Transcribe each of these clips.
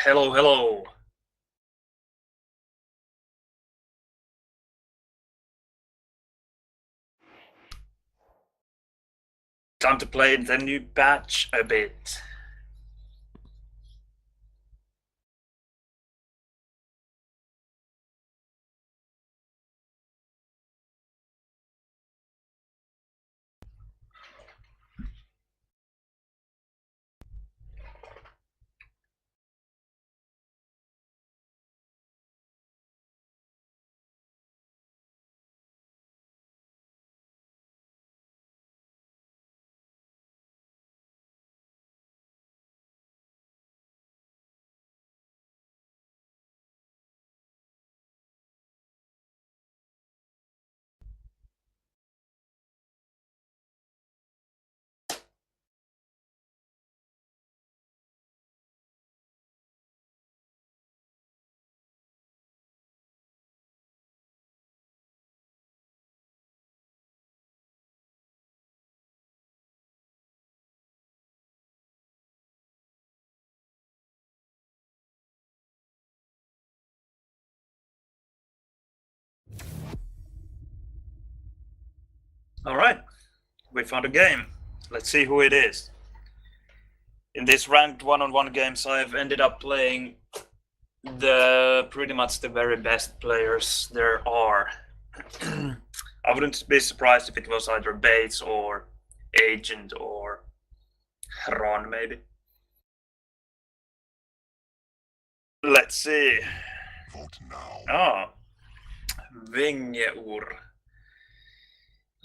Hello, hello. Time to play the new patch a bit. Alright, we found a game. Let's see who it is. In this ranked one-on-one games, I've ended up playing pretty much the very best players there are. I wouldn't be surprised if it was either Bates or Agent or Ron, maybe. Let's see. Vote now. Oh, Vingeur.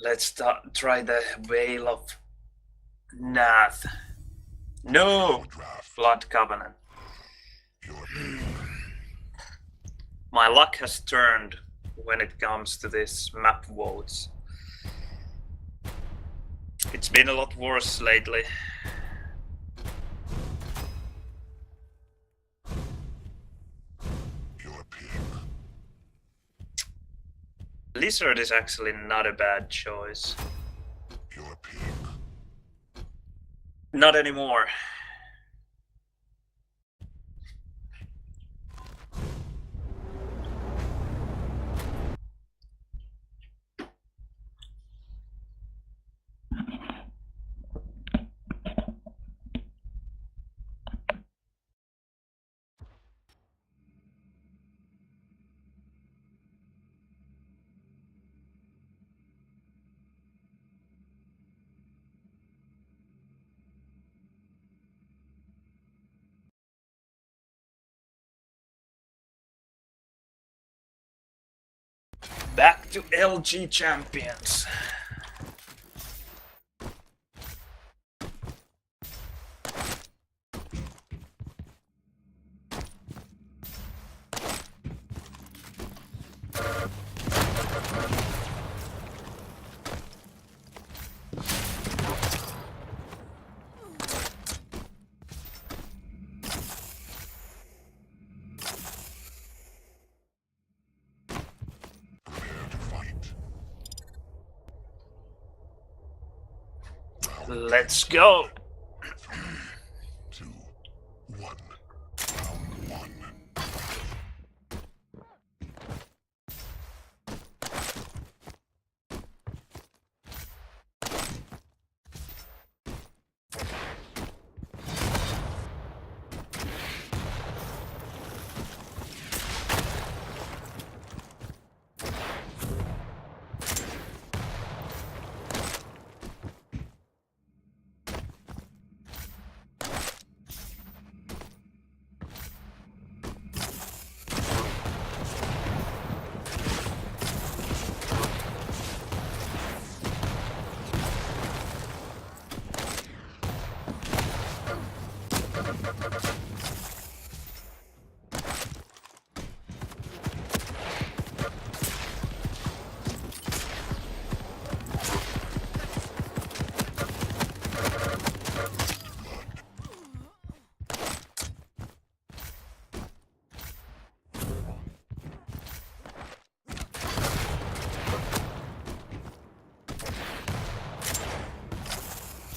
Let's try the Veil of Nath. No! Blood Covenant. My luck has turned when it comes to this map votes. It's been a lot worse lately. Lizard is actually not a bad choice. You're a pig. Not anymore. Back to LG Champions. Let's go. 3, 2, 1. Round 1.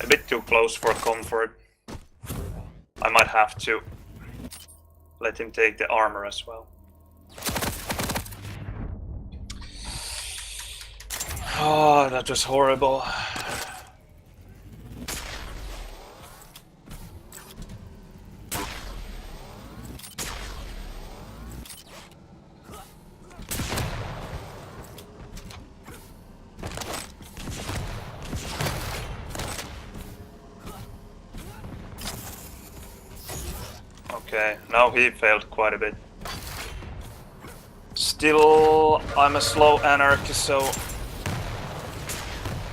A bit too close for comfort. I might have to let him take the armor as well. Oh, that was horrible. Okay, now he failed quite a bit. Still, I'm a slow anarchy, so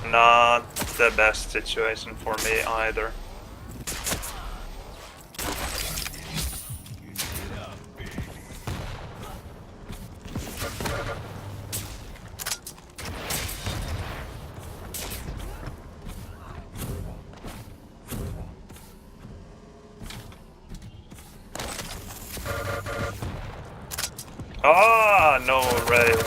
not the best situation for me either. Ah, no rail.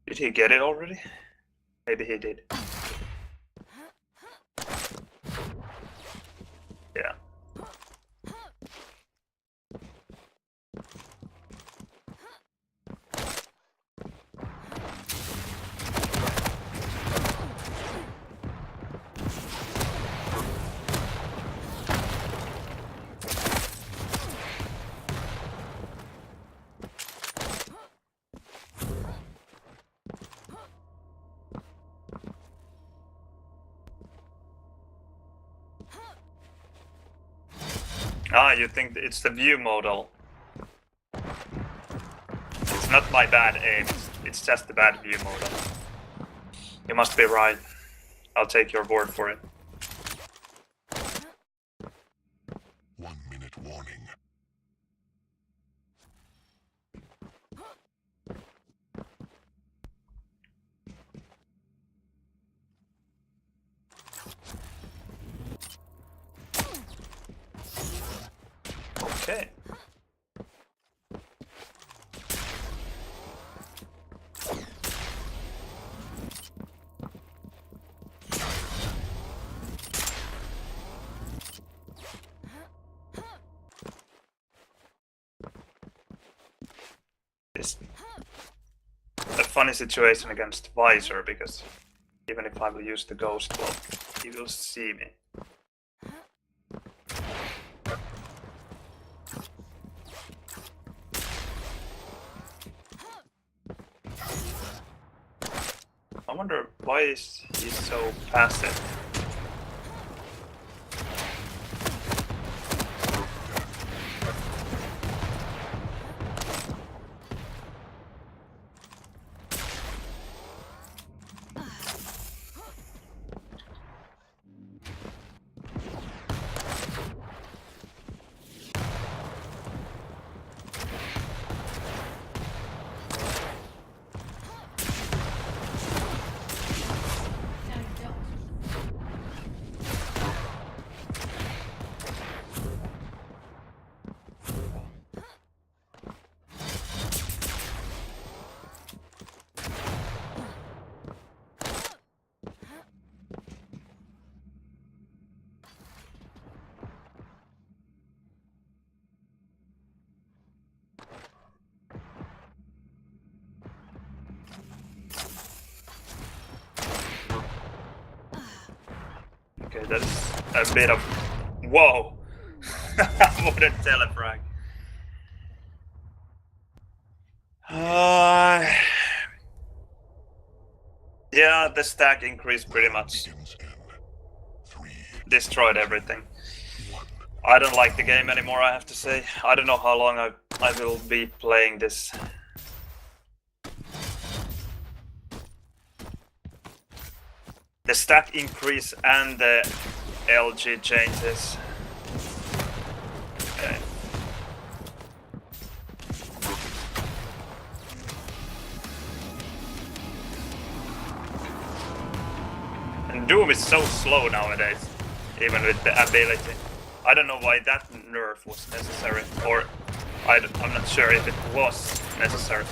Did he get it already? Maybe he did. Yeah. Ah, you think it's the view model? It's not my bad aim, it's just the bad view model. You must be right. I'll take your word for it. 1 minute warning. Okay. It's a funny situation against Visor, because even if I will use the ghost block, he will see me. I wonder why is he so passive? Okay, that's a bit of... Whoa! What a telefrag. Yeah, the stack increased pretty much. Begins in 3, Destroyed everything. 1. I don't like the game anymore, I have to say. I don't know how long I will be playing this. The stack increase and the LG changes. Okay. And Doom is so slow nowadays, even with the ability. I don't know why that nerf was necessary, or I'm not sure if it was necessary.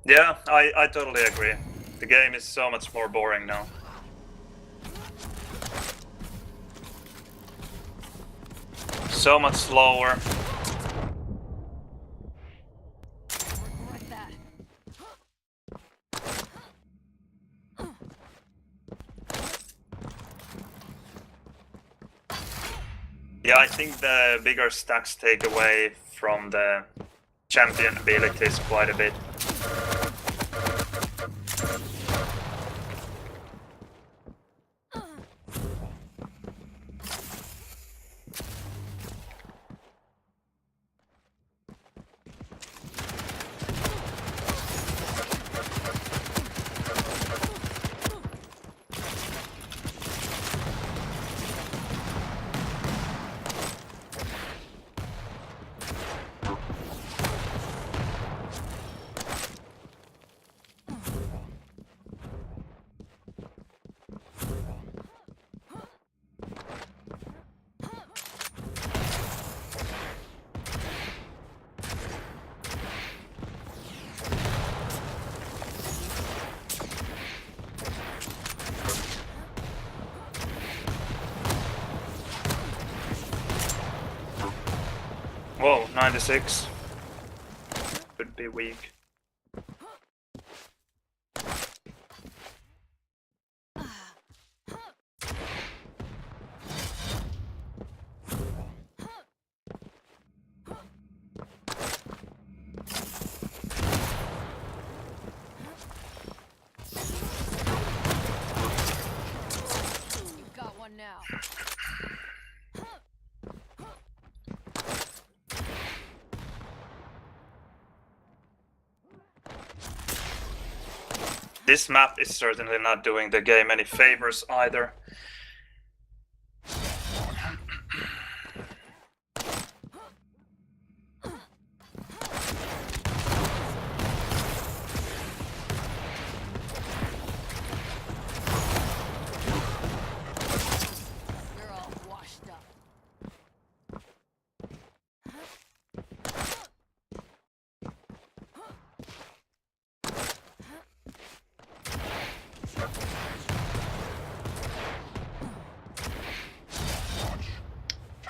Yeah, I totally agree. The game is so much more boring now. So much slower. Yeah, I think the bigger stacks take away from the champion abilities quite a bit. Whoa, 96. Could be weak. You've got one now. This map is certainly not doing the game any favors either. You're all washed up.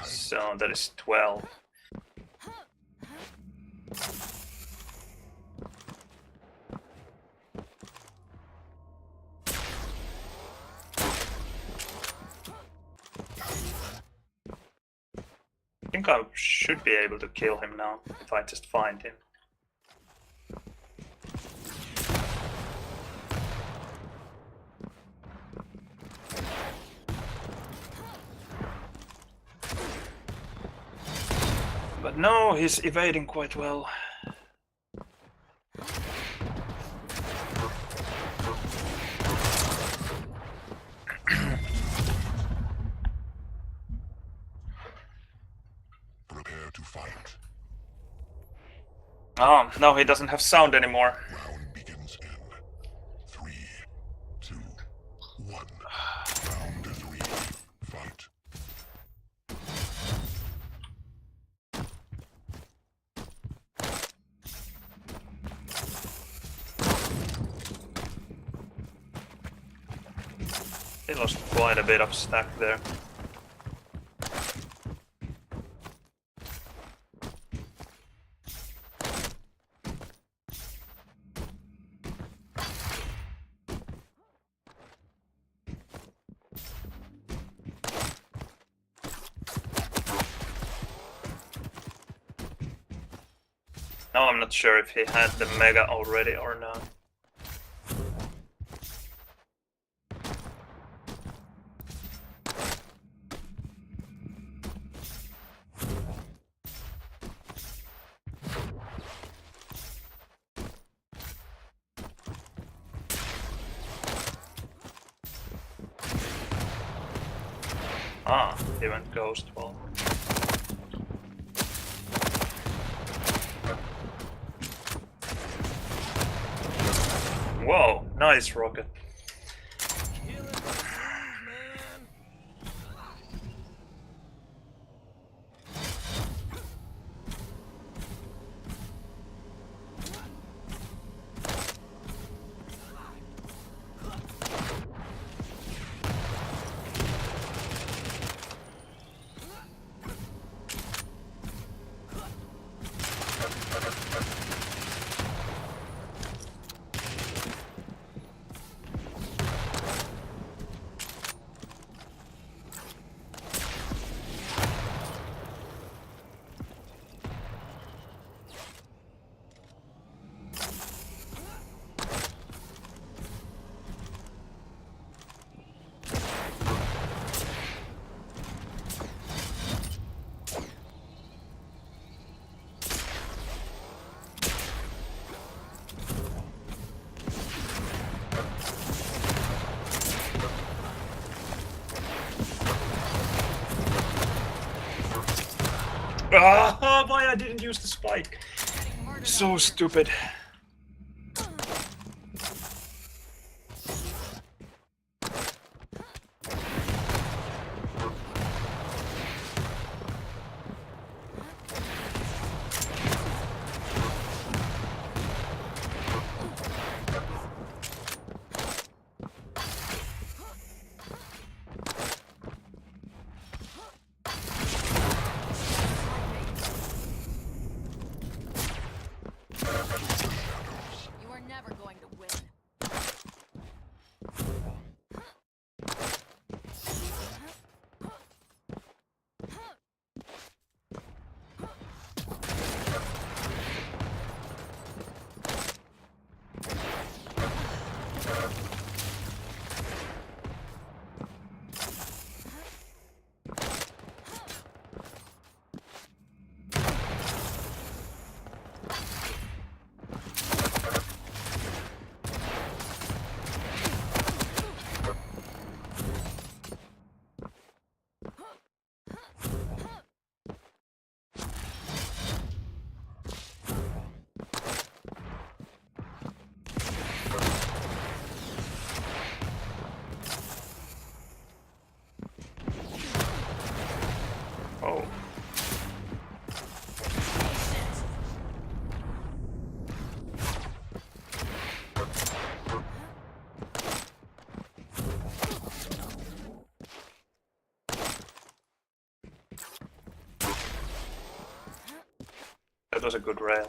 So that is 12. I think I should be able to kill him now, if I just find him. But no, he's evading quite well. Prepare to fight. Oh, no, he doesn't have sound anymore. Round begins in 3, 2, 1. Round 3. Fight. He lost quite a bit of stack there. Now I'm not sure if he had the mega already or not. Ah, he went ghost wall. Whoa, nice rocket. Ah, why I didn't use the spike? Getting murdered So out here. stupid. You are never going to win. Oh. That was a good rail.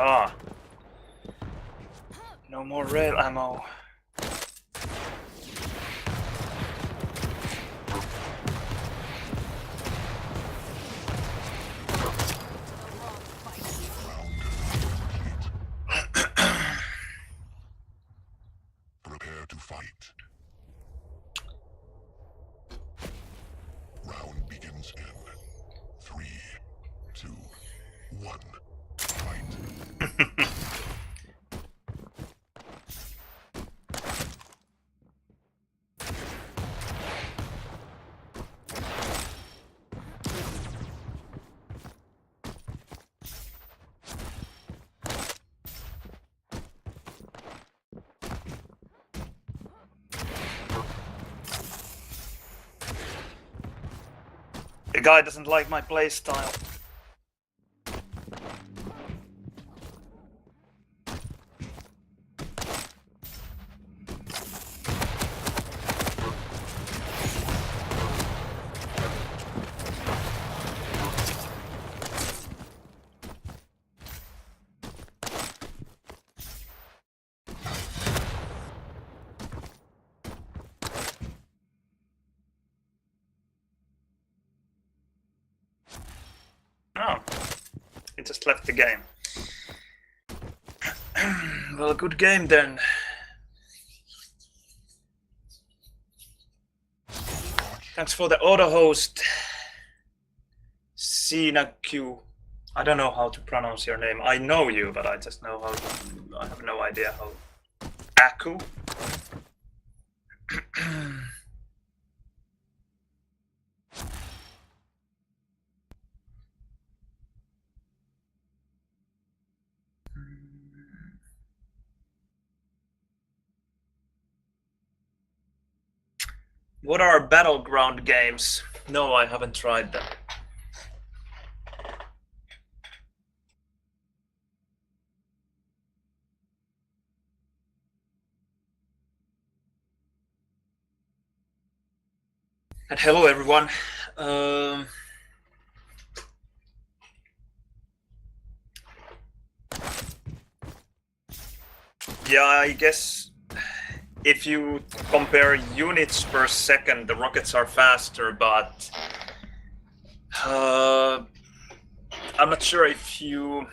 Ah. No more rail ammo. Prepare to fight. Round begins in 3, 2, 1. Fight. The guy doesn't like my playstyle. Oh, he just left the game. Well, good game then. Thanks for the auto host, Sina Q. I don't know how to pronounce your name. I know you, but I just know how. I have no idea how. Aku. What are battleground games? No, I haven't tried them. And hello everyone. Yeah, I guess if you compare units per second, the rockets are faster, but I'm not sure if you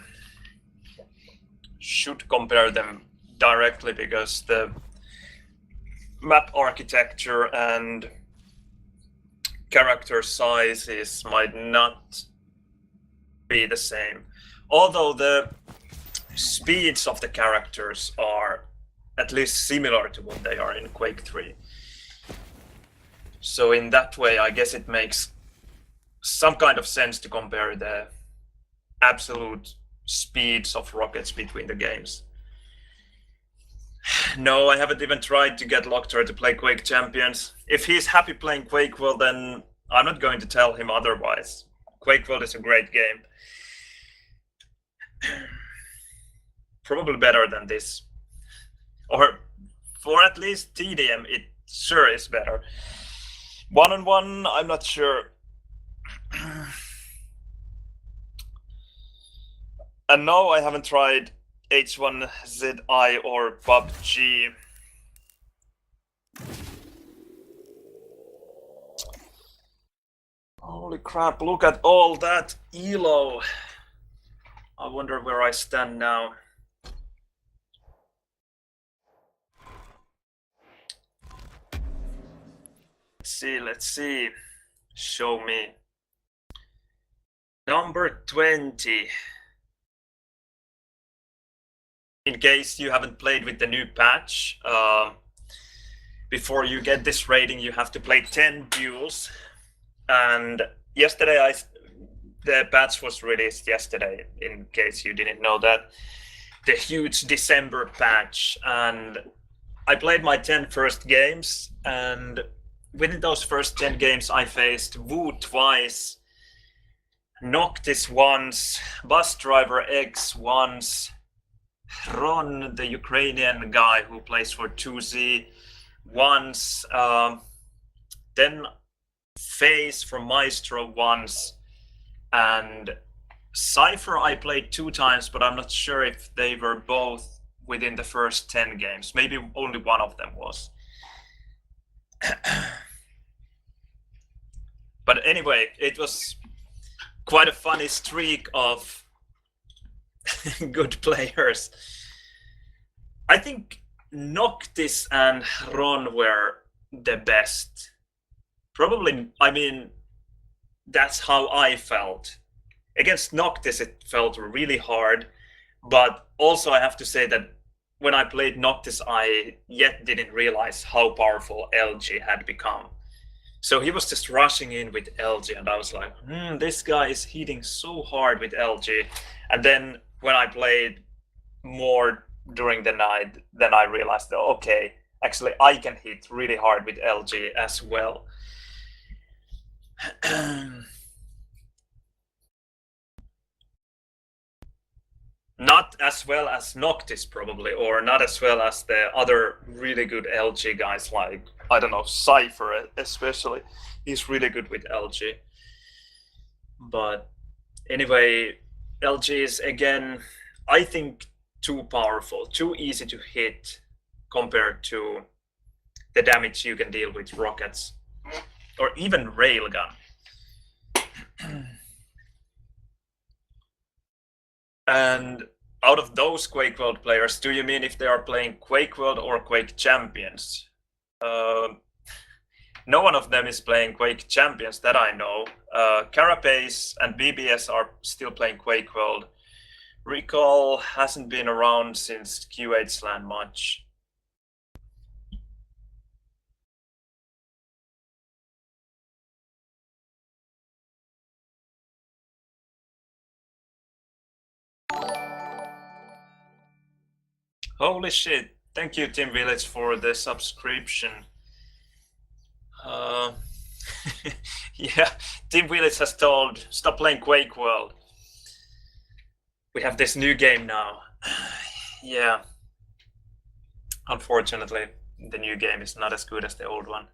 should compare them directly because the map architecture and character sizes might not be the same. Although the speeds of the characters are at least similar to what they are in Quake 3. So in that way, I guess it makes some kind of sense to compare the absolute speeds of rockets between the games. No, I haven't even tried to get Loctor to play Quake Champions. If he's happy playing Quake, well then I'm not going to tell him otherwise. Quake World is a great game. Probably better than this. Or for at least TDM, it sure is better. One-on-one, I'm not sure. And no, I haven't tried H1ZI or PUBG. Holy crap, look at all that elo. I wonder where I stand now. Let's see. Show me. Number 20. In case you haven't played with the new patch, before you get this rating, you have to play 10 duels. And yesterday, the patch was released yesterday, in case you didn't know that. The huge December patch. And I played my 10 first games, and within those first 10 games, I faced Wu twice, Noctis once, Bus Driver X once, Ron, the Ukrainian guy who plays for 2Z, once, then Face from Maestro once, and Cypher I played 2 times, but I'm not sure if they were both within the first 10 games. Maybe only one of them was. But anyway, it was quite a funny streak of good players. I think Noctis and Ron were the best. Probably, I mean, that's how I felt. Against Noctis, it felt really hard, but also I have to say that when I played Noctis, I yet didn't realize how powerful LG had become. So he was just rushing in with LG, and I was like, this guy is hitting so hard with LG. And then when I played more during the night, then I realized that, okay, actually I can hit really hard with LG as well. Not as well as Noctis probably, or not as well as the other really good LG guys like, I don't know, Cypher especially. He's really good with LG. But anyway, LG is again, I think, too powerful, too easy to hit compared to the damage you can deal with rockets or even railgun. And out of those Quake World players, do you mean if they are playing Quake World or Quake Champions? No one of them is playing Quake Champions that I know. Carapace and BBS are still playing Quake World. Recall hasn't been around since Q8 Slan much. Holy shit, thank you Team Village for the subscription. Yeah, Team Village has told, stop playing Quake World. We have this new game now. Yeah. Unfortunately, the new game is not as good as the old one.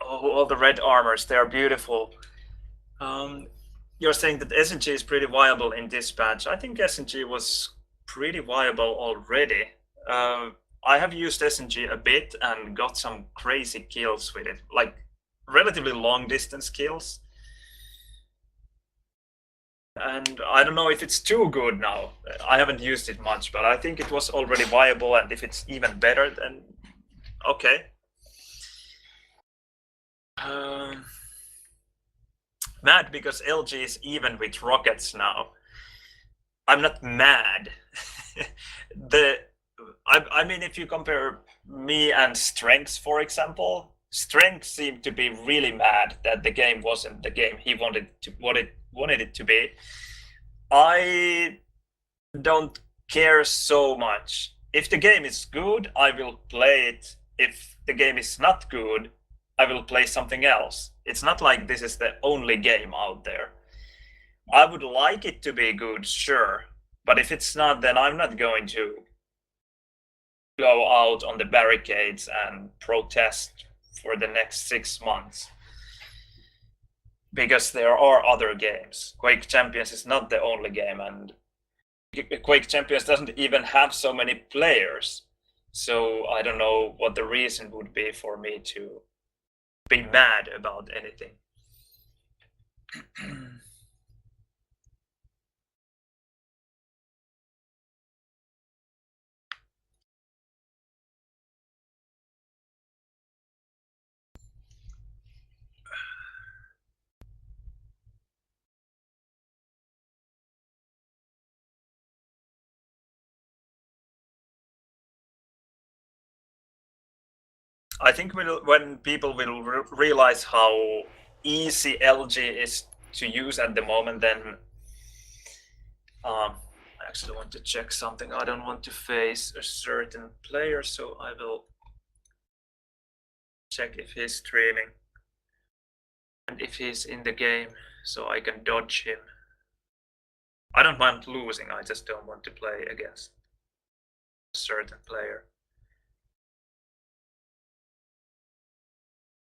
Oh, all the red armors, they are beautiful. You're saying that SNG is pretty viable in this patch. I think SNG was pretty viable already. I have used SNG a bit and got some crazy kills with it, like relatively long distance kills. And I don't know if it's too good now. I haven't used it much, but I think it was already viable, and if it's even better, then okay. Mad because LG is even with rockets now. I'm not mad. I mean, if you compare me and Strengths, for example, Strengths seemed to be really mad that the game wasn't the game he wanted it to be. I don't care so much. If the game is good, I will play it. If the game is not good, I will play something else. It's not like this is the only game out there. I would like it to be good, sure, but if it's not, then I'm not going to go out on the barricades and protest for the next 6 months. Because there are other games. Quake Champions is not the only game, and Quake Champions doesn't even have so many players. So I don't know what the reason would be for me to be mad about anything. I think when people will realize how easy LG is to use at the moment, then I actually want to check something. I don't want to face a certain player, so I will check if he's streaming and if he's in the game, so I can dodge him. I don't mind losing, I just don't want to play against a certain player.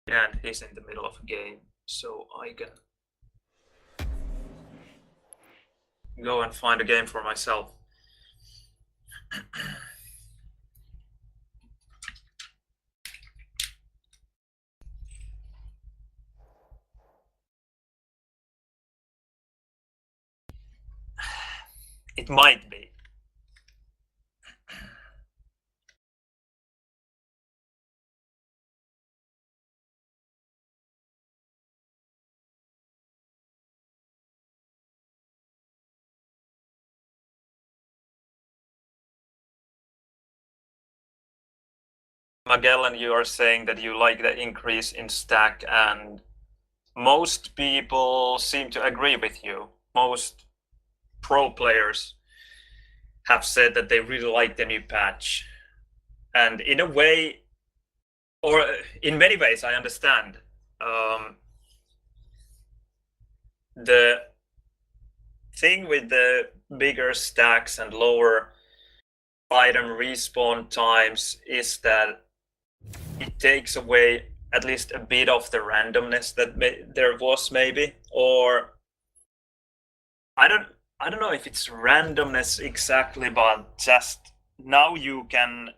Yeah, and he's in the middle of a game, so I can go and find a game for myself. It might be. Magellan, you are saying that you like the increase in stack, and most people seem to agree with you. Most pro players have said that they really like the new patch. And in a way, or in many ways, I understand. The thing with the bigger stacks and lower item respawn times is that it takes away at least a bit of the randomness that there was, maybe, or I don't know if it's randomness exactly, but just now you can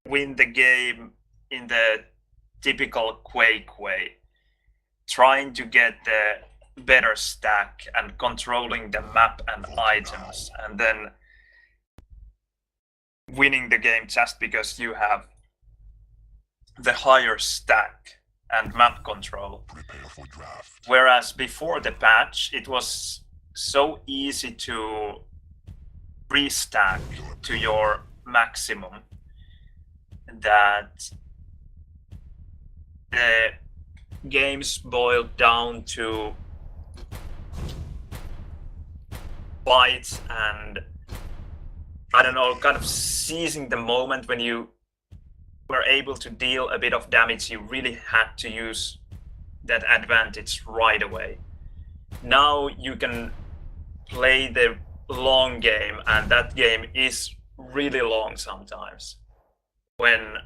win the game in the typical Quake way, trying to get the better stack and controlling the map and items, and then winning the game just because you have the higher stack and map control. Prepare for draft. Whereas before the patch, it was so easy to restack to your maximum that the games boiled down to fights and, I don't know, kind of seizing the moment. When you were able to deal a bit of damage, you really had to use that advantage right away. Now you can play the long game, and that game is really long sometimes, when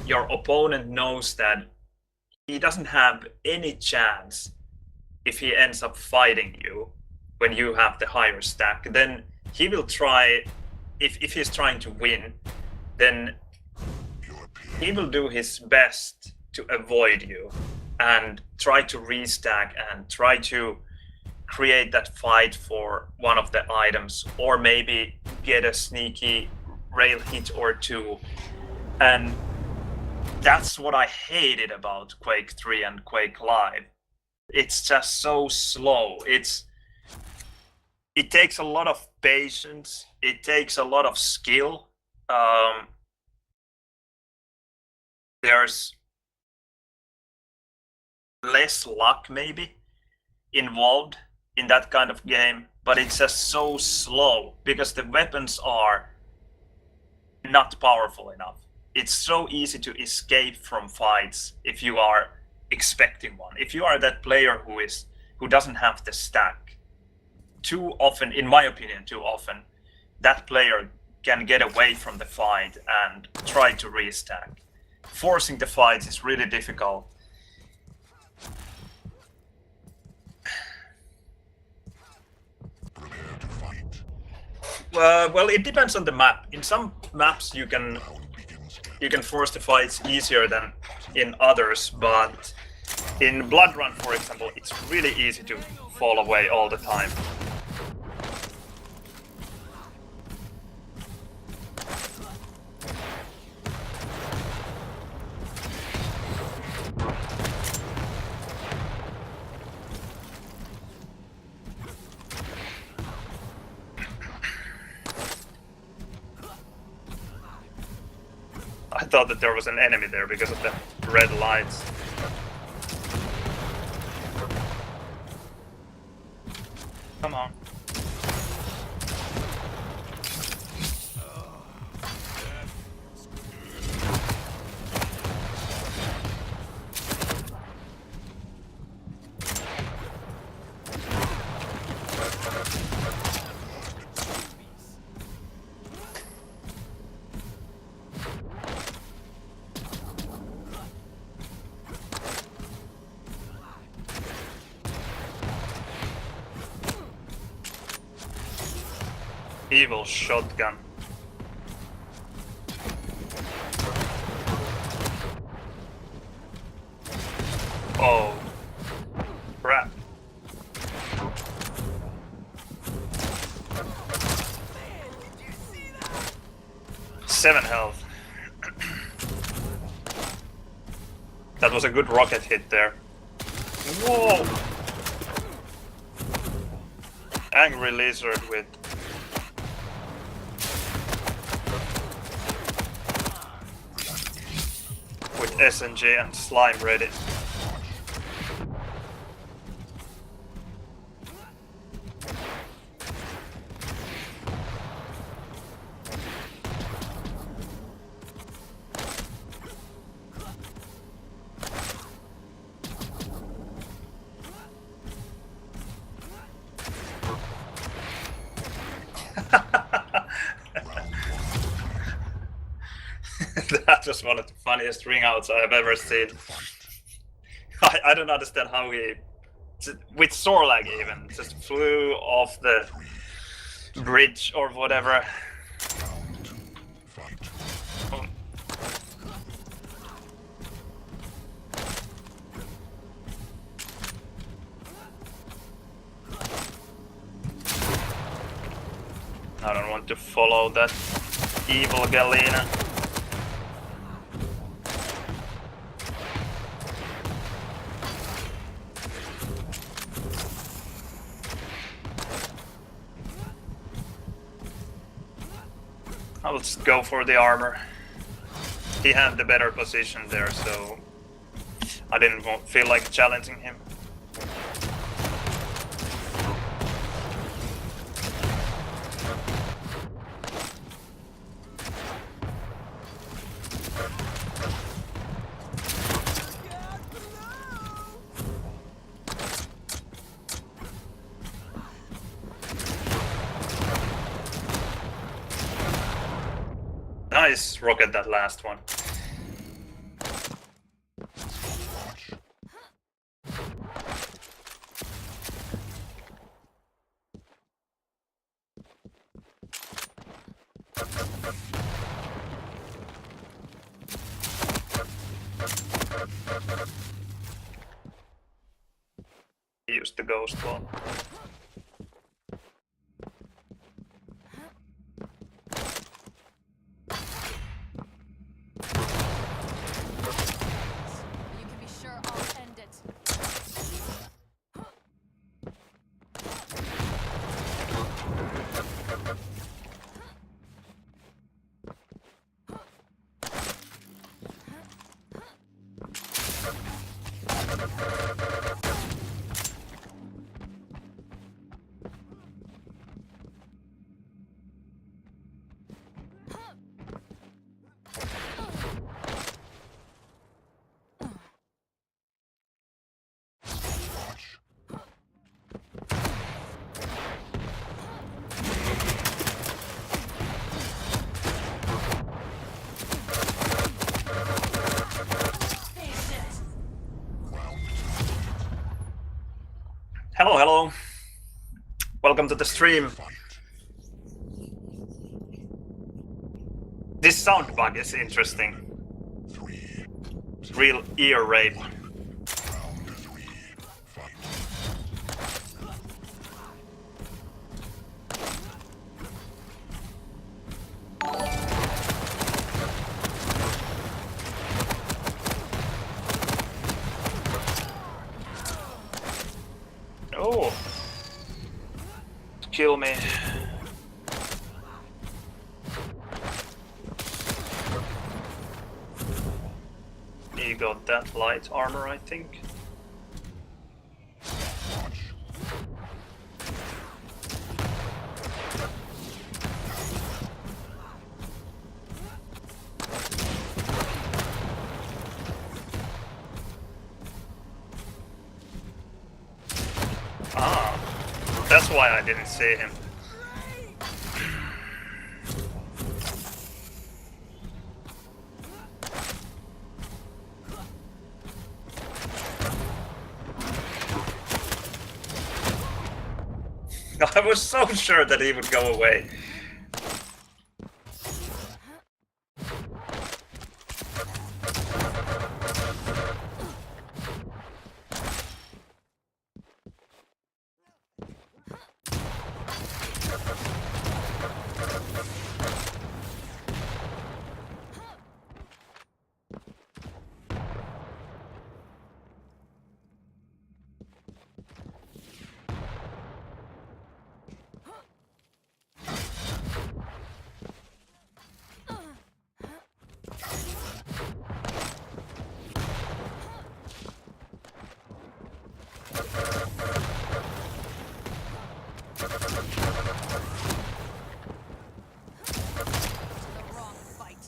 your opponent knows that he doesn't have any chance if he ends up fighting you when you have the higher stack. Then he will try, if he's trying to win, then he will do his best to avoid you and try to restack and try to create that fight for one of the items, or maybe get a sneaky rail hit or two. And that's what I hated about Quake 3 and Quake Live. It's just so slow. It takes a lot of patience. It takes a lot of skill. There's less luck maybe involved in that kind of game, but it's just so slow because the weapons are not powerful enough. It's so easy to escape from fights if you are expecting one. If you are that player who doesn't have the stack, too often, in my opinion, that player can get away from the fight and try to restack. Forcing the fights is really difficult. Prepare to fight. Well, it depends on the map. In some maps you can Round begins. force the fights easier than in others, but in Blood Run, for example, it's really easy to fall away all the time. I thought that there was an enemy there because of the red lights. Come on. Evil shotgun. Oh. Crap. Seven health. That was a good rocket hit there. Whoa! Angry lizard with SNG and slime ready. That was one of the funniest ring outs I have ever seen. I don't understand how he, with Sorlag even, just flew off the bridge or whatever. Oh. I don't want to follow that evil Galena. I'll just go for the armor. He had the better position there, so I didn't feel like challenging him. Nice rocket, that last one. Use the ghost one. Hello, hello. Welcome to the stream. This sound bug is interesting. Real ear rape. Oh, kill me. He got that light armor, I think. Ah, that's why I didn't see him. I was so sure that he would go away. The wrong fight.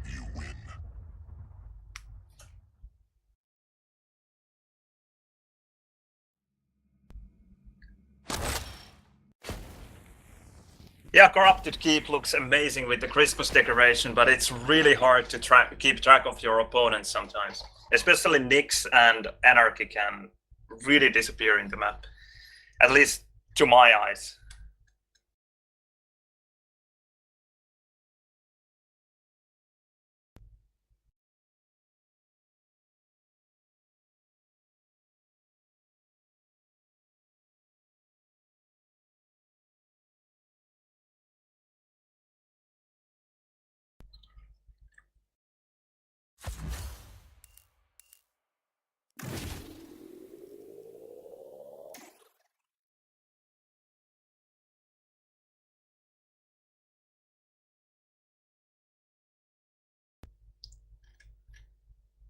You win. Yeah, Corrupted Keep looks amazing with the Christmas decoration, but it's really hard to keep track of your opponents sometimes. Especially Nyx and ANARKI can really disappear in the map. At least to my eyes.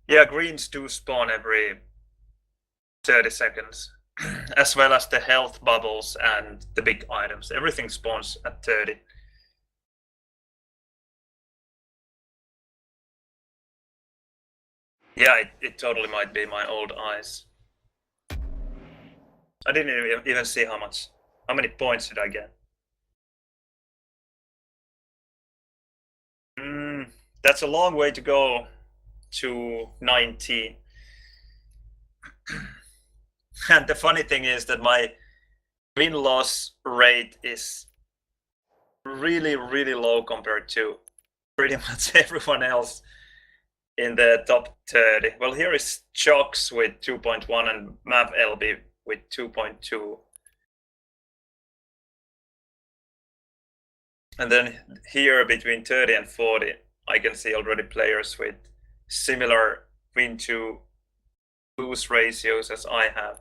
Yeah, greens do spawn every 30 seconds, as well as the health bubbles and the big items. Everything spawns at 30. Yeah, it totally might be my old eyes. I didn't even see how many points did I get? That's a long way to go to 19. And the funny thing is that my win-loss rate is really, really low compared to pretty much everyone else in the top 30. Well, here is Chox with 2.1 and Mav LB with 2.2. And then here between 30 and 40, I can see already players with similar win to lose ratios as I have.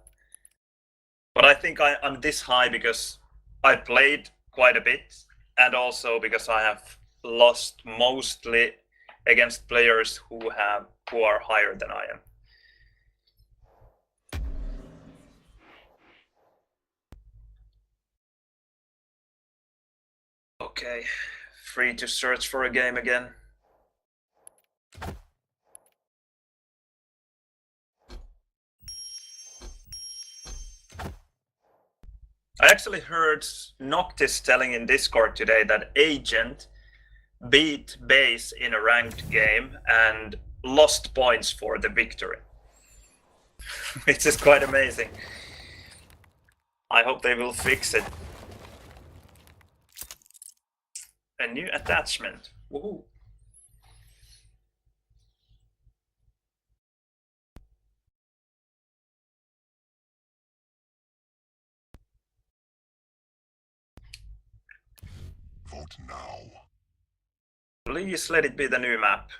But I think I'm this high because I played quite a bit, and also because I have lost mostly against players who are higher than I am. Okay, free to search for a game again. I actually heard Noctis telling in Discord today that Agent beat Base in a ranked game and lost points for the victory. Which is quite amazing. I hope they will fix it. A new attachment. Woohoo. Vote now. Please let it be the new map.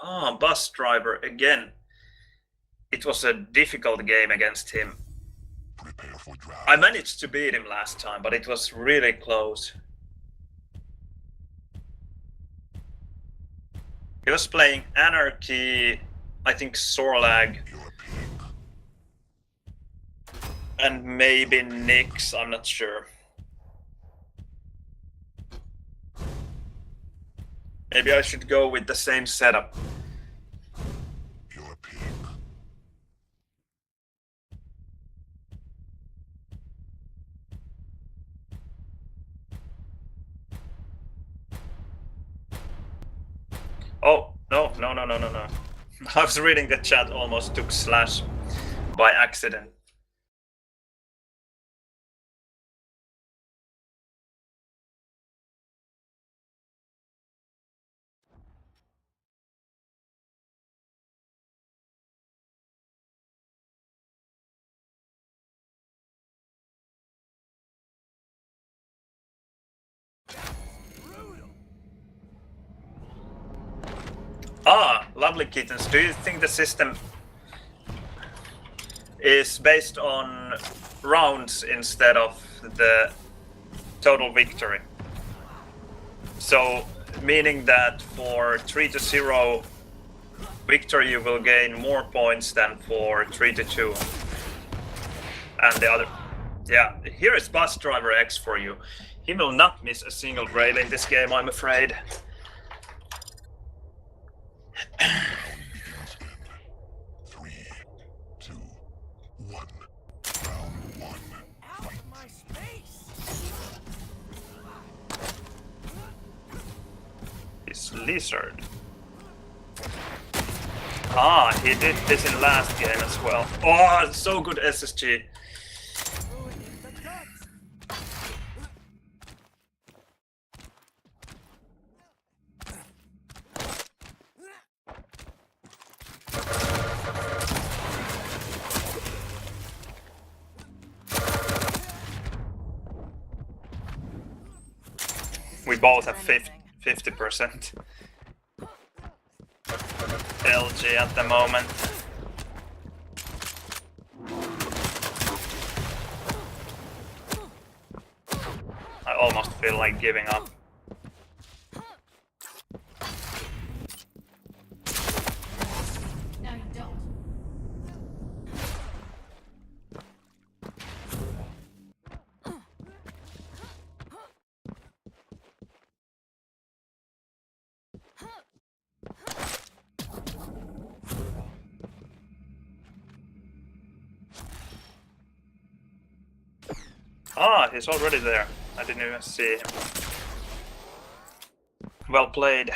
Ah, bus driver again. It was a difficult game against him. Prepare for draft. I managed to beat him last time, but it was really close. He was playing ANARKI, I think Sorlag, You're a pig. and maybe Nyx, I'm not sure. Maybe I should go with the same setup. You're a pig. Oh, no. I was reading the chat, almost took slash by accident. Ah, lovely kittens. Do you think the system is based on rounds instead of the total victory? So, meaning that for 3-0 victory you will gain more points than for 3-2. And the other... Yeah, here is Bus Driver X for you. He will not miss a single rail in this game, I'm afraid. Begins in 3, 2, 1. Round 1. Out my space! It's Lizard. Ah, he did this in last game as well. Oh, so good SSG. Ruining the guts! We both have 50% LG at the moment. I almost feel like giving up. Now you don't. Ah, he's already there. I didn't even see him. Well played.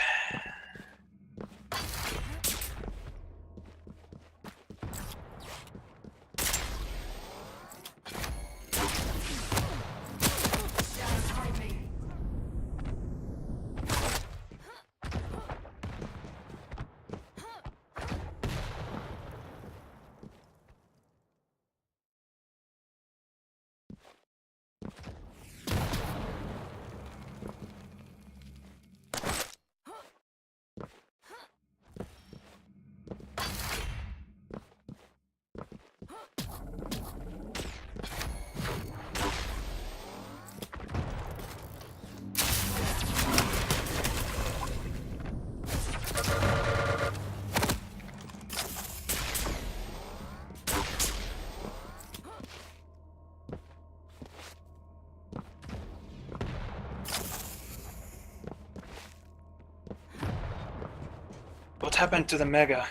What happened to the Mega?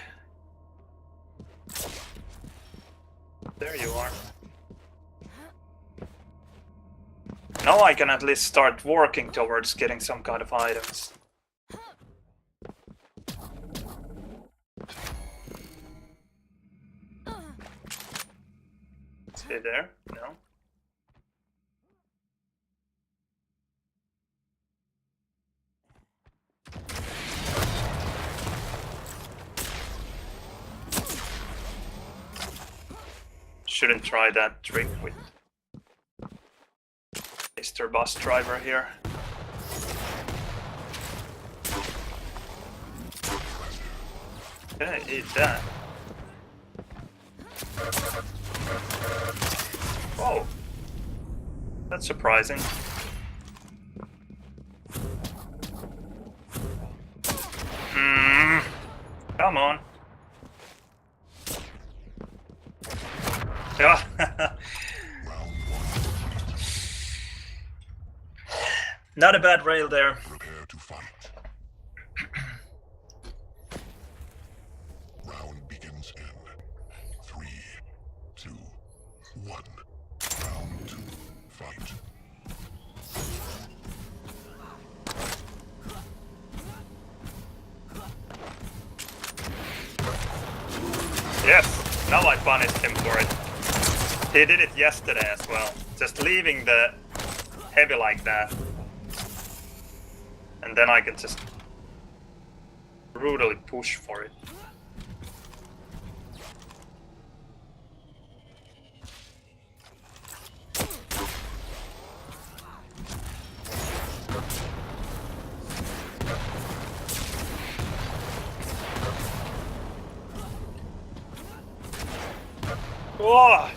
There you are. Now I can at least start working towards getting some kind of items. Is he there? No. Shouldn't try that trick with Mr. Bus Driver here. Okay, eat that. Oh, that's surprising. Come on. Yeah. Not a bad rail there. Prepare to fight. Round begins in 3, 2, 1. Round 2. Fight. Yes, now I punished him for it. He did it yesterday as well. Just leaving the heavy like that. And then I can just brutally push for it. Oh!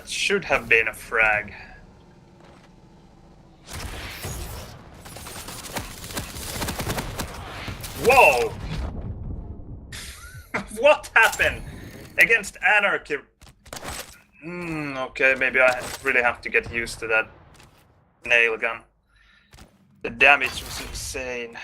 That should have been a frag. Whoa! What happened? Against Anarchy. Okay, maybe I really have to get used to that nail gun. The damage was insane.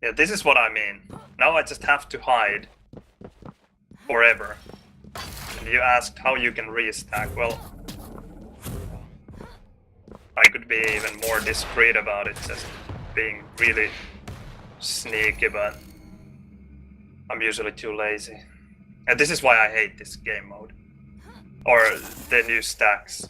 Yeah, this is what I mean. Now I just have to hide forever. And you asked how you can restack. Well, I could be even more discreet about it, just being really sneaky, but I'm usually too lazy. And this is why I hate this game mode. Or the new stacks.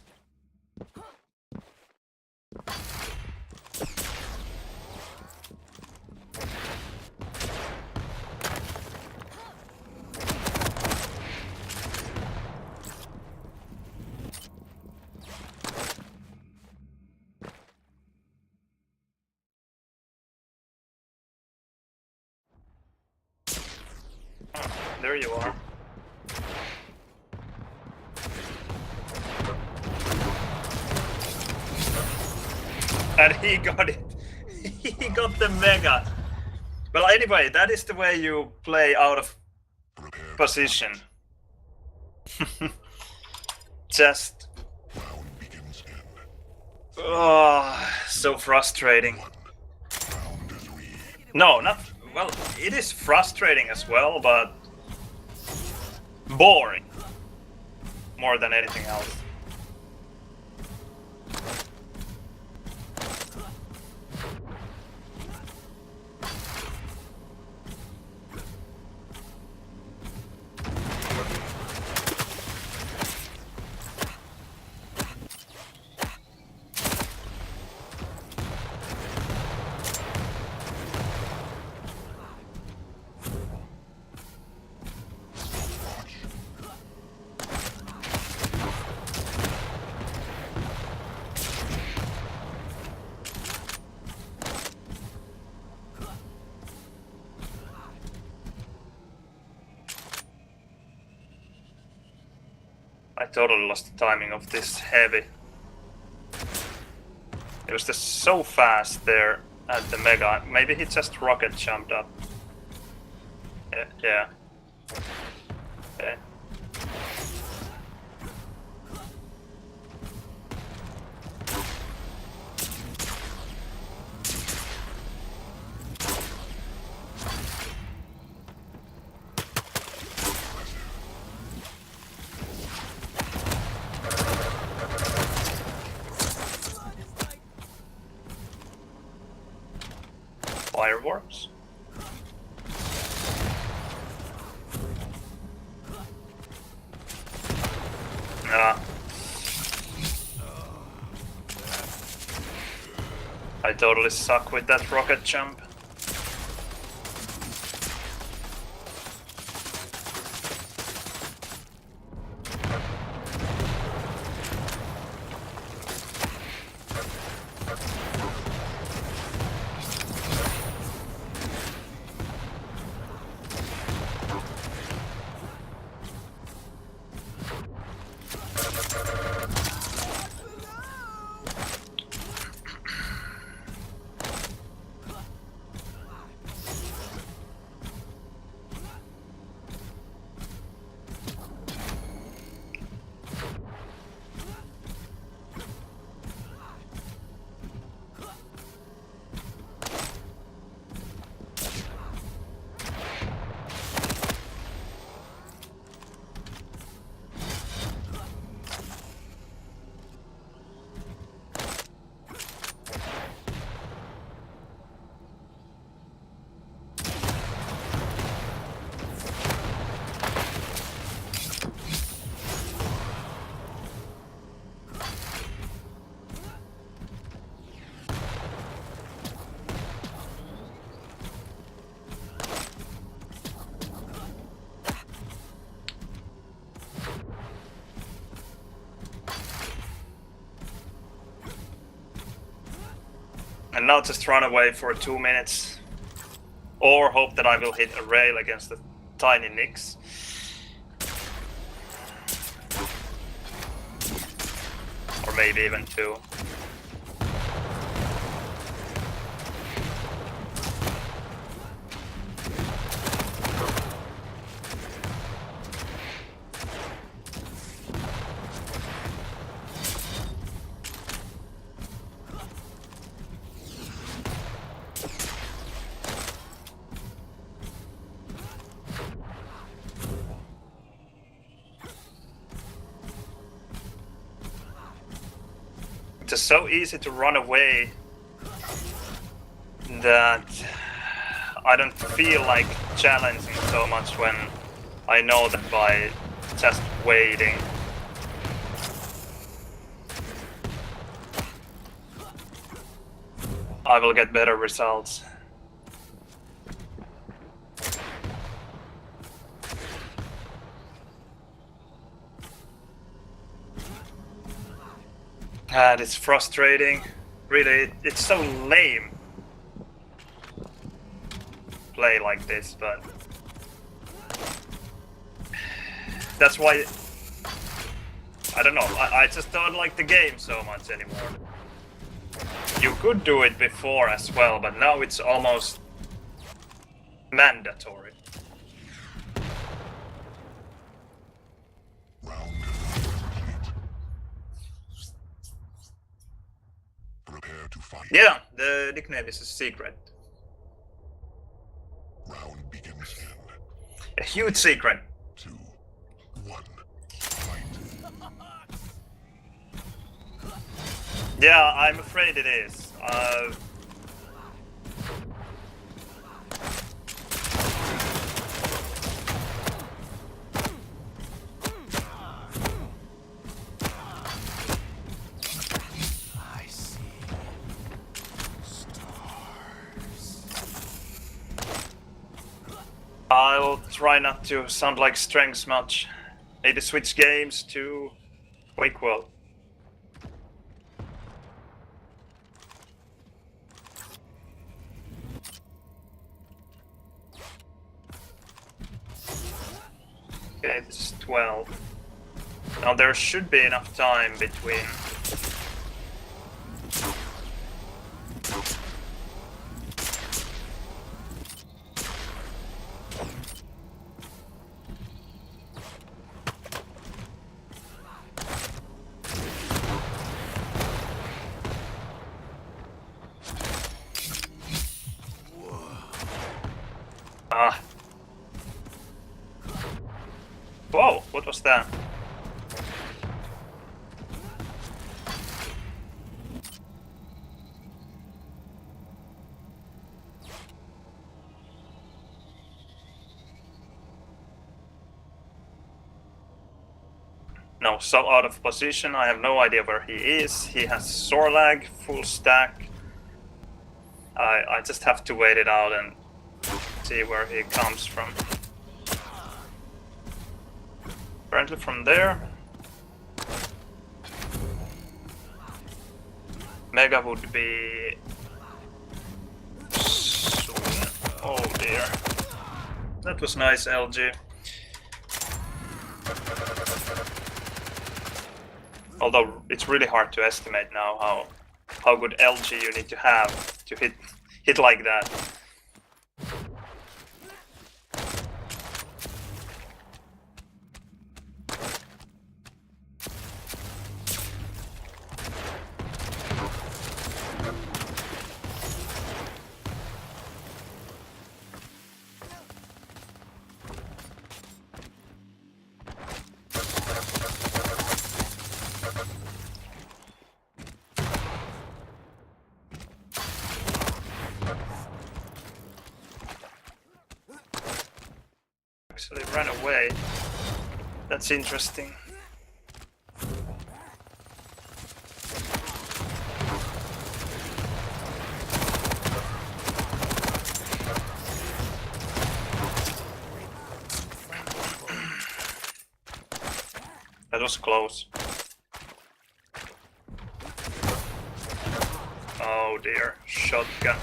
There you are. And he got it. He got the mega. Well, anyway, that is the way you play out of position. Just... oh, so frustrating. No, not... well, it is frustrating as well, but... boring. More than anything else. I totally lost the timing of this heavy. It was just so fast there at the mega. Maybe he just rocket jumped up. Yeah. Okay. Fireworks? Nah. I totally suck with that rocket jump. And now just run away for 2 minutes. Or hope that I will hit a rail against the tiny nicks. Or maybe even 2. It's just so easy to run away that I don't feel like challenging so much when I know that by just waiting I will get better results. And it's frustrating. Really, it's so lame. Play like this, but that's why I don't know. I just don't like the game so much anymore. You could do it before as well, but now it's almost mandatory. Round complete. Prepare to fight. Yeah, the nickname is a secret. Round begins in A huge secret. 2, 1. Fight. Yeah, I'm afraid it is. I see stars. I'll try not to sound like Strengths much. Need to switch games to Quake World. Okay, this is 12. Now there should be enough time between. Ah. Whoa, what was that? No, so out of position. I have no idea where he is. He has Sorlag, full stack. I just have to wait it out and see where he comes from. Apparently from there. Mega would be soon. Oh dear. That was nice, LG. Although it's really hard to estimate now how good LG you need to have to hit like that. Actually ran away. That's interesting. That was close. Oh Oh dear, shotgun.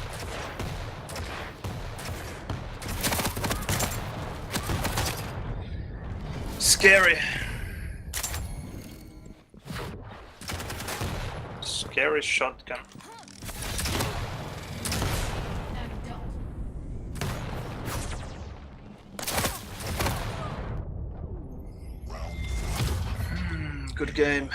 Scary. Scary shotgun. Good game.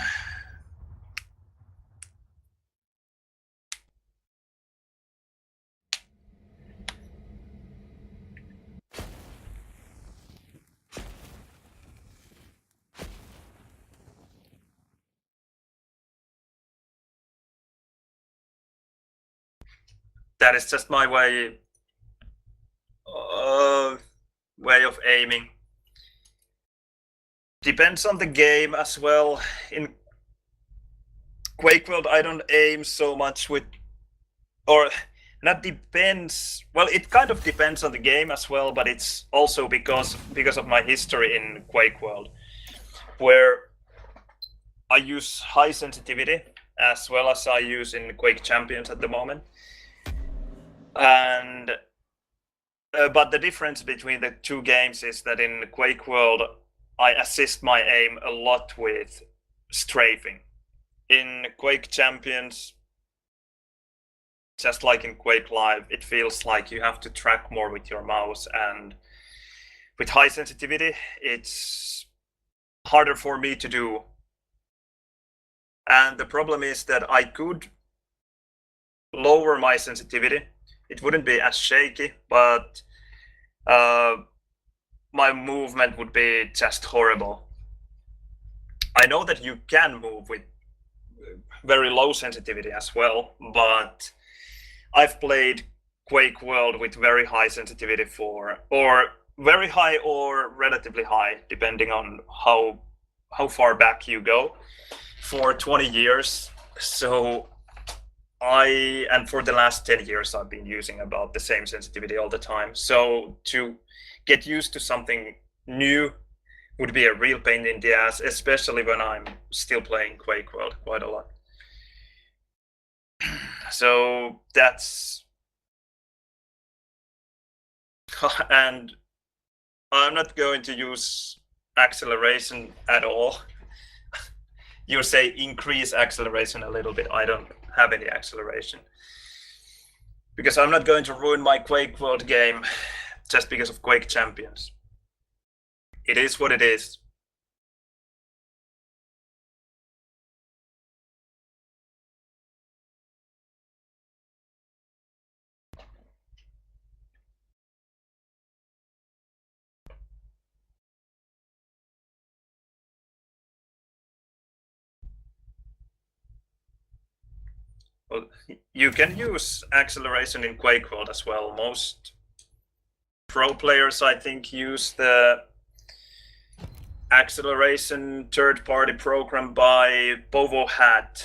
That is just my way of aiming. Depends on the game as well. In Quake World, I don't aim so much with, or not depends. Well, it kind of depends on the game as well, but it's also because of my history in Quake World, where I use high sensitivity as well as I use in Quake Champions at the moment. And but the difference between the two games is that in Quake World, I assist my aim a lot with strafing. In Quake Champions, just like in Quake Live, it feels like you have to track more with your mouse, and with high sensitivity, it's harder for me to do. And the problem is that I could lower my sensitivity. It wouldn't be as shaky, but my movement would be just horrible. I know that you can move with very low sensitivity as well, but I've played Quake World with very high sensitivity or very high or relatively high, depending on how far back you go, for 20 years. So and for the last 10 years, I've been using about the same sensitivity all the time. So to get used to something new would be a real pain in the ass, especially when I'm still playing Quake World quite a lot. So that's, and I'm not going to use acceleration at all. You say increase acceleration a little bit. I don't have any acceleration, because I'm not going to ruin my Quake World game just because of Quake Champions. It is what it is. Well, you can use acceleration in Quake World as well. Most pro players, I think, use the acceleration third-party program by Bovo Hat,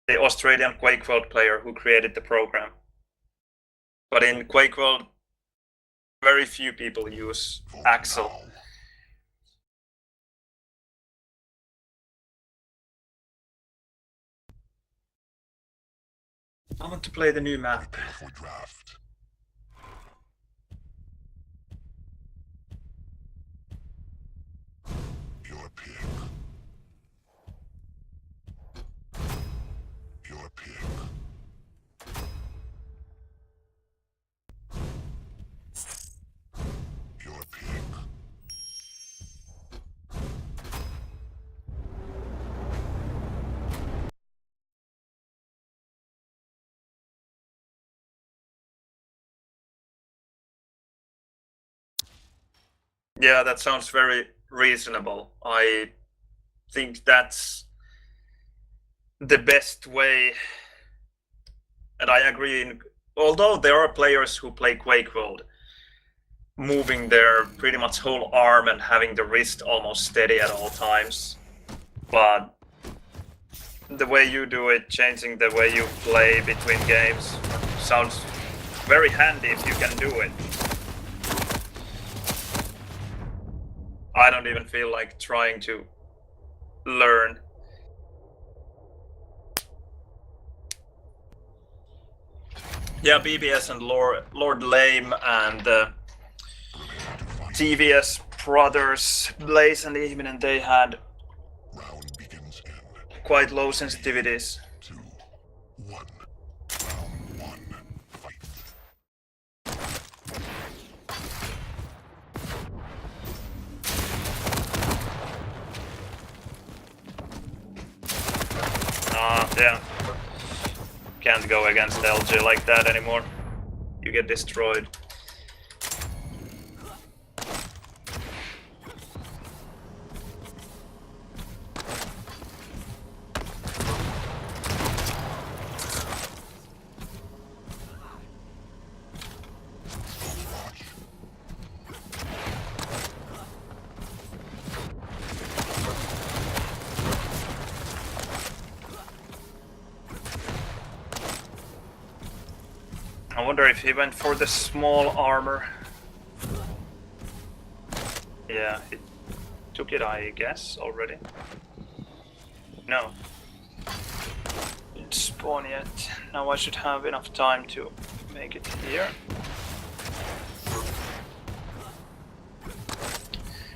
the Australian Quake World player who created the program. But in Quake World, very few people use Axel. I want to play the new map. For draft. Your pick. Your pick. Your pick. Yeah, that sounds very reasonable. I think that's the best way, and I agree. Although there are players who play Quake World moving their pretty much whole arm and having the wrist almost steady at all times, but the way you do it, changing the way you play between games, sounds very handy if you can do it. I don't even feel like trying to learn. Yeah, BBS and Lord Lame and TVS brothers, Blaze and Eamon, and they had Round begins in quite low sensitivities. 2, 1. Round 1. Fight. Yeah. Can't go against LG like that anymore. You get destroyed. I wonder if he went for the small armor. Yeah, he took it, I guess, already. No. Didn't spawn yet. Now I should have enough time to make it here.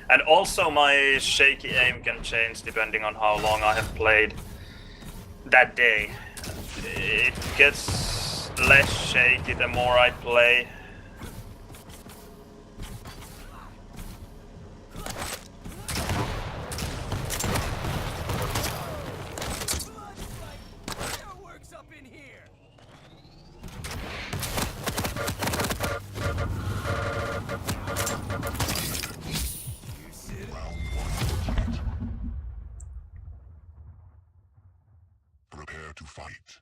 And also my shaky aim can change depending on how long I have played that day. It gets less shaky the more I play. Fireworks up in here. Prepare to fight.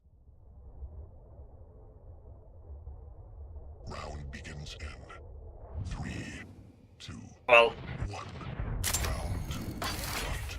Round begins in 3, 2, Well, 1. Round 2. Fight.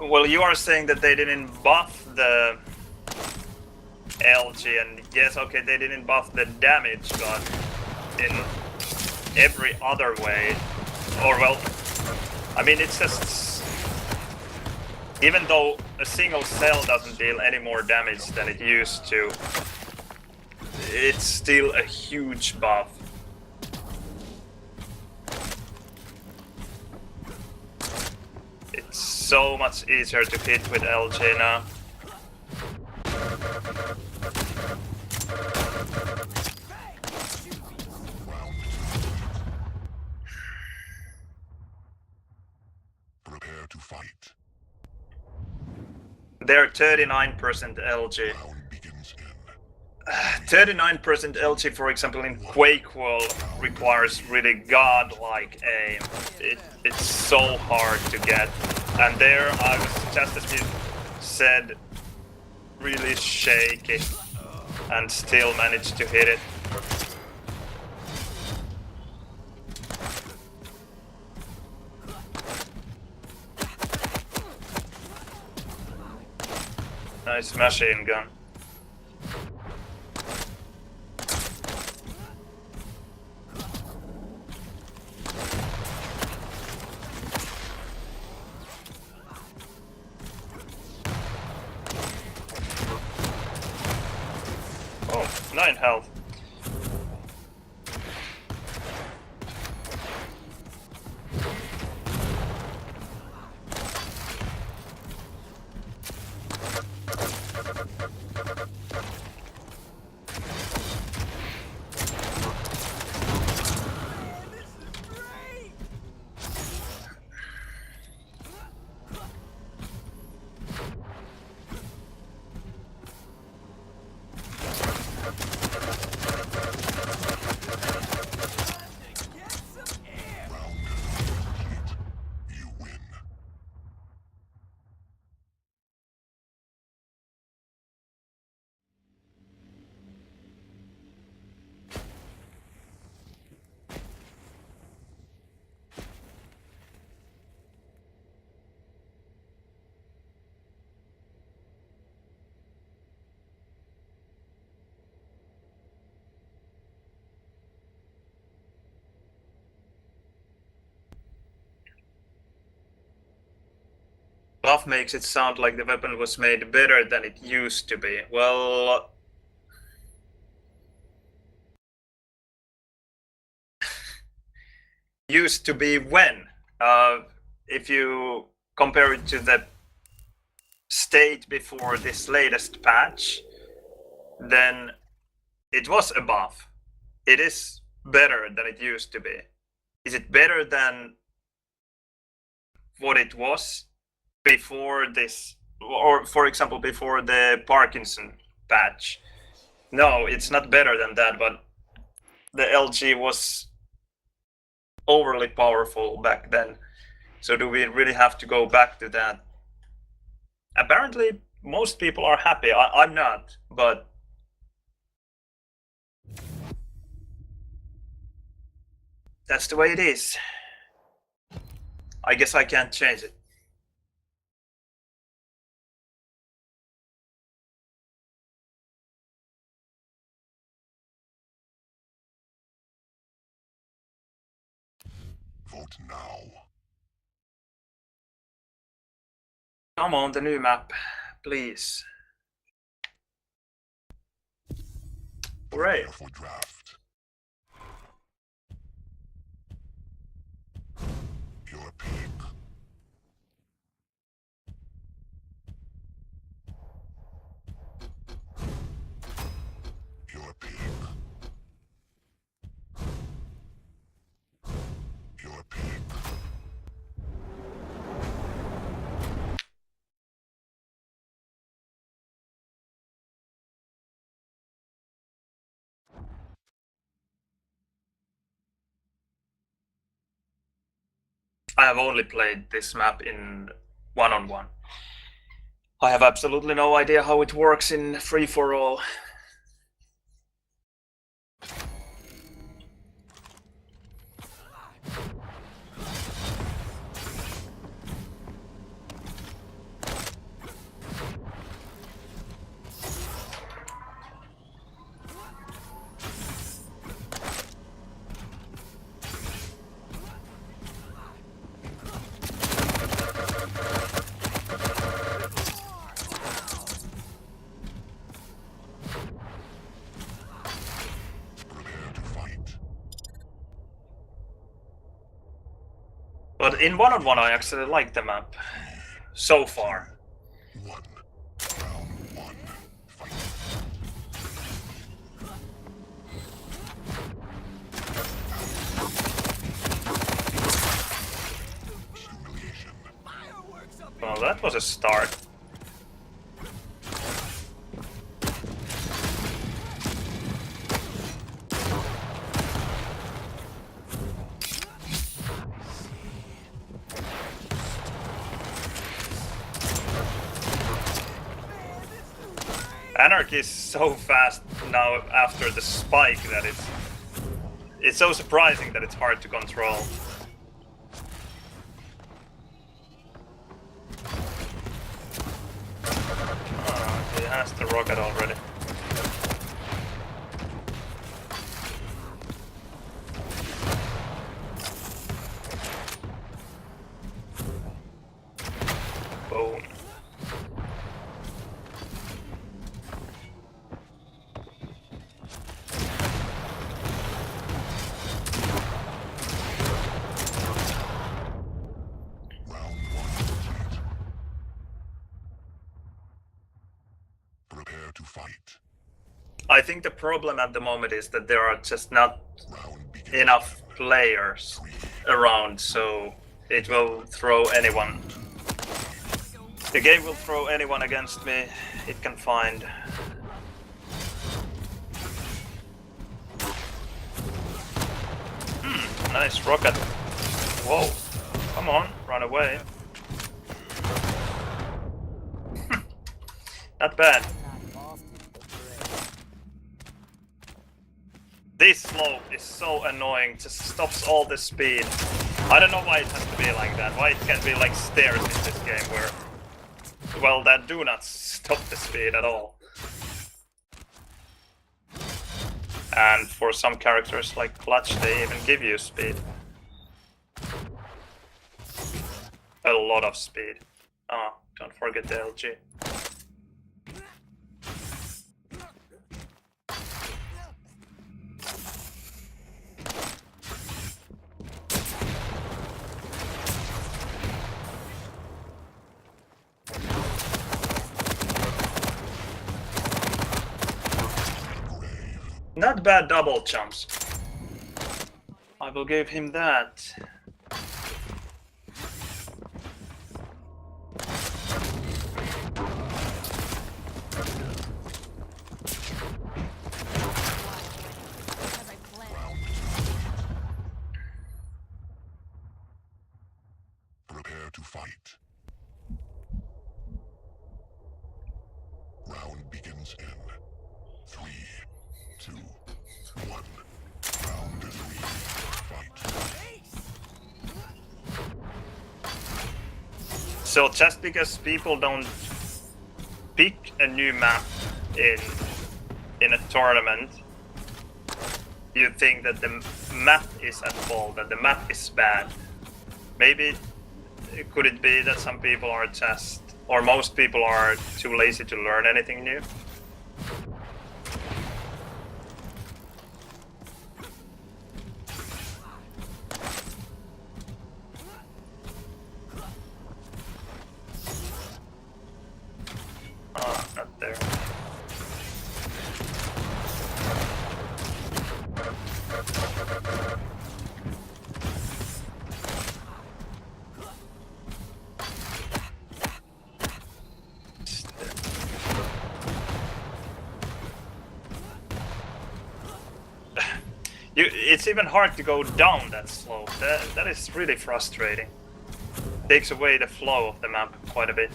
well, you are saying that they didn't buff the LG, and yes, okay, they didn't buff the damage, but in every other way, or well, I mean, it's just, even though a single cell doesn't deal any more damage than it used to, it's still a huge buff. It's so much easier to hit with LG now. Round 2. Prepare to fight. They're 39% LG. Round begins in 39% LG, for example, in Quake world requires really godlike aim. It's so hard to get. And there I was, just as you said, really shaky and still managed to hit it. Nice machine gun. Oh, 9 health. Buff makes it sound like the weapon was made better than it used to be. Well... used to be when? If you compare it to the state before this latest patch, then it was a buff. It is better than it used to be. Is it better than what it was before this, or for example before the Parkinson patch? No, it's not better than that, but the LG was overly powerful back then. So do we really have to go back to that? Apparently most people are happy. I'm not, but that's the way it is. I guess I can't change it. Vote now. Come on, the new map, please. Hooray. Prepare for draft. Your pick. Your pick. Your pick. I have only played this map in one-on-one. I have absolutely no idea how it works in free-for-all. But in one-on-one I actually like the map. So far. One. Round one. Fight. Humiliation. Fireworks up in Well, that was a start. ANARKI is so fast now after the spike that it's so surprising that it's hard to control. Oh, he has the rocket already. Boom. To fight. I think the problem at the moment is that there are just not enough players around, so it will throw anyone. The game will throw anyone against me it can find. Nice rocket. Whoa. Come on, run away. Not bad. This slope is so annoying, just stops all the speed. I don't know why it has to be like that, why it can't be like stairs in this game where, well, that do not stop the speed at all. And for some characters like Clutch, they even give you speed. A lot of speed. Oh, don't forget the LG. Not bad double jumps. I will give him that. As I planned. Prepare to fight. Round begins in 3, 2, 1. Round 3. Fight. So just because people don't pick a new map in a tournament, you think that the map is at fault, that the map is bad. Maybe could it be that some people are just, or most people are too lazy to learn anything new? Ah, not there. It's even hard to go down that slope. That is really frustrating. Takes away the flow of the map quite a bit.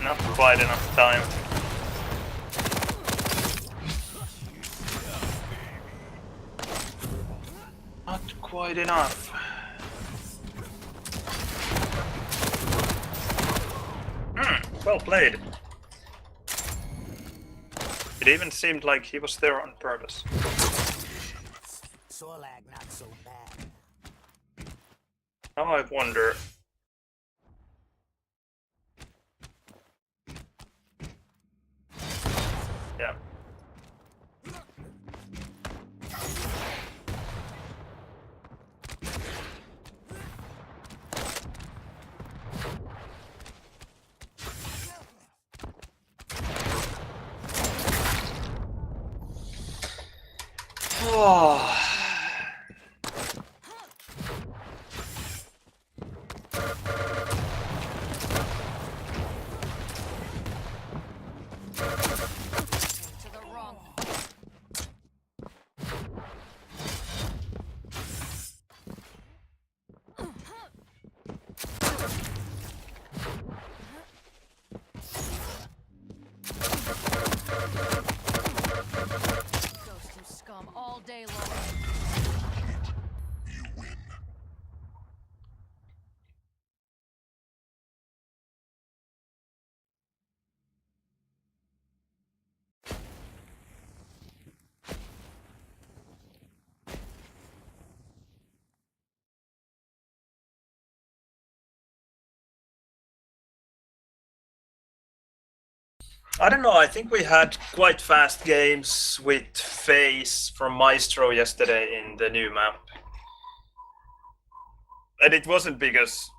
Not quite enough time. Not quite enough. Well played. It even seemed like he was there on purpose. Sorlag not so bad. Now I wonder. Yeah. Oh. To the wrong. Ghost and scum all day long. You win. I don't know, I think we had quite fast games with Phase from Maestro yesterday in the new map. And it wasn't because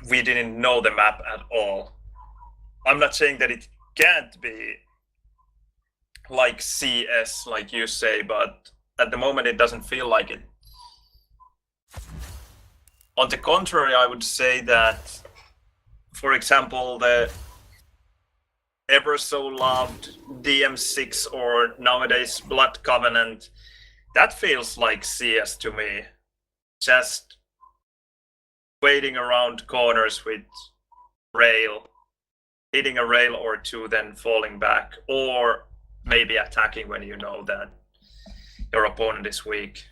we didn't know the map at all. I'm not saying that it can't be like CS, like you say, but at the moment it doesn't feel like it. On the contrary, I would say that, for example, the ever so loved DM6 or nowadays Blood Covenant, That feels like CS to me. Just waiting around corners with rail, hitting a rail or two, then falling back, or maybe attacking when you know that your opponent is weak.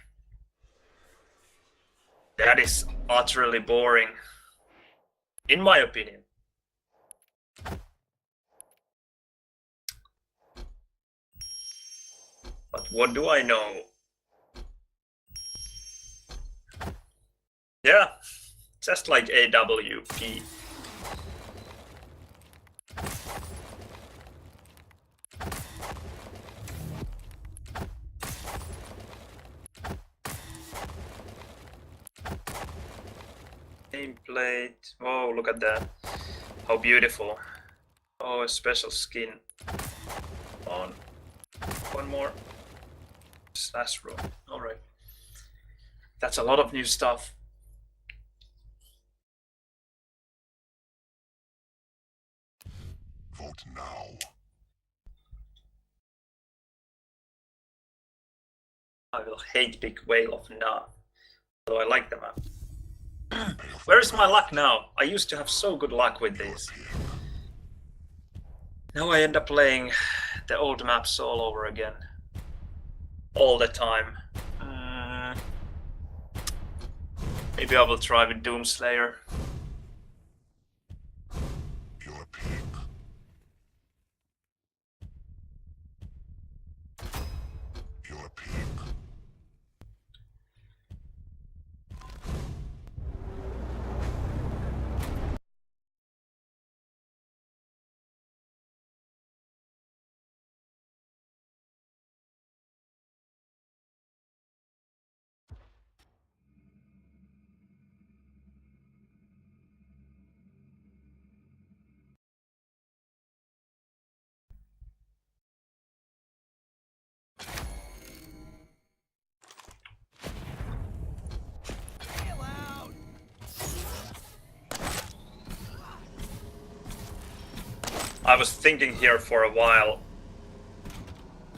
That is utterly boring, in my opinion. But what do I know? Yeah, just like AWP. Nameplate. Oh, look at that. How beautiful. Oh, a special skin. On. One more. Slash room. Alright. That's a lot of new stuff. Vote now. I will hate Big Whale of Na. Although I like the map. Where is my luck now? I used to have so good luck with this. Now I end up playing the old maps all over again. All the time. Maybe I will try with Doomslayer. Your pick. Your pick. I was thinking here for a while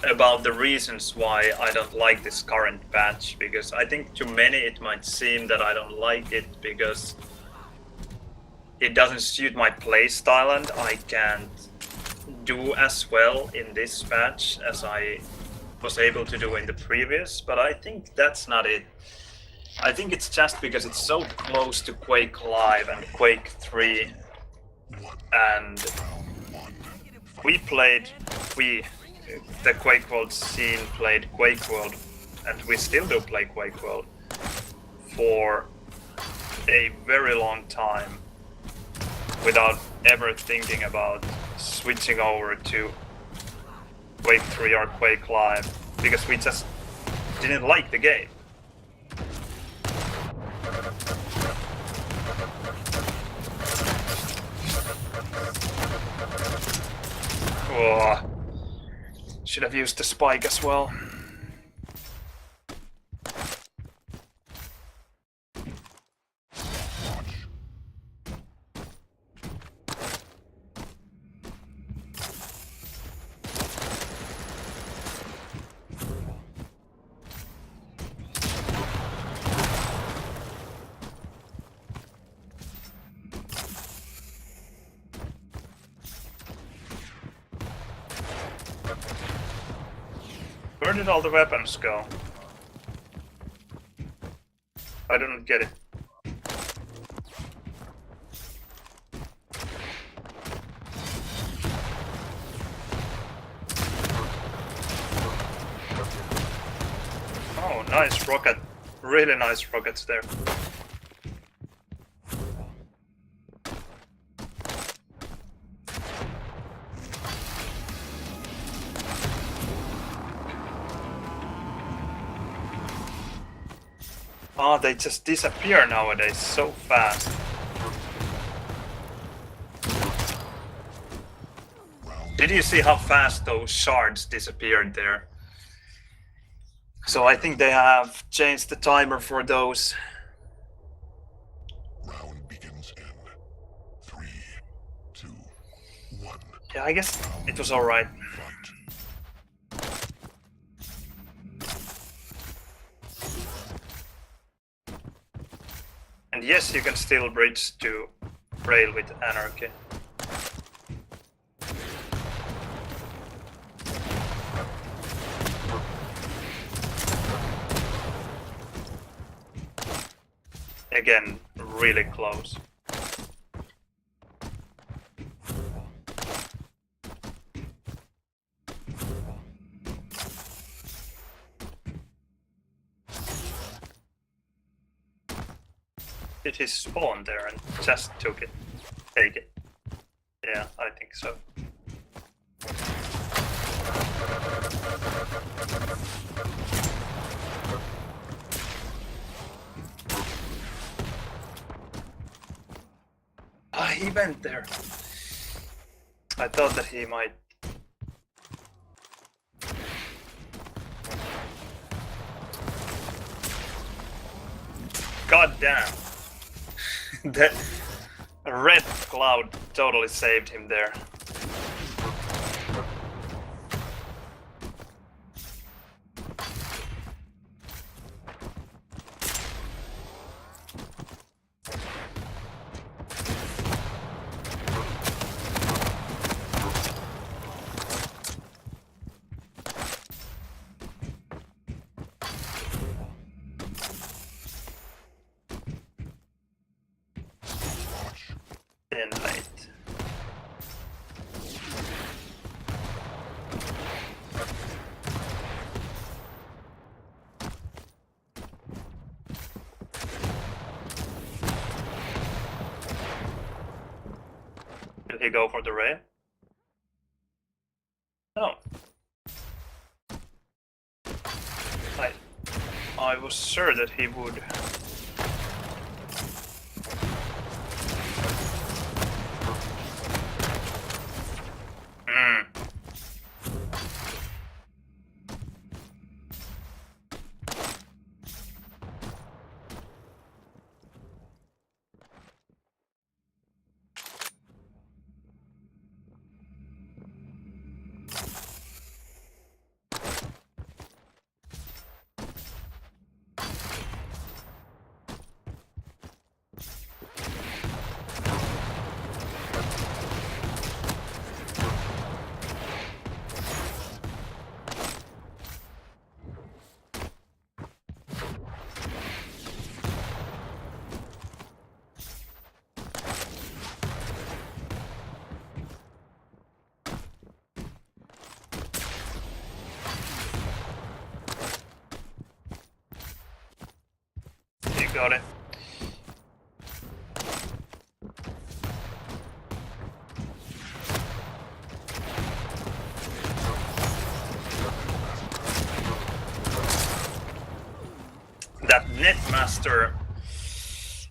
about the reasons why I don't like this current patch, because I think to many it might seem that I don't like it because it doesn't suit my playstyle and I can't do as well in this patch as I was able to do in the previous, but I think that's not it. I think it's just because it's so close to Quake Live and Quake 3, and the Quake World scene played Quake World, and we still do play Quake World for a very long time without ever thinking about switching over to Quake 3 or Quake Live, because we just didn't like the game. Oh, should have used the spike as well. Where did all the weapons go? I don't get it. Oh, nice rocket. Really nice rockets there. Oh, they just disappear nowadays so fast. Did you see how fast those shards disappeared there? So I think they have changed the timer for those. Round begins in 3, 2, 1. Yeah, I guess it was alright. Front. And yes, you can still bridge to rail with Anarchy. Again, really close. Did he spawn there and just took it? Take it? Yeah, I think so. Ah, he went there. I thought that he might. God damn. The red cloud totally saved him there. In late. Did he go for the rail? No. I was sure that he would. You got it. That Netmaster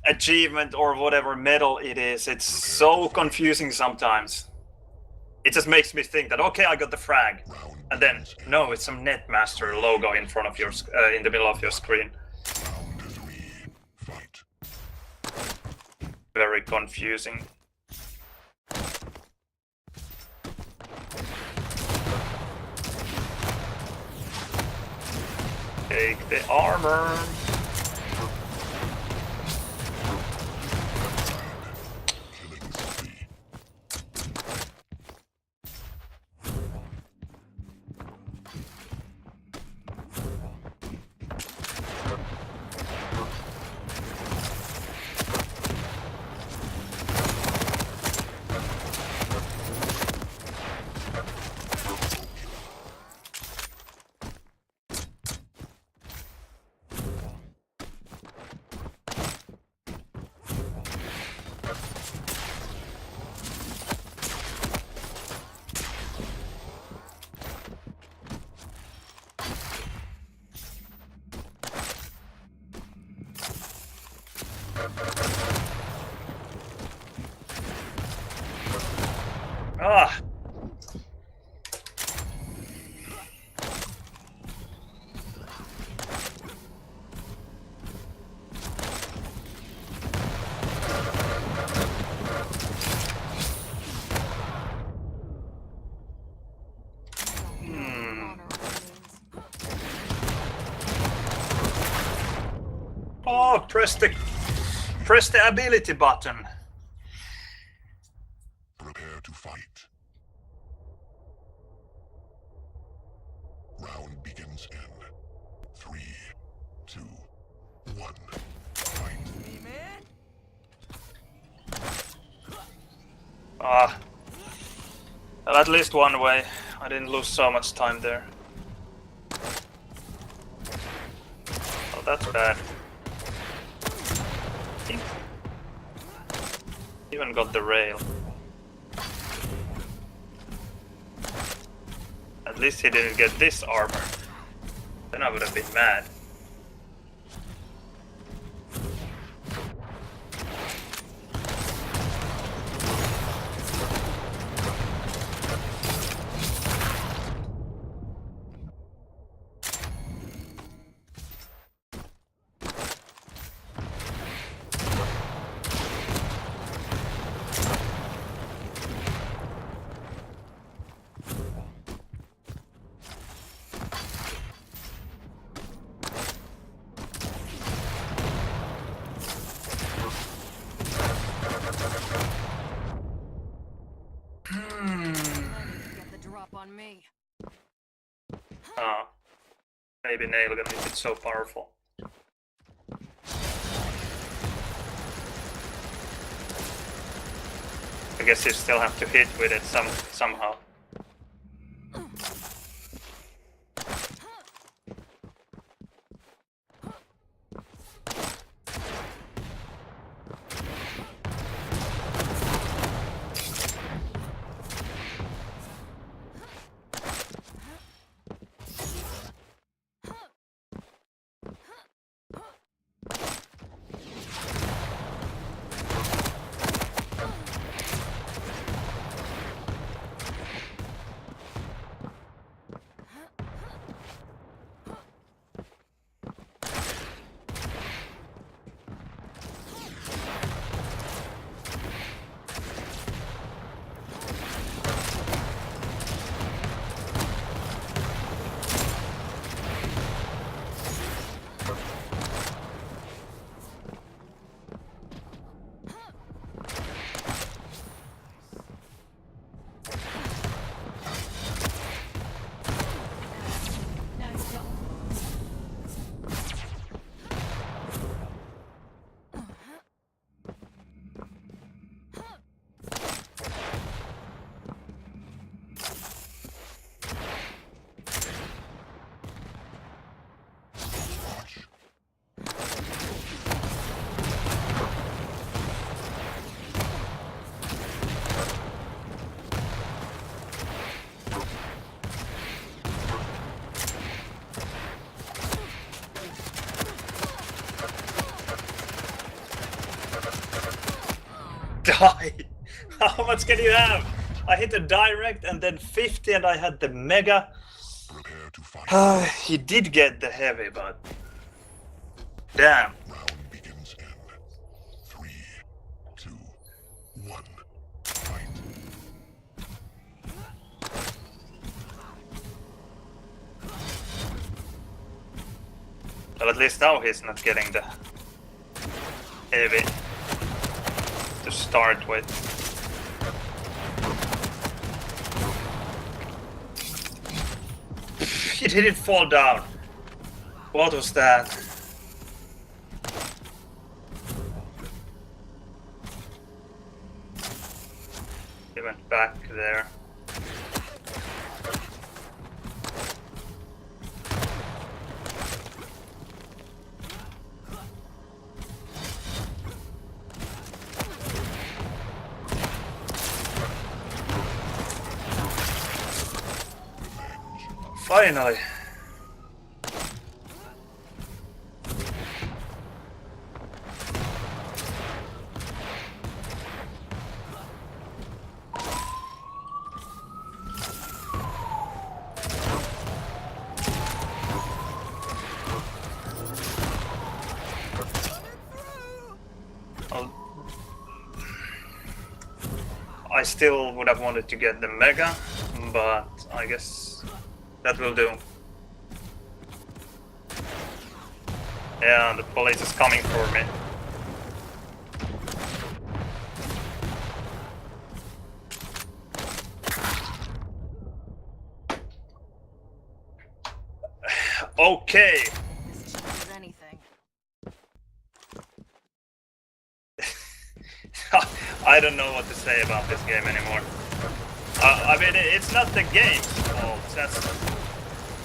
achievement or whatever medal it is, it's so confusing sometimes. It just makes me think that, okay, I got the frag. And then, no, it's some Netmaster logo in front of your, in the middle of your screen. Very confusing. Take the armor. Ah! Oh, press the Press the ability button. Prepare to fight. Round begins in 3, 2, 1. Fight. Me, man? Ah. Well, at least one way. I didn't lose so much time there. Oh, that's bad. Even got the rail. At least he didn't get this armor. Then I would have been mad. Get the drop on me. Ah. Maybe nail gun if it's so powerful. I guess you still have to hit with it somehow. Die! How much can you have? I hit a direct and then 50 and I had the mega. Prepare to fight. He did get the heavy, but... Damn. Round begins in 3, 2, 1. Fight. Well, at least now he's not getting the heavy to start with. He didn't fall down. What was that? He went back there. Finally. I still would have wanted to get the mega, but I guess that will do. Yeah, the police is coming for me. Okay. This changes anything. I don't know what to say about this game anymore. I mean, it's not the game's fault, just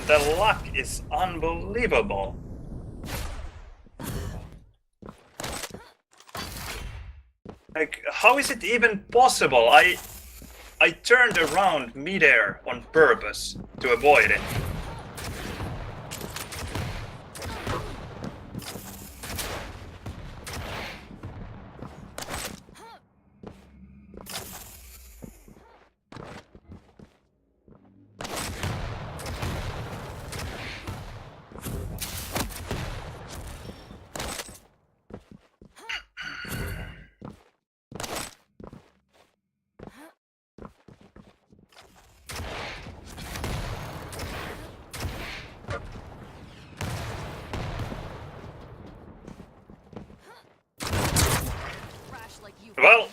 the luck is unbelievable. Like, how is it even possible? I turned around midair on purpose to avoid it. Crash like you Well.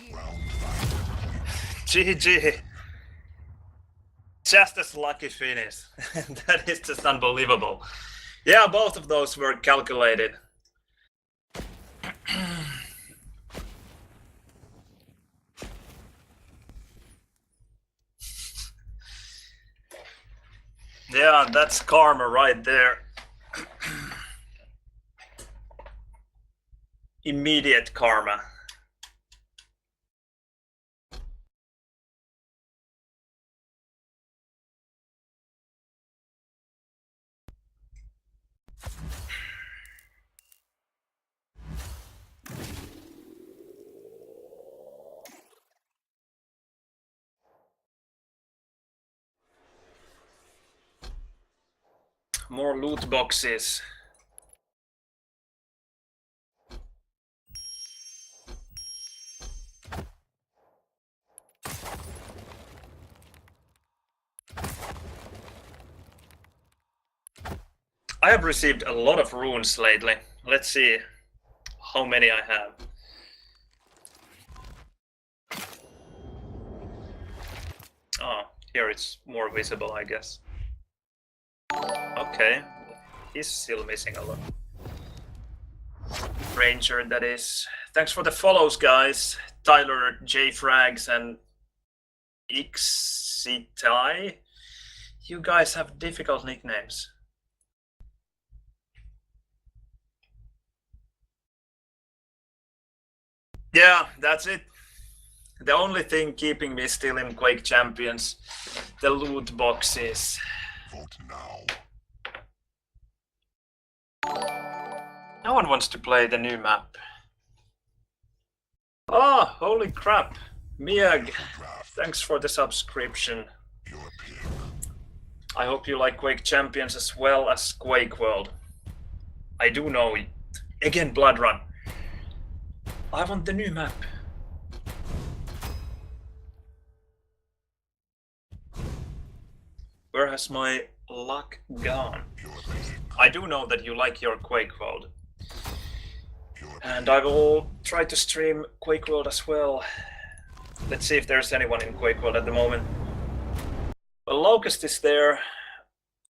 for years. GG. Just as lucky finish. That is just unbelievable. Yeah, both of those were calculated. Yeah, that's karma right there. Immediate karma. More loot boxes. I have received a lot of runes lately. Let's see how many I have. Oh, here it's more visible, I guess. Okay, he's still missing a lot. Ranger, that is. Thanks for the follows, guys. Tyler, J Frags, and Ixitai. You guys have difficult nicknames. Yeah, that's it. The only thing keeping me still in Quake Champions, the loot boxes. Vote now. No one wants to play the new map. Oh, holy crap. Miag, thanks for the subscription. You're a pig. I hope you like Quake Champions as well as Quake World. I do know it. Again, Blood Run. I want the new map. Where has my luck gone? You're a pig. I do know that you like your Quake World. You're a pig. And I will try to stream Quake World as well. Let's see if there's anyone in Quake World at the moment. Well, Locust is there.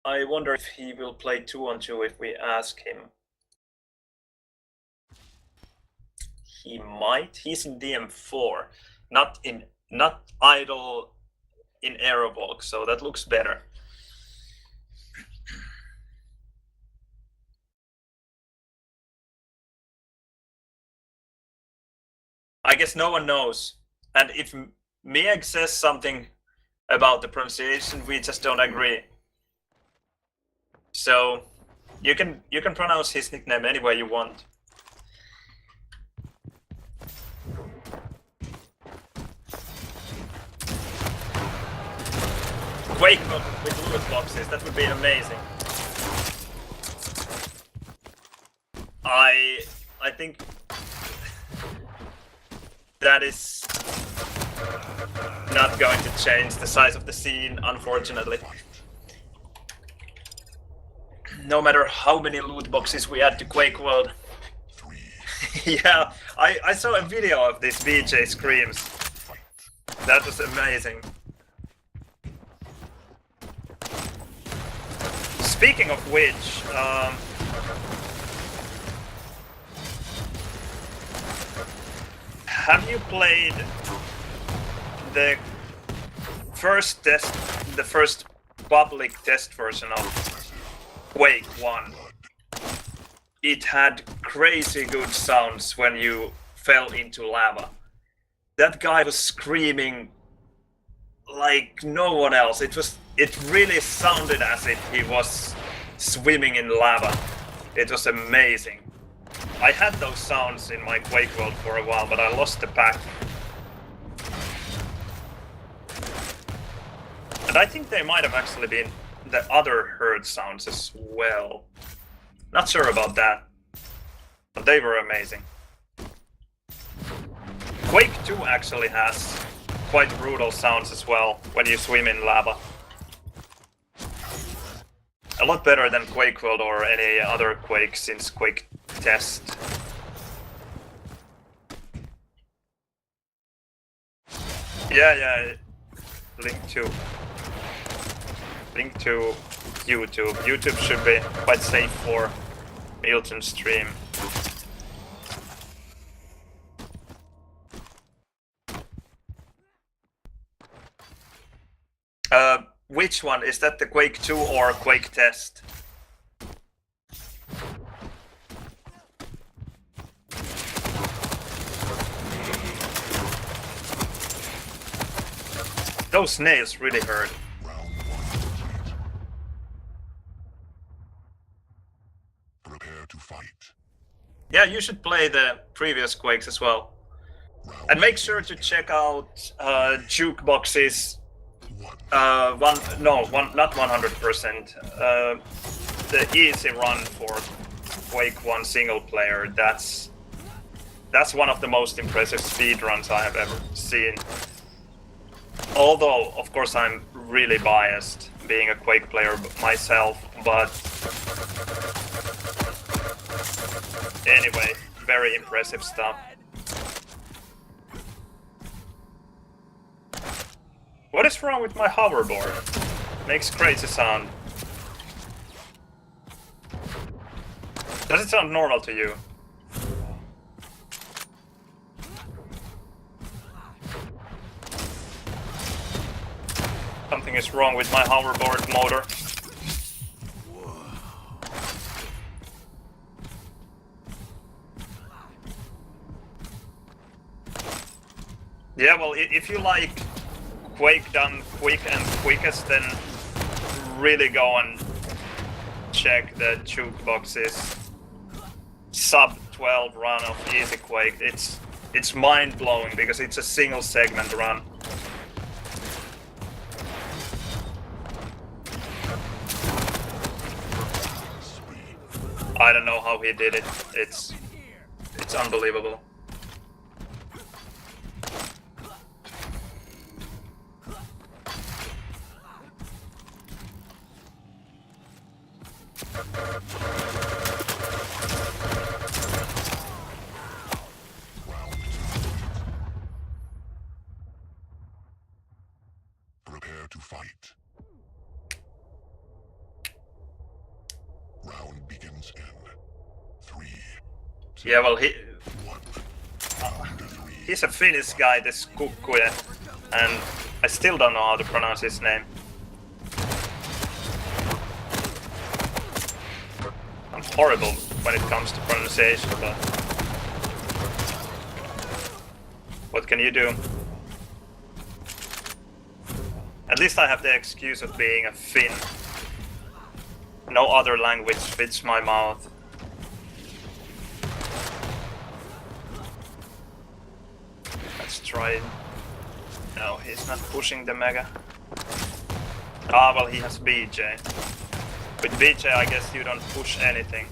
I wonder if he will play 2-on-2 if we ask him. He might. He's in DM4, not idle in Aerovolk, so that looks better. I guess no one knows. And if Mieg says something about the pronunciation, we just don't agree. So you can pronounce his nickname any way you want. Quake with loot boxes, that would be amazing. I think that is not going to change the size of the scene, unfortunately. No matter how many loot boxes we add to Quake World. Yeah, I saw a video of this VJ screams. That was amazing. Speaking of which, have you played the first public test version of Quake 1? It had crazy good sounds when you fell into lava. That guy was screaming like no one else. It really sounded as if he was swimming in lava. It was amazing. I had those sounds in my Quake world for a while, but I lost the pack. And I think they might have actually been the other herd sounds as well. Not sure about that, but they were amazing. Quake 2 actually has quite brutal sounds as well when you swim in lava. A lot better than Quake World or any other Quake since Quake Test. Yeah, link to YouTube. YouTube should be quite safe for Milton stream. Which one? Is that the Quake 2 or Quake Test? Those nails really hurt. Round 1 complete. Prepare to fight. Yeah, you should play the previous Quakes as well. Round And make sure to check out Jukebox's not 100%. The easy run for Quake 1 single player. That's one of the most impressive speed runs I have ever seen. Although, of course, I'm really biased being a Quake player myself, but anyway, very impressive stuff. What is wrong with my hoverboard? Makes crazy sound. Does it sound normal to you? Something is wrong with my hoverboard motor. Yeah, well, if you like Quake done quick and quickest, then really go and check the Jukebox's sub 12 run of Easy Quake. It's mind-blowing because it's a single segment run. I don't know how he did it. It's unbelievable. Prepare to fight. Round begins in 3, 2, Yeah, well, 1. he's a Finnish guy, this Kukkuye, and I still don't know how to pronounce his name. I'm horrible when it comes to pronunciation, but what can you do? At least I have the excuse of being a Finn. No other language fits my mouth. Let's try it. No, he's not pushing the mega. Ah, well, he has BJ. With BJ, I guess you don't push anything.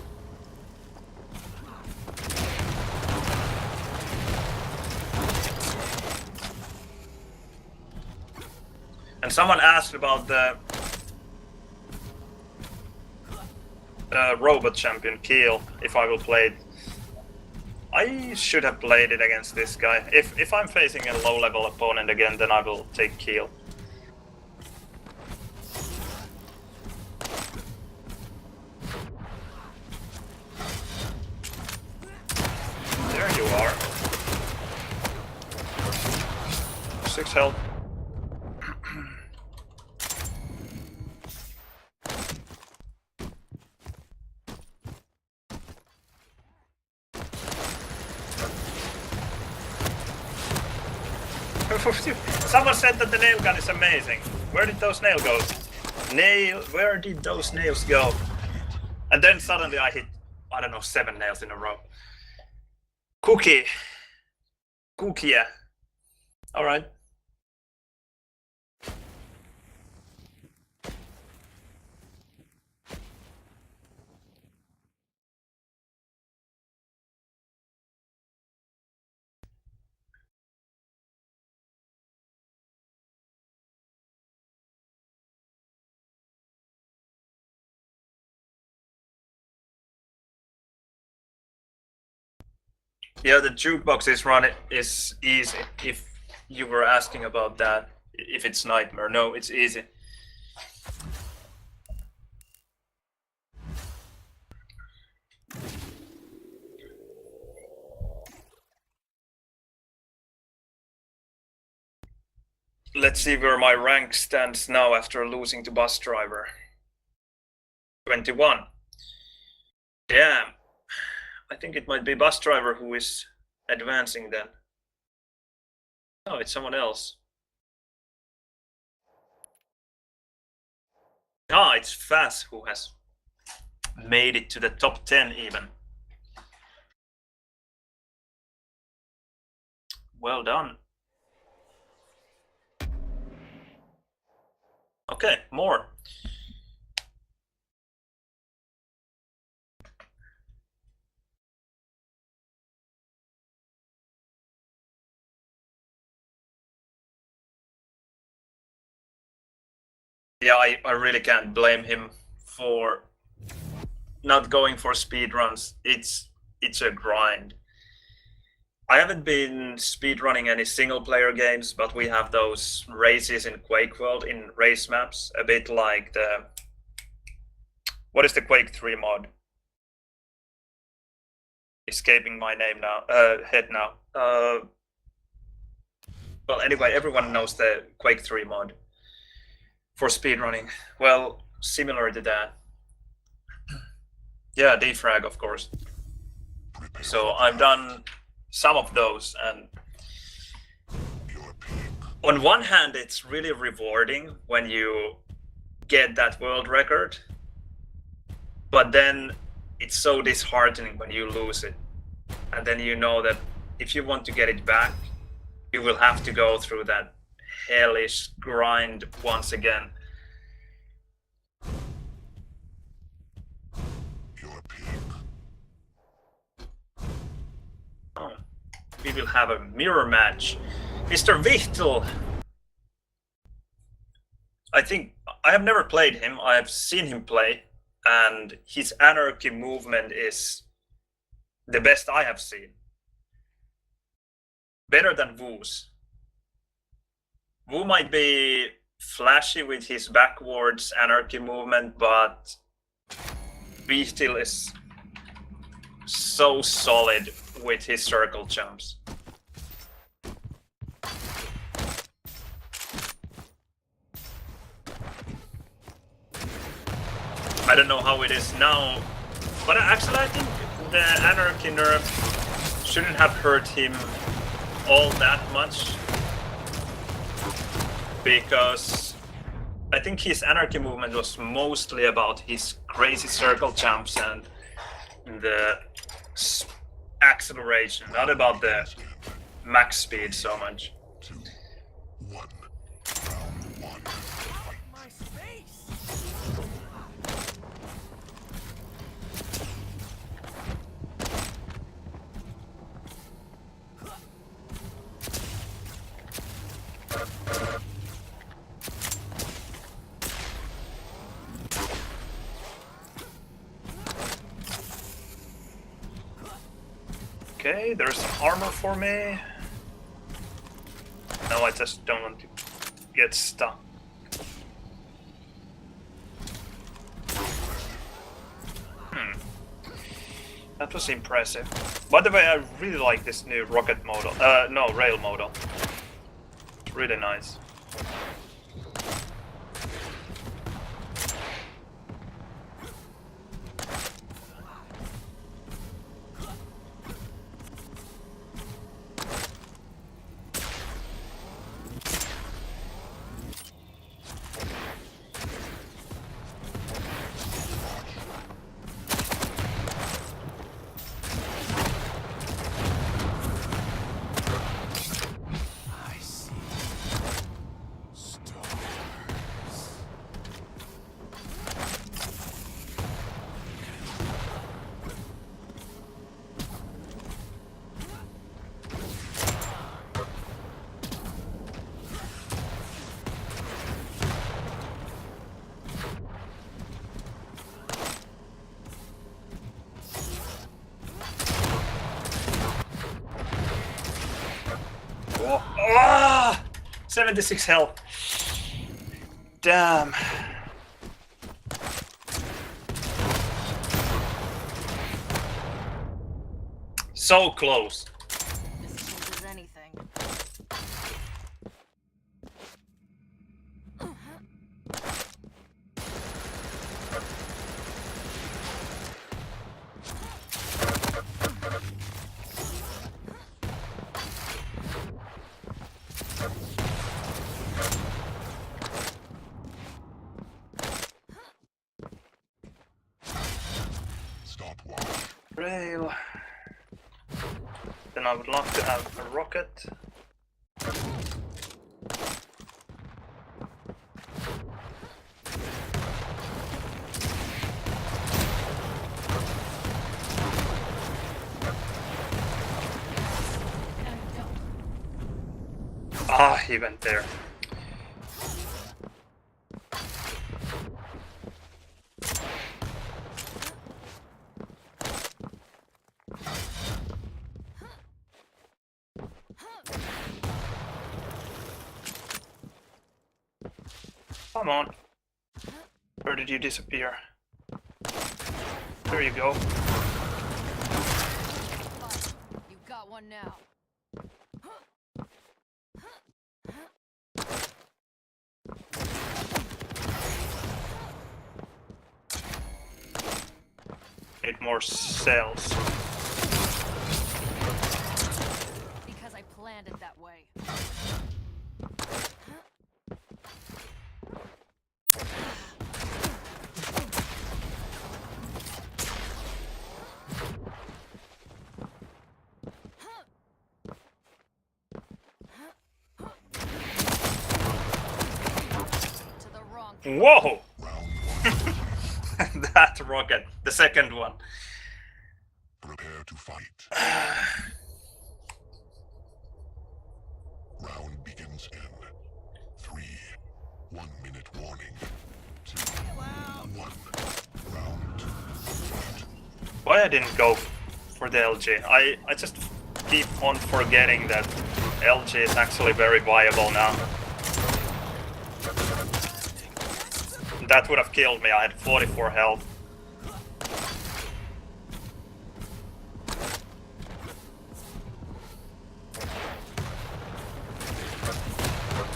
And someone asked about the robot champion Keel, if I will play it. I should have played it against this guy. If I'm facing a low-level opponent again, then I will take Keel. 6 health. Someone said that the nail gun is amazing. Where did those nails go? Where did those nails go? And then suddenly I hit, I don't know, 7 nails in a row. Cookie. Yeah. Alright. Yeah, the jukebox is easy. If you were asking about that, if it's nightmare, no, it's easy. Let's see where my rank stands now after losing to bus driver. 21. Damn. I think it might be bus driver who is advancing then. No, it's someone else. Ah, it's Faz who has made it to the top 10 even. Well done. Okay, more. Yeah, I really can't blame him for not going for speedruns. It's a grind. I haven't been speedrunning any single player games, but we have those races in Quake World in race maps, a bit like the... What is the Quake 3 mod? Escaping my name now, head now. Well, anyway, everyone knows the Quake 3 mod for speedrunning. Well, similar to that. Yeah, defrag, of course. So I've done some of those, and on one hand, it's really rewarding when you get that world record, but then it's so disheartening when you lose it. And then you know that if you want to get it back, you will have to go through that hellish grind once again. Oh, we will have a mirror match. Mr. Wichtel! I think I have never played him. I have seen him play, and his ANARKI movement is the best I have seen. Better than Wu's. Wu might be flashy with his backwards ANARKI movement, but Wichtel is so solid with his circle jumps. I don't know how it is now, but actually I think the ANARKI nerf shouldn't have hurt him all that much, because I think his ANARKI movement was mostly about his crazy circle jumps and the acceleration, not about the max speed so much. 2, 1. Round 1. My space! Okay, there's some armor for me. No, I just don't want to get stuck. That was impressive. By the way, I really like this new rocket model. No, rail model. Really nice. I see stars. Oh, ah! 76 health. Damn. So close. This changes anything. Stopwatch. Rail. Then I would love to have a rocket. Ah, he went there. Come on. Where did you disappear? There you go. You got one now. Need more cells. Because I planned it that way. To the wrong. Whoa! Round one. That rocket, the second one. Prepare to fight. Round begins in 3. 1 minute warning. 2. 1. Round 2. Fight. Why I didn't go for the LG? I just keep on forgetting that LG is actually very viable now. That would have killed me. I had 44 health.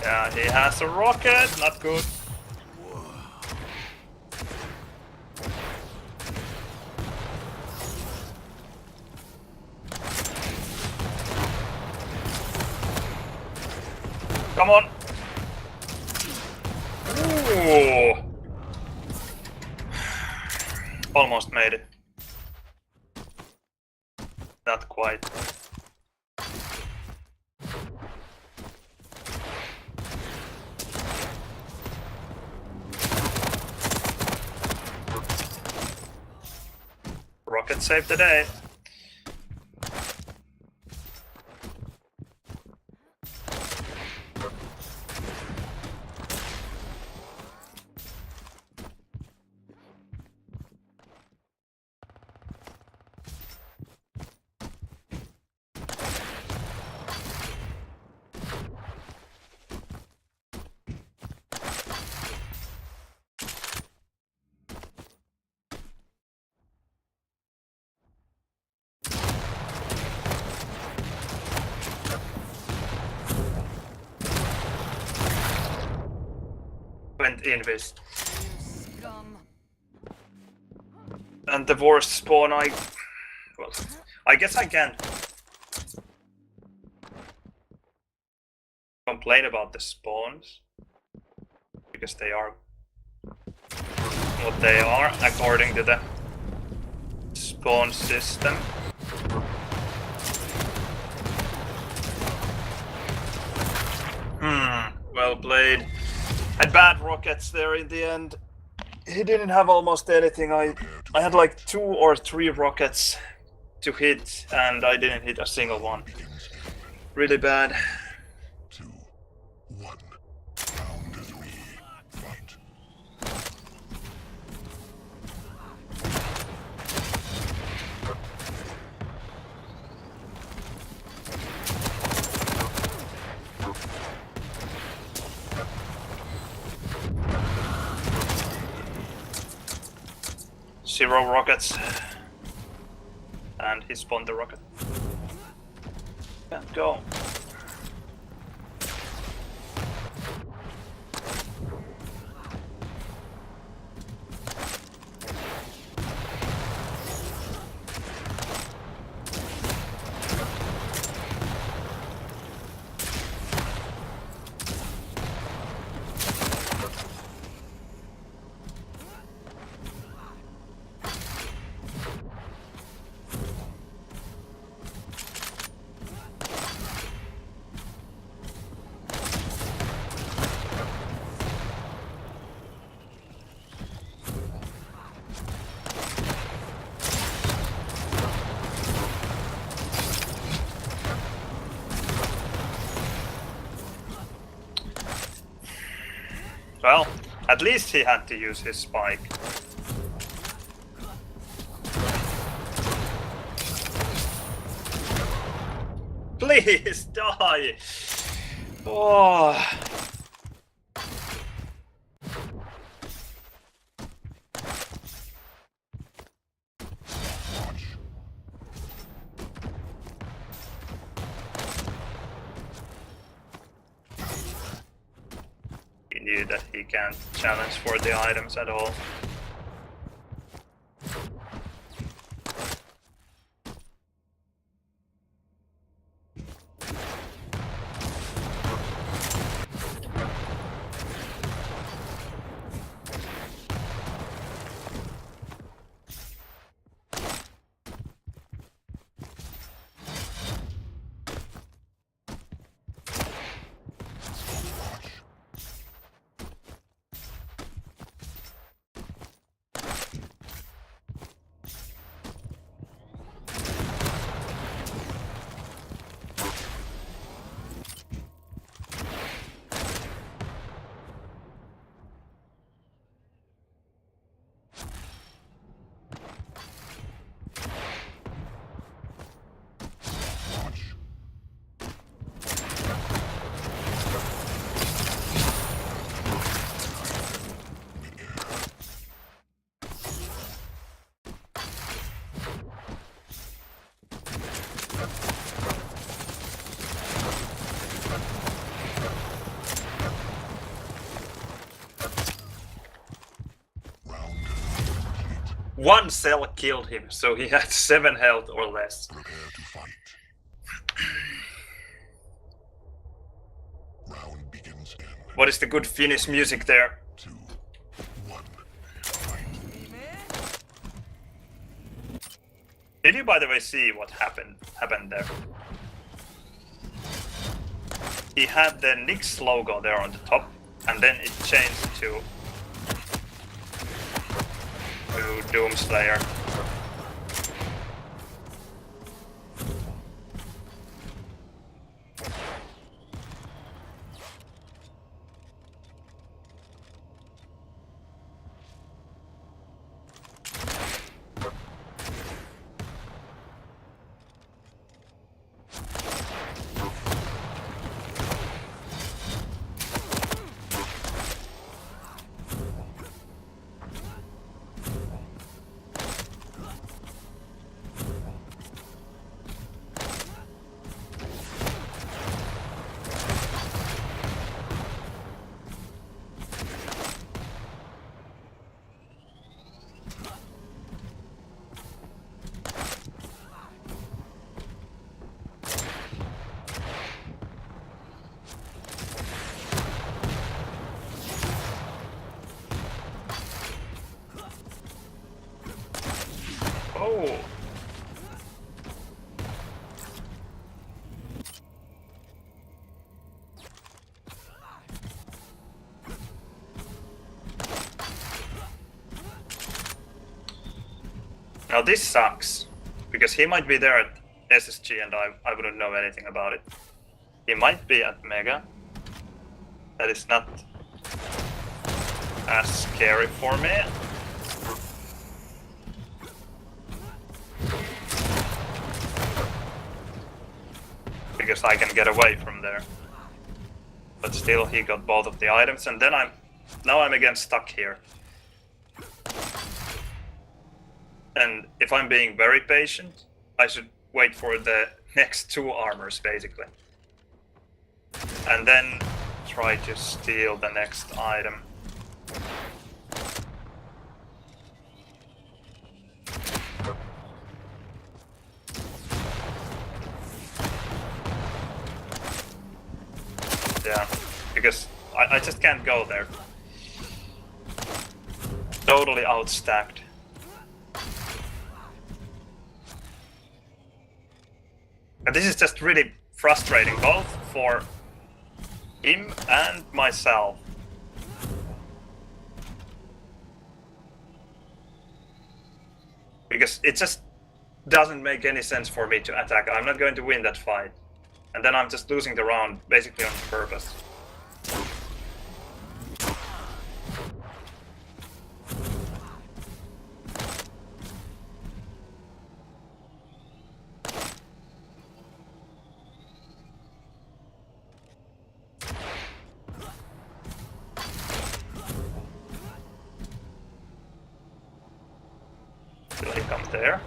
Yeah, he has a rocket. Not good. Come on. Ooh. Almost made it. Not quite. Rocket saved the day. went invis. You scum. And the worst spawn well, I guess I can't complain about the spawns, because they are what they are according to the spawn system. Well played. Had bad rockets there in the end. He didn't have almost anything. I had like 2 or 3 rockets to hit, and I didn't hit a single one. Really bad. 2, 1. Round 3. Fight. Zero rockets. And he spawned the rocket. Can't go. Well, at least he had to use his spike. Please die! Oh. He knew that he can't challenge for the items at all. One cell killed him, so he had 7 health or less. Prepare to fight. Round begins in What is the good Finnish music there? 2, 1. Fight. Did you, by the way, see what happened there? He had the Nyx logo there on the top, and then it changed to Doomslayer. Now this sucks, because he might be there at SSG and I wouldn't know anything about it. He might be at Mega. That is not as scary for me. Because I can get away from there. But still, he got both of the items, and then now I'm again stuck here. And if I'm being very patient, I should wait for the next 2 armors, basically. And then try to steal the next item. Yeah, because I just can't go there. Totally outstacked. And this is just really frustrating, both for him and myself. Because it just doesn't make any sense for me to attack. I'm not going to win that fight. And then I'm just losing the round, basically on purpose. Will he come there?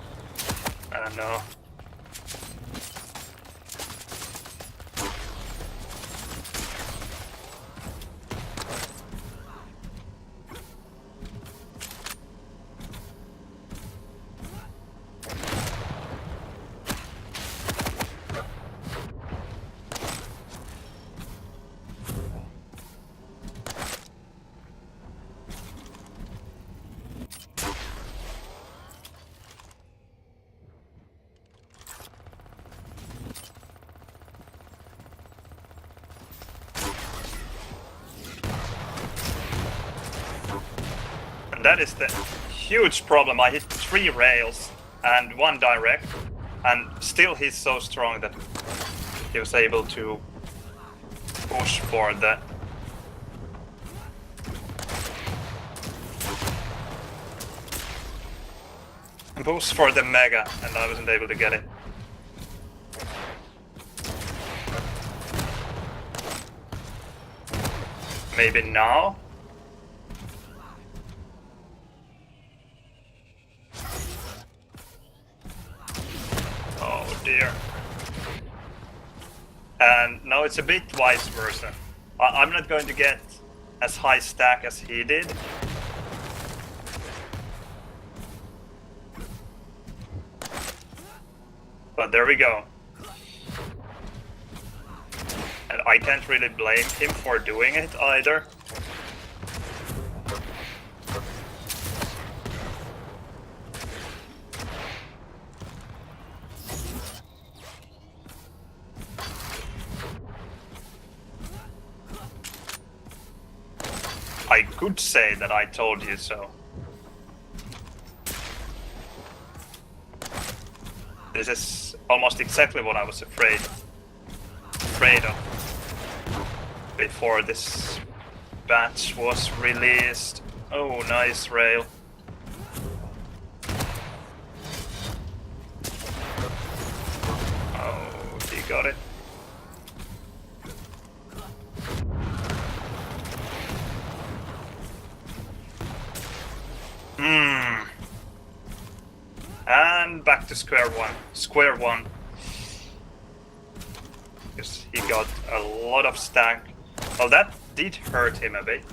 I don't know. That is the huge problem. I hit 3 rails and 1 direct, and still he's so strong that he was able to push for the mega, and I wasn't able to get it. Maybe now? Oh dear. And now it's a bit vice versa. I'm not going to get as high stack as he did. But there we go. And I can't really blame him for doing it either. I could say that I told you so. This is almost exactly what I was afraid of before this batch was released. Oh, nice rail. Oh, he got it. And back to square one. Because he got a lot of stack. Well, that did hurt him a bit.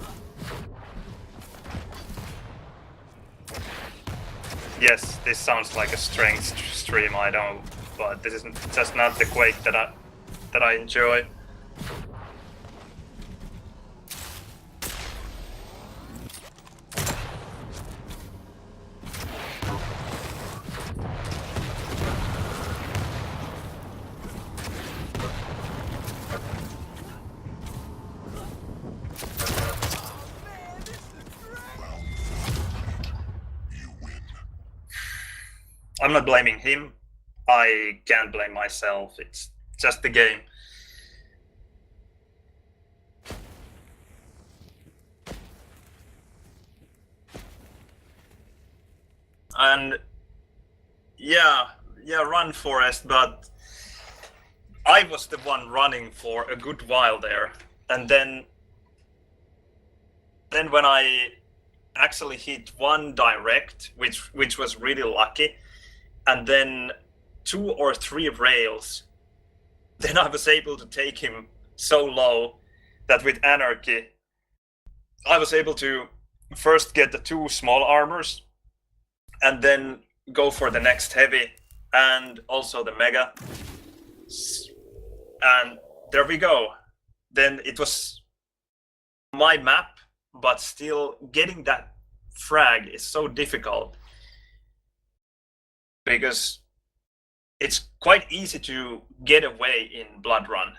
Yes, this sounds like a strength stream, I know, but this is just not the Quake that I enjoy. I'm not blaming him. I can't blame myself. It's just the game. And yeah, run Forest, but I was the one running for a good while there. And then when I actually hit one direct, which was really lucky, and then 2 or 3 rails, then I was able to take him so low that with ANARKI, I was able to first get the 2 small armors, and then go for the next heavy, and also the mega. And there we go. Then it was my map, but still getting that frag is so difficult. Because it's quite easy to get away in Blood Run.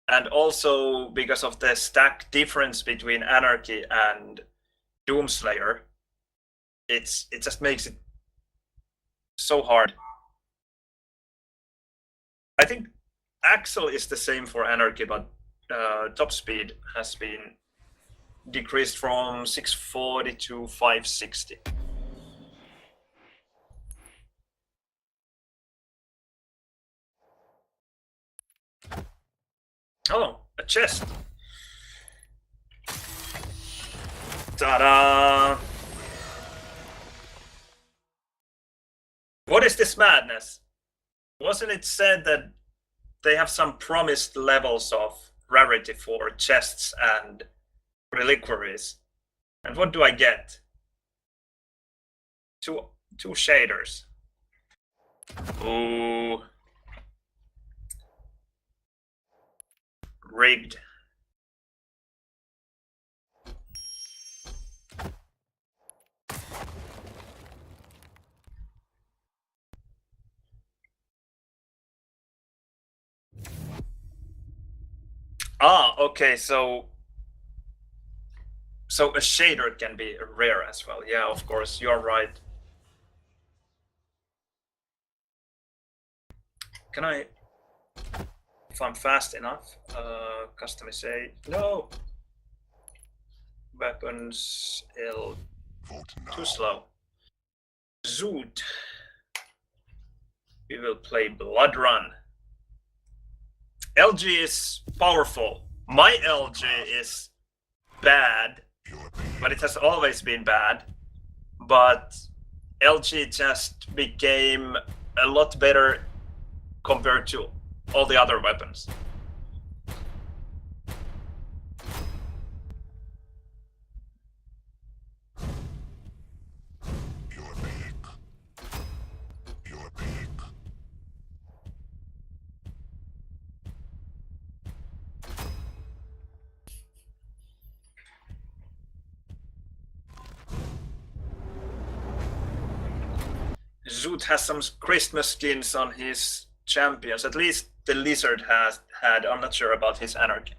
And also because of the stack difference between ANARKI and Doomslayer, it just makes it so hard. I think Axle is the same for ANARKI, but top speed has been decreased from 640 to 560. Oh, a chest. Ta-da! What is this madness? Wasn't it said that they have some promised levels of rarity for chests and reliquaries? And what do I get? Two shaders. Ooh. Rigged. Ah, okay, so a shader can be rare as well. Yeah, of course, you're right. Can I, if I'm fast enough, customize? No. Weapons L. Too slow. Zoot. We will play Blood Run. LG is powerful. My LG is bad, but it has always been bad. But LG just became a lot better compared to all the other weapons. Zoot has some Christmas skins on his champions. At least the Lizard has had. I'm not sure about his ANARKI.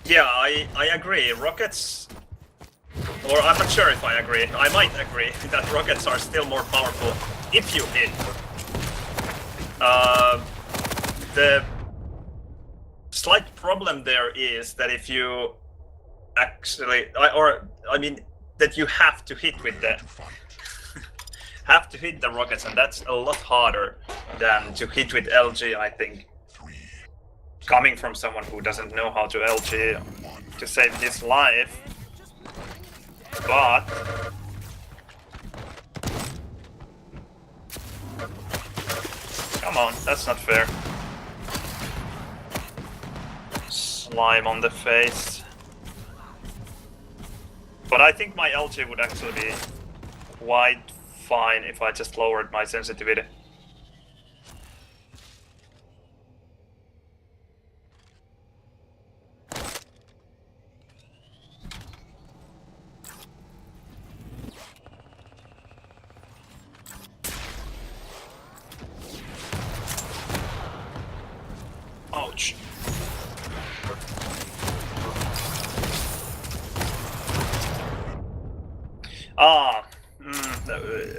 Yeah, I agree. Rockets, or I'm not sure if I agree. I might agree that rockets are still more powerful if you hit. The slight problem there is that if you actually, that you have to hit with the have to hit the rockets, and that's a lot harder than to hit with LG, I think. Coming from someone who doesn't know how to LG to save his life. But come on, that's not fair. Slime on the face. But I think my LG would actually be quite fine if I just lowered my sensitivity.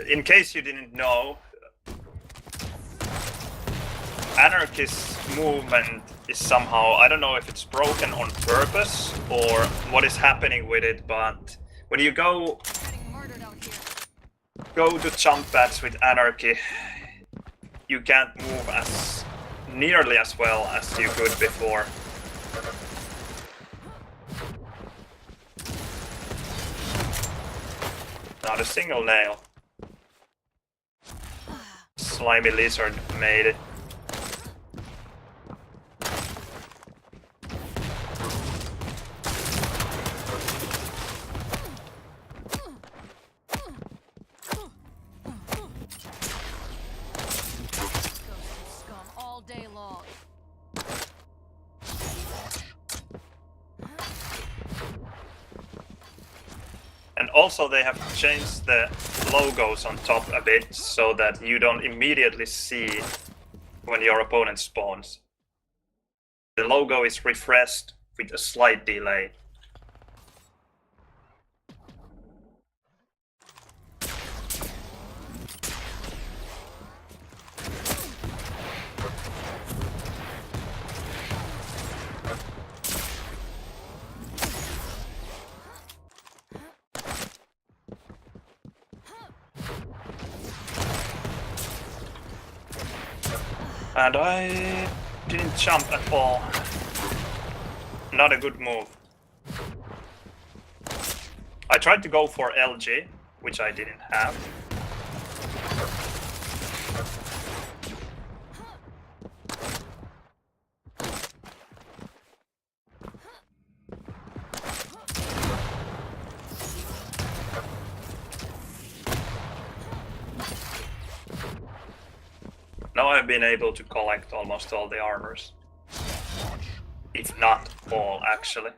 In case you didn't know, ANARKI's movement is somehow, I don't know if it's broken on purpose or what is happening with it, but when you go Getting murdered out here. to jump pads with ANARKI, you can't move as nearly as well as you could before. Not a single nail. Slimy lizard made it. Scum all day long. And also they have changed the logos on top a bit so that you don't immediately see when your opponent spawns. The logo is refreshed with a slight delay. And I didn't jump at all. Not a good move. I tried to go for LG, which I didn't have. Now I've been able to collect almost all the armors. If not all, actually.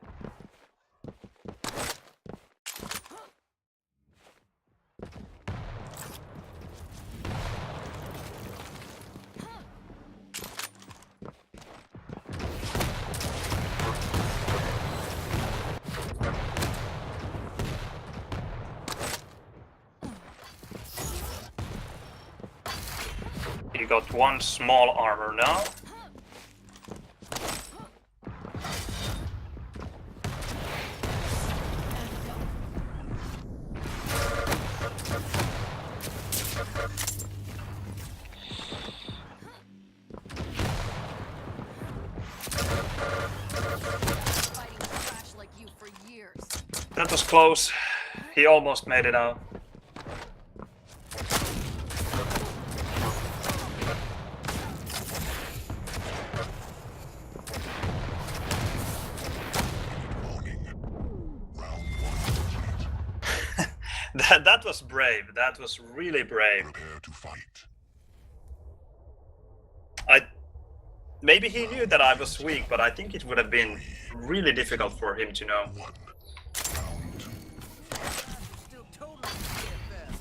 You got one small armor now. Fighting trash like you for years. That was close. He almost made it out. That was brave. That was really brave. Prepare to fight. Maybe he knew that I was weak, but I think it would have been really difficult for him to know. 1 round. Still totally BFF.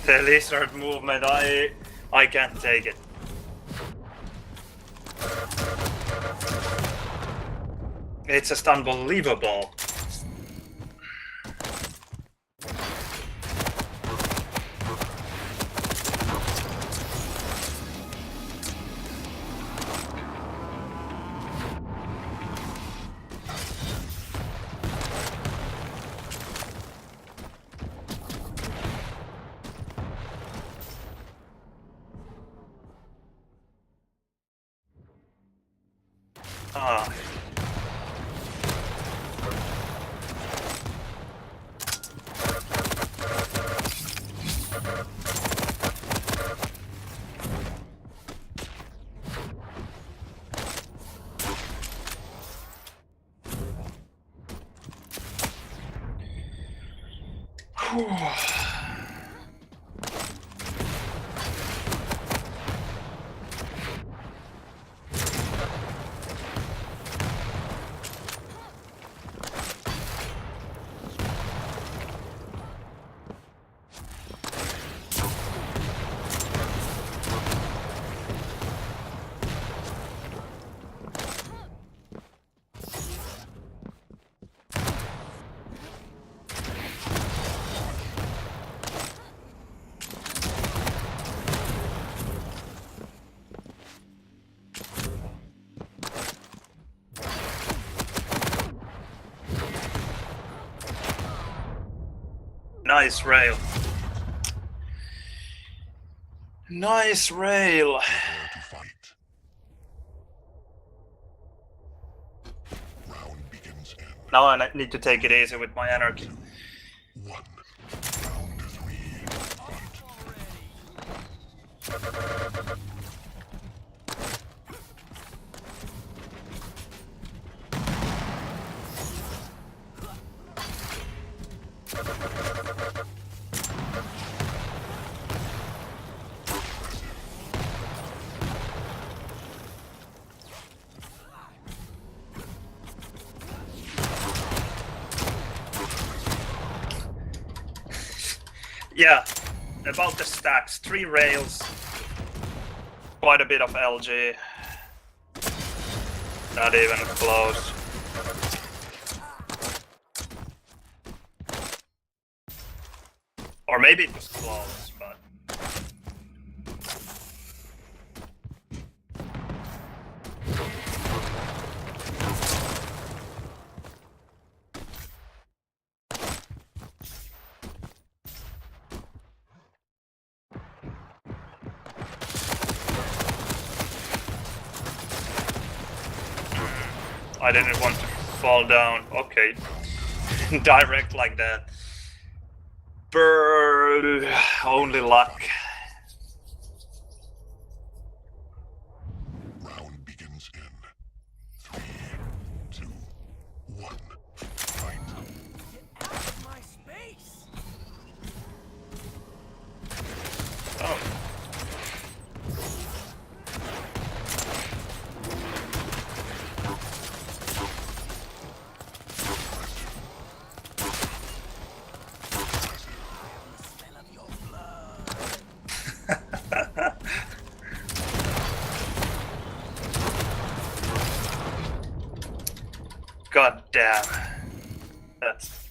The lizard movement, I can't take it. It's just unbelievable. Ah. Nice rail. Nice rail. Prepare to fight. Round begins in Now I need to take it easy with my anarchy. 1. Round 3. Fight. Yeah, about the stacks. 3 rails. Quite a bit of LG. Not even close. Or maybe it was close, but... I didn't want to fall down. Okay. Direct like that. Bird. Only luck. Round begins in 3, 2, 1. Fight. Get out of my space! Oh. The smell of your blood. God damn. That's...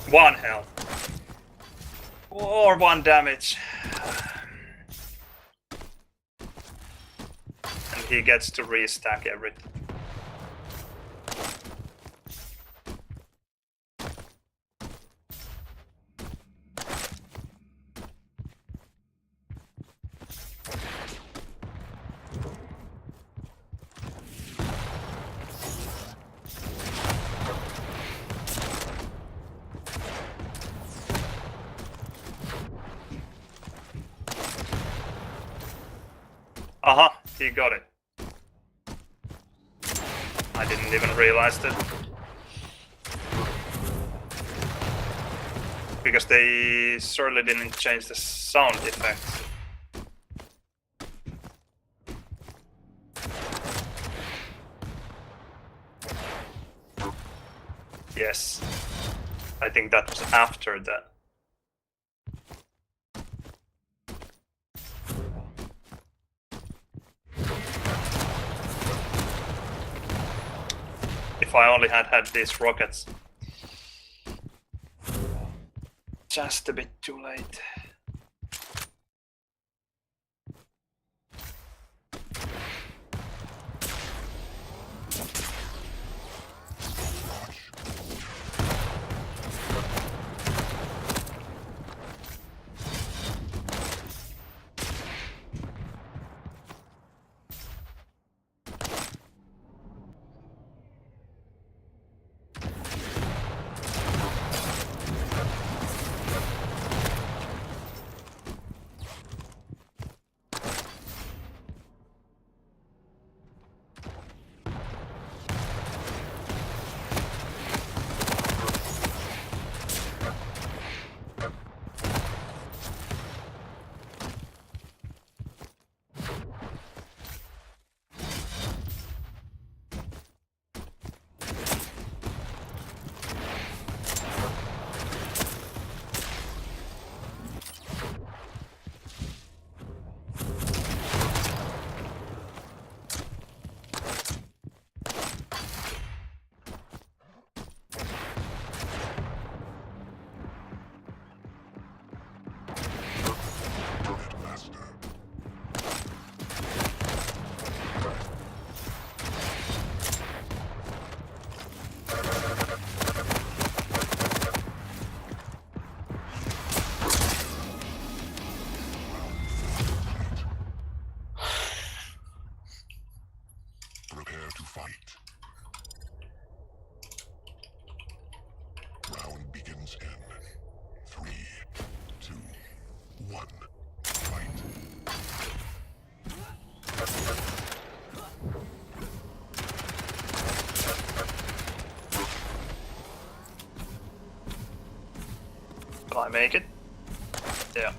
One health. Or 1 damage. And he gets to restack everything. Uh-huh, he got it. I didn't even realize that. Because they certainly didn't change the sound effects. Yes. I think that was after that. If I only had these rockets. Just a bit too late. Prepare to fight. Round begins in 3, 2, 1. Fight. Will I make it? Yeah.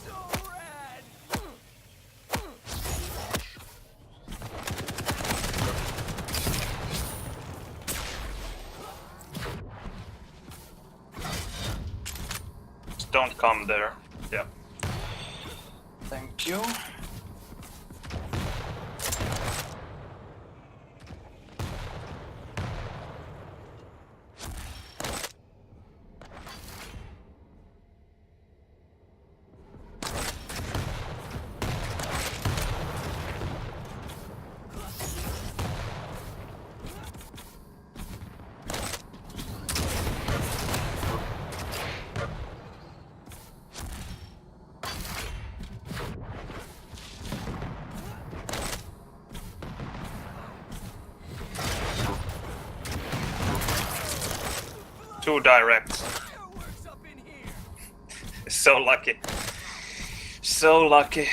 So rad! Just don't come there. Yeah. Thank you. Too direct. Fireworks up in here! So lucky. So lucky.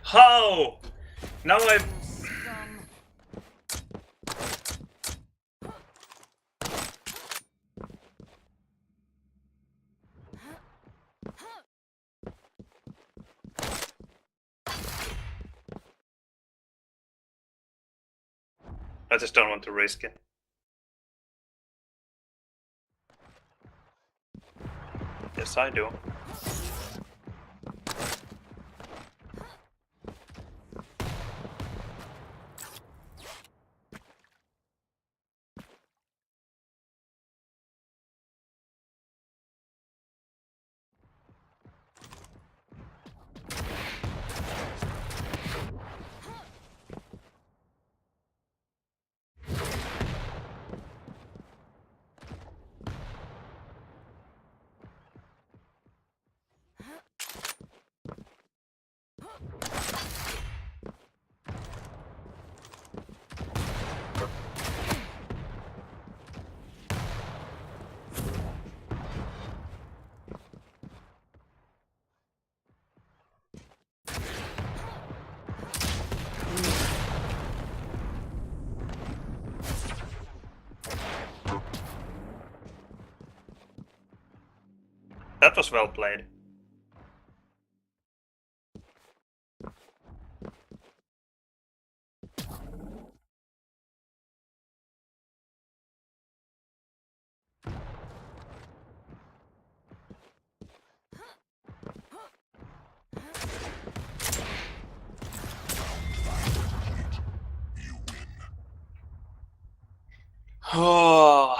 How? Now I. Scum. I just don't want to risk it. Yes, I do. That was well played. Oh.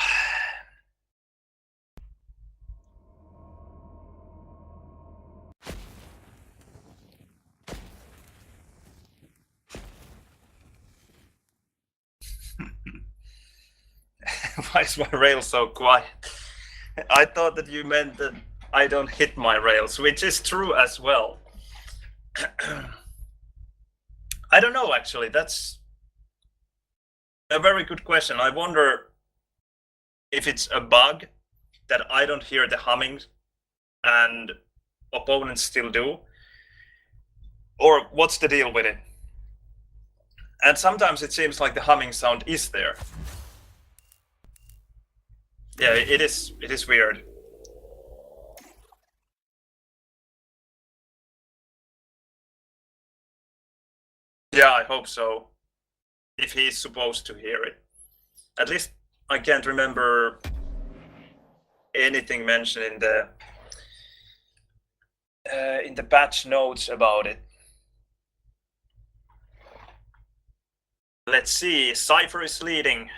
Why is my rail so quiet? I thought that you meant that I don't hit my rails, which is true as well. I don't know, actually. That's a very good question. I wonder if it's a bug that I don't hear the humming and opponents still do, or what's the deal with it? And sometimes it seems like the humming sound is there. Yeah, it is weird. Yeah, I hope so. If he's supposed to hear it. At least I can't remember anything mentioned in the patch notes about it. Let's see, Cypher is leading.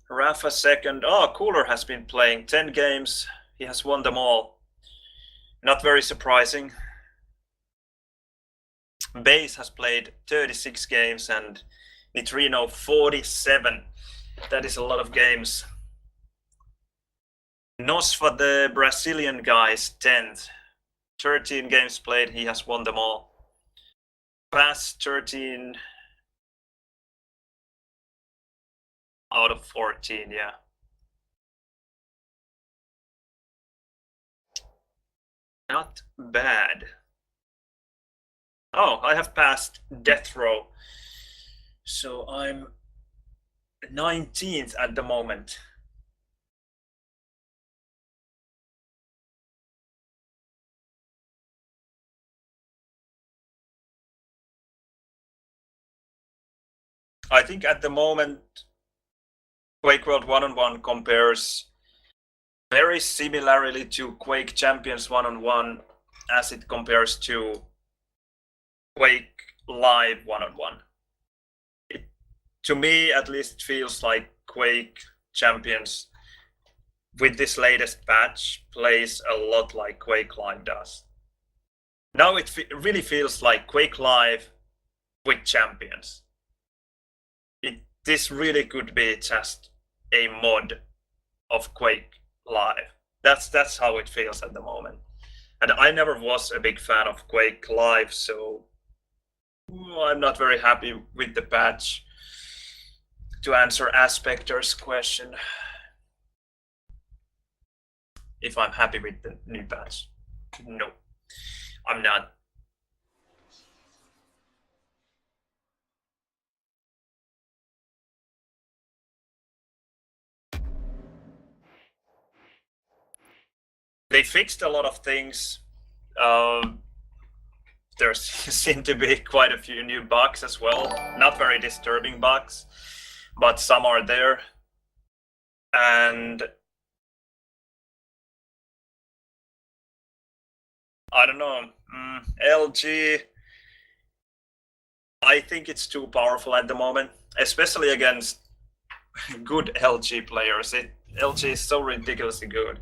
Rafa second. Oh, Cooler has been playing 10 games. He has won them all. Not very surprising. Base has played 36 games and Nitrino 47. That is a lot of games. Nosfa, the Brazilian guy, is 10th. 13 games played, he has won them all. Pass 13 out of 14, yeah. Not bad. Oh, I have passed death row. So I'm 19th at the moment. I think at the moment, Quake World 1-on-1 compares very similarly to Quake Champions 1-on-1 as it compares to Quake Live 1-on-1. It, to me, at least, feels like Quake Champions with this latest patch plays a lot like Quake Live does. Now it really feels like Quake Live with Champions. This really could be just a mod of Quake Live. That's how it feels at the moment. And I never was a big fan of Quake Live, so I'm not very happy with the patch. To answer Aspector's question, if I'm happy with the new patch, no, I'm not. They fixed a lot of things. There seem to be quite a few new bugs as well. Not very disturbing bugs, but some are there. And I don't know, LG, I think it's too powerful at the moment, especially against good LG players. LG is so ridiculously good.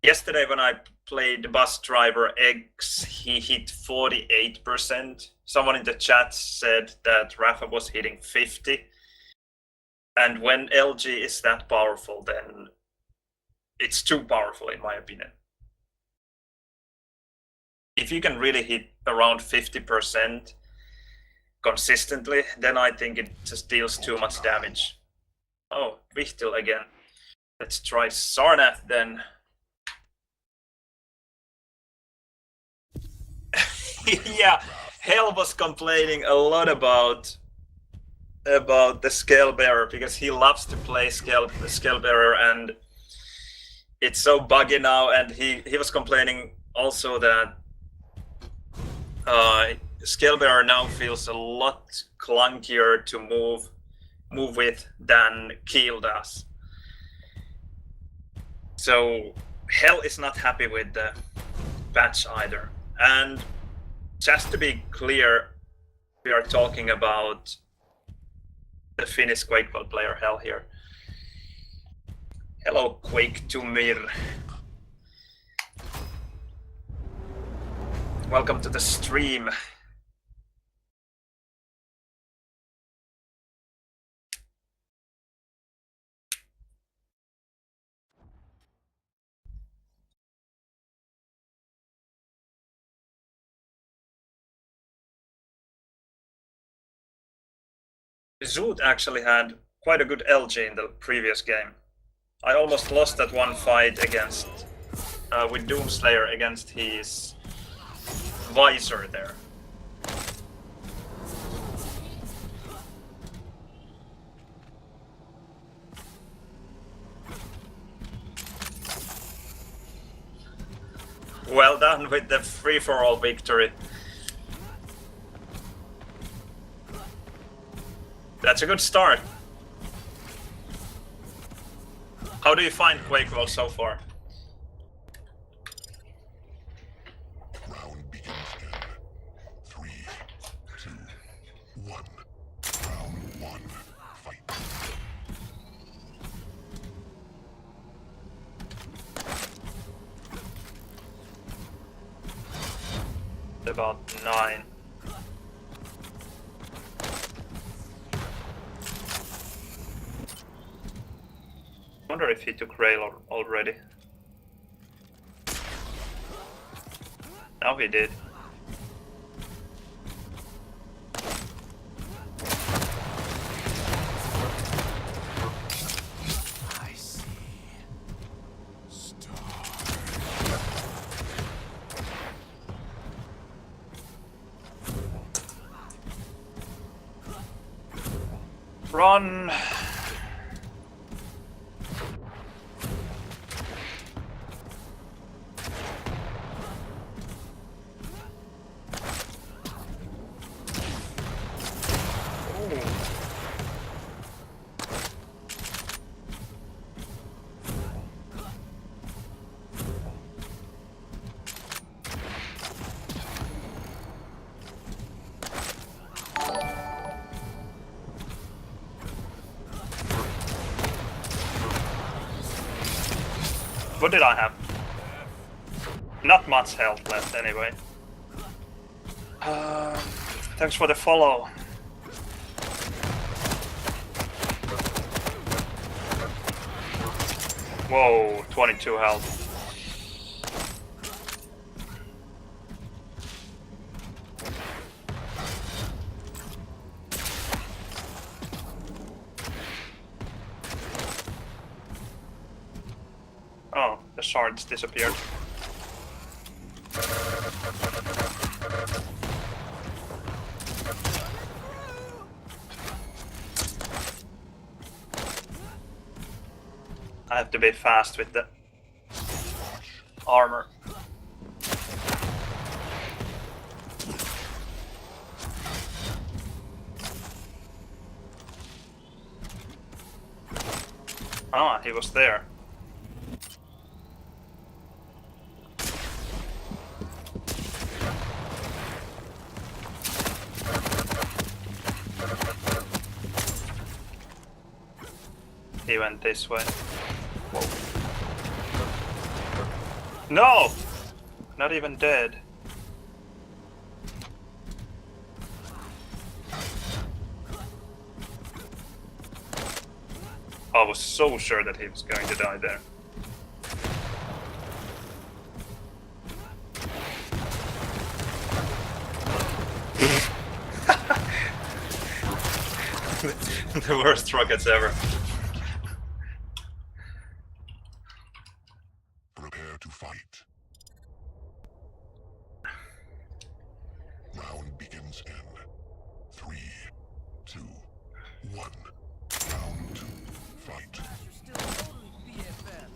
Yesterday when I played Bus Driver X, he hit 48%. Someone in the chat said that Rafa was hitting 50. And when LG is that powerful, then it's too powerful in my opinion. If you can really hit around 50% consistently, then I think it just deals too much damage. Oh, Vichtel again. Let's try Sarnath then. Yeah, Hell was complaining a lot about the Scale Bearer because he loves to play Scale Bearer and it's so buggy now, and he was complaining also that Scale Bearer now feels a lot clunkier to move with than Keel does. So Hell is not happy with the patch either. And just to be clear, We are talking about the Finnish Quake player hell here. Hello, Quake to Mir. Welcome to the stream. Zoot actually had quite a good LG in the previous game. I almost lost that one fight against with Doomslayer against his visor there. Well done with the free-for-all victory. That's a good start. How do you find Quake World so far? Round begins in 3, 2, 1. Round 1. Fight. About 9. I wonder if he took rail already. Now he did. I see. Star. Run! What did I have? Not much health left anyway. Thanks for the follow. Whoa, 22 health. Oh, the shards disappeared. I have to be fast with the armor. Ah, he was there. He went this way. Whoa. No! Not even dead. I was so sure that he was going to die there. The worst rockets ever. Prepare to fight. Round begins in 3, 2, 1. Round 2. Fight. You're still totally BFF.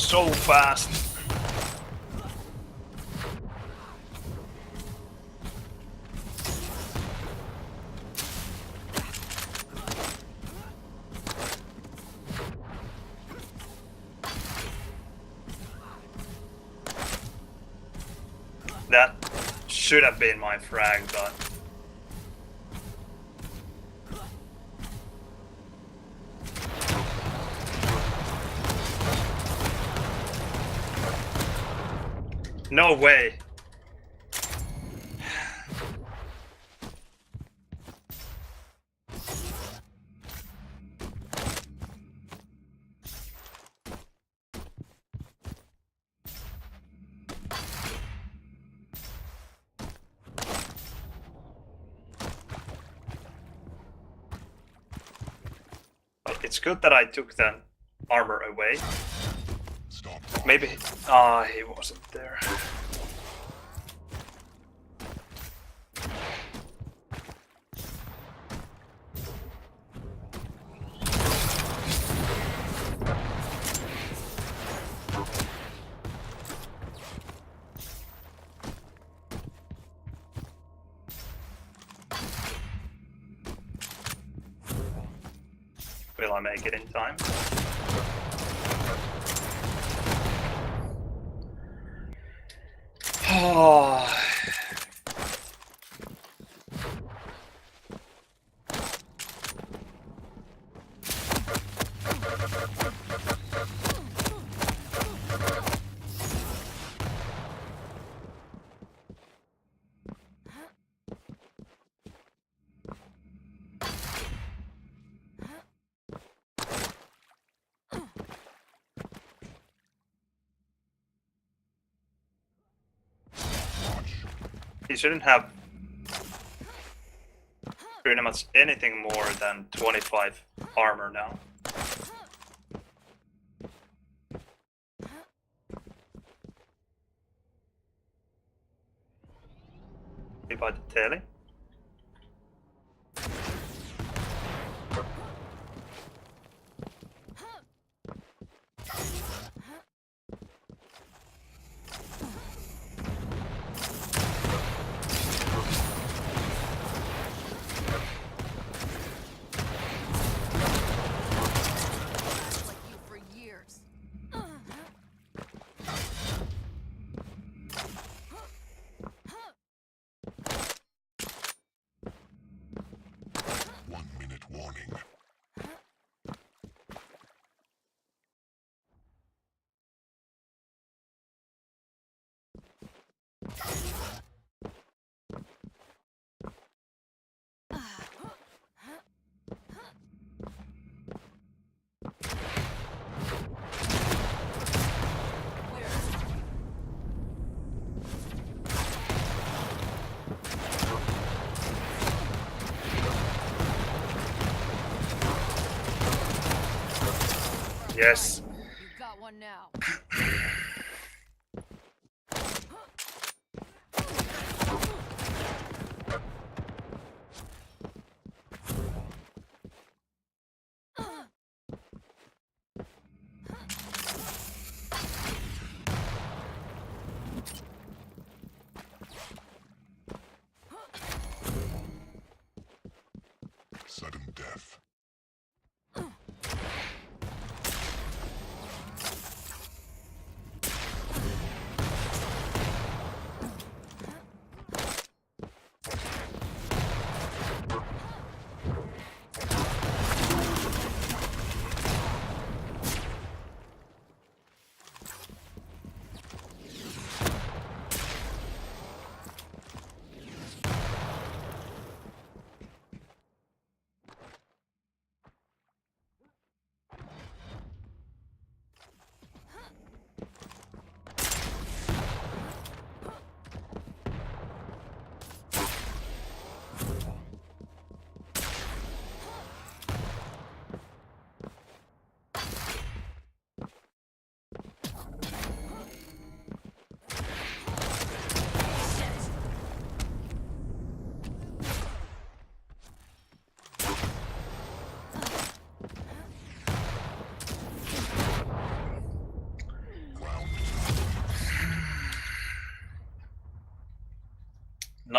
so fast. That should have been my frag, but no way. It's good that I took the armor away. Stop. Maybe he wasn't there. Will I make it in time? Oh. He shouldn't have pretty much anything more than 25 armor now. By the telly. Like you for years. 1 minute warning. Yes. You got one now. Sudden death.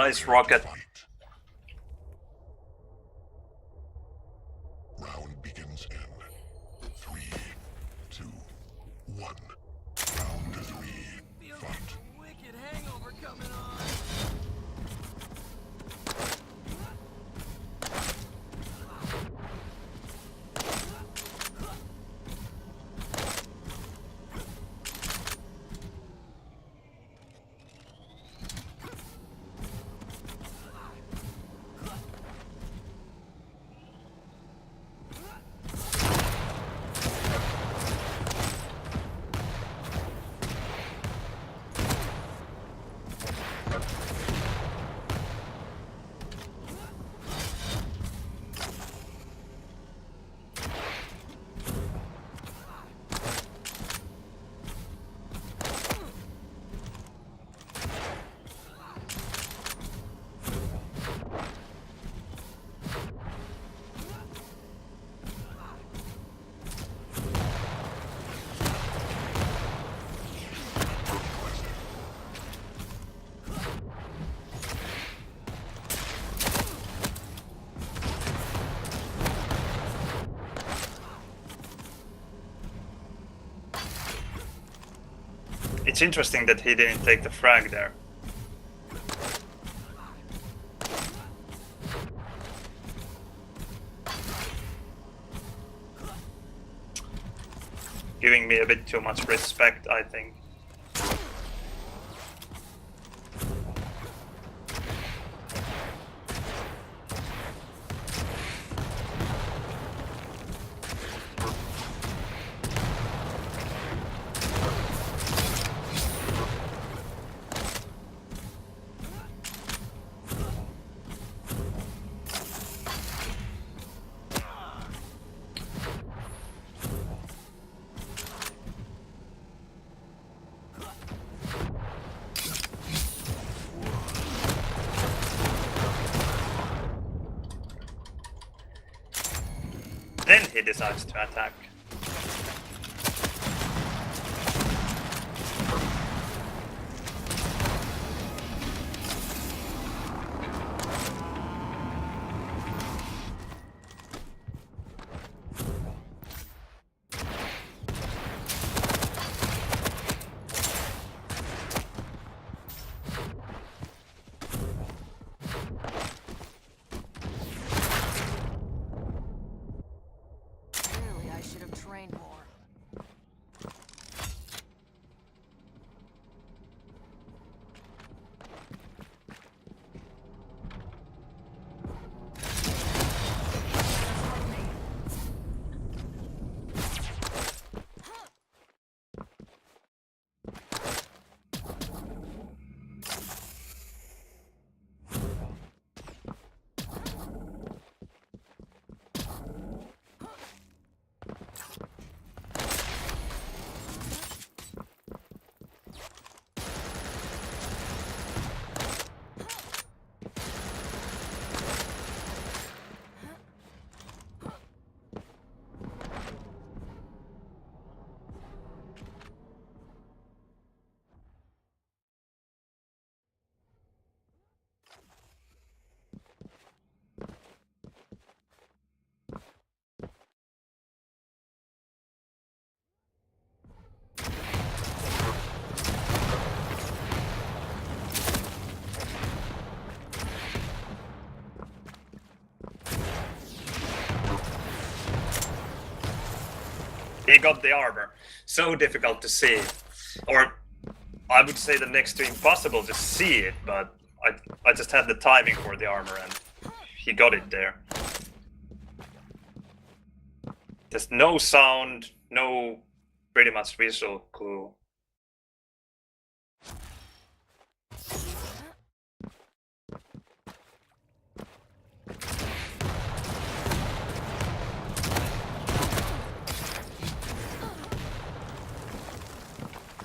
Nice rocket. Fight. Round begins in 3, 2, 1. Round 3. Feels Fight. like a wicked hangover coming on. It's interesting that he didn't take the frag there. Giving me a bit too much respect, I think. Then he decides to attack. Clearly, I should have trained more. He got the armor. So difficult to see. Or I would say the next to impossible to see it, but I just had the timing for the armor and he got it there. There's no sound, no pretty much visual clue.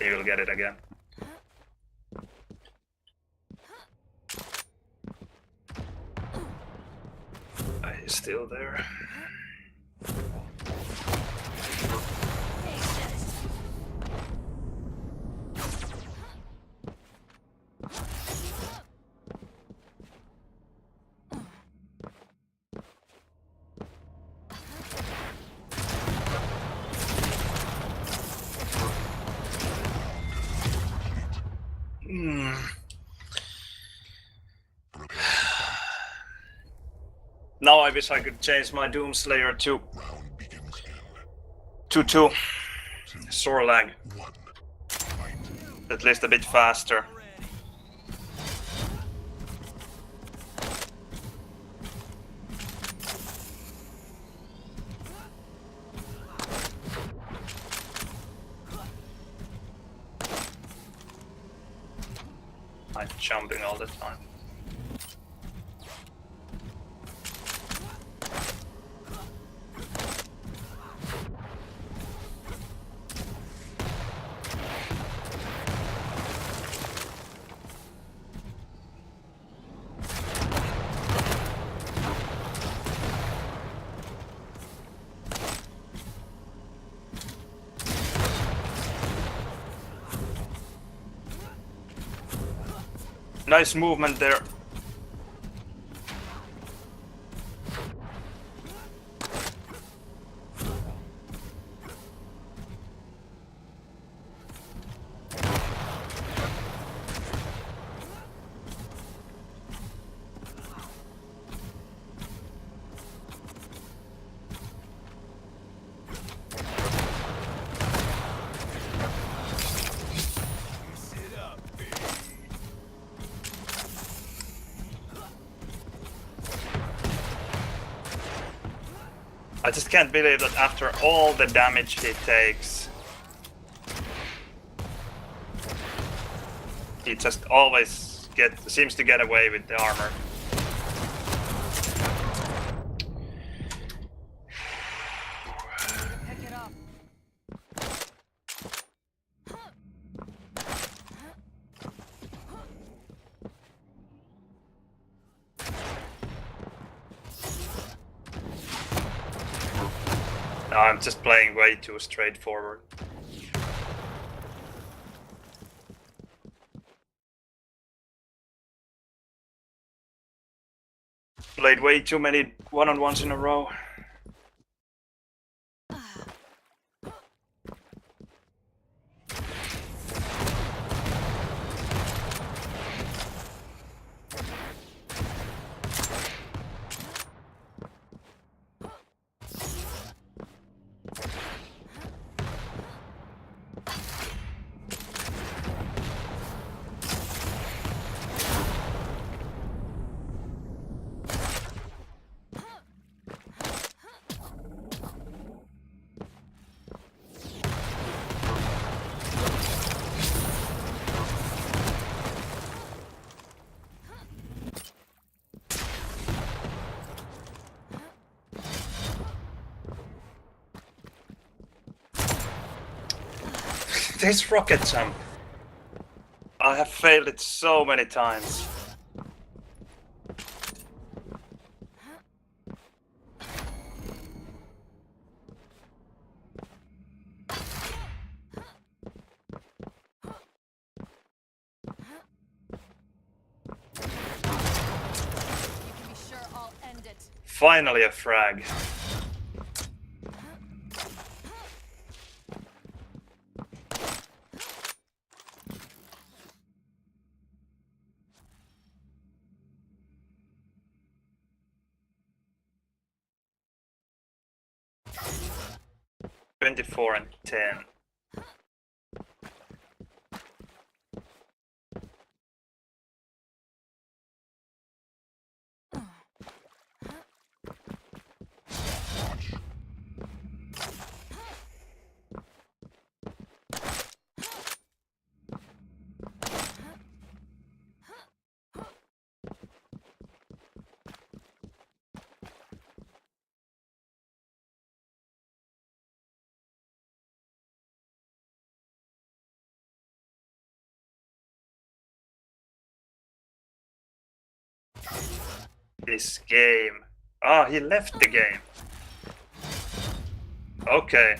He will get it again. He's still there. Now I wish I could change my Doomslayer to Round begins now. 2-2. Sore lag. 1. Fight. At least a bit faster. I'm jumping all the time. Nice movement there. Sit up, baby. I just can't believe that after all the damage he takes, he just always seems to get away with the armor. Pick it up. No, I'm just playing way too straightforward. Played way too many one-on-ones in a row. This rocket jump. I have failed it so many times. You can be sure I'll end it. Finally a frag. (24 and 10). This game. Ah, he left the game. Okay.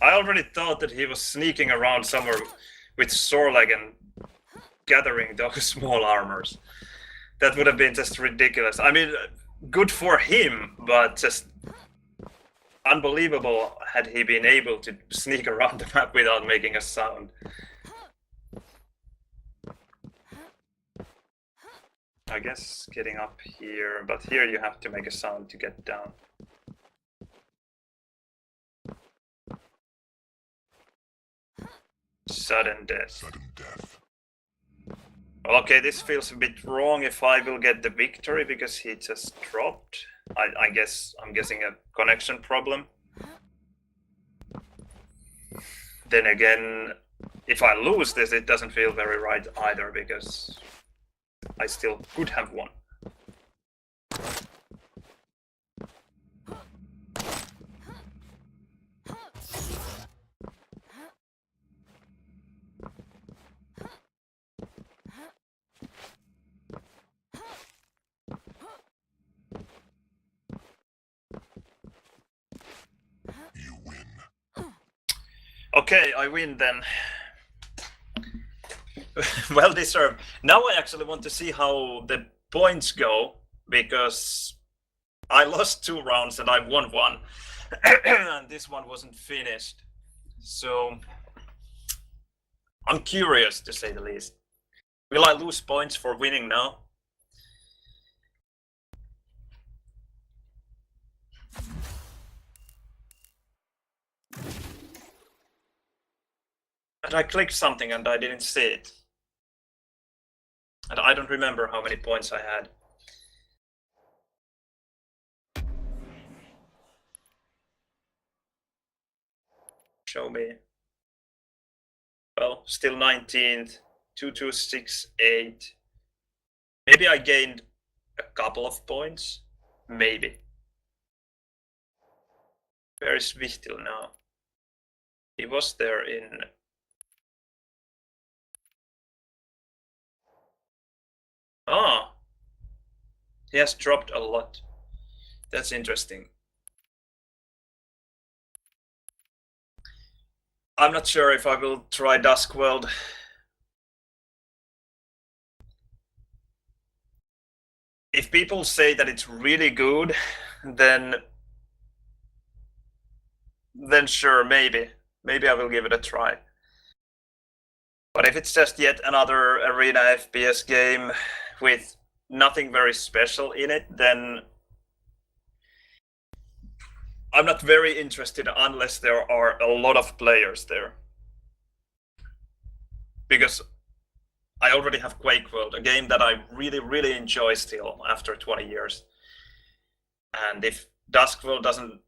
I already thought that he was sneaking around somewhere with Sorlag and gathering those small armors. That would have been just ridiculous. I mean, good for him, but just unbelievable had he been able to sneak around the map without making a sound. I guess getting up here, but here you have to make a sound to get down. Sudden death. Sudden death. Okay, this feels a bit wrong if I will get the victory because he just dropped. I'm guessing a connection problem. Then again, if I lose this, it doesn't feel very right either because I still could have won. You win. Okay, I win then. Well deserved. Now I actually want to see how the points go, because I lost 2 rounds and I won 1. And this one wasn't finished. So I'm curious, to say the least. Will I lose points for winning now? But I clicked something and I didn't see it. And I don't remember how many points I had. Show me. Well, still 19th. 2268. Maybe I gained a couple of points. Maybe. Where is Vichtil now? He was there in... Ah! He has dropped a lot. That's interesting. I'm not sure if I will try Duskworld. If people say that it's really good, then sure, maybe I will give it a try. But if it's just yet another arena FPS game with nothing very special in it, then I'm not very interested unless there are a lot of players there. Because I already have Quake World, a game that I really enjoy still after 20 years. And if Duskworld doesn't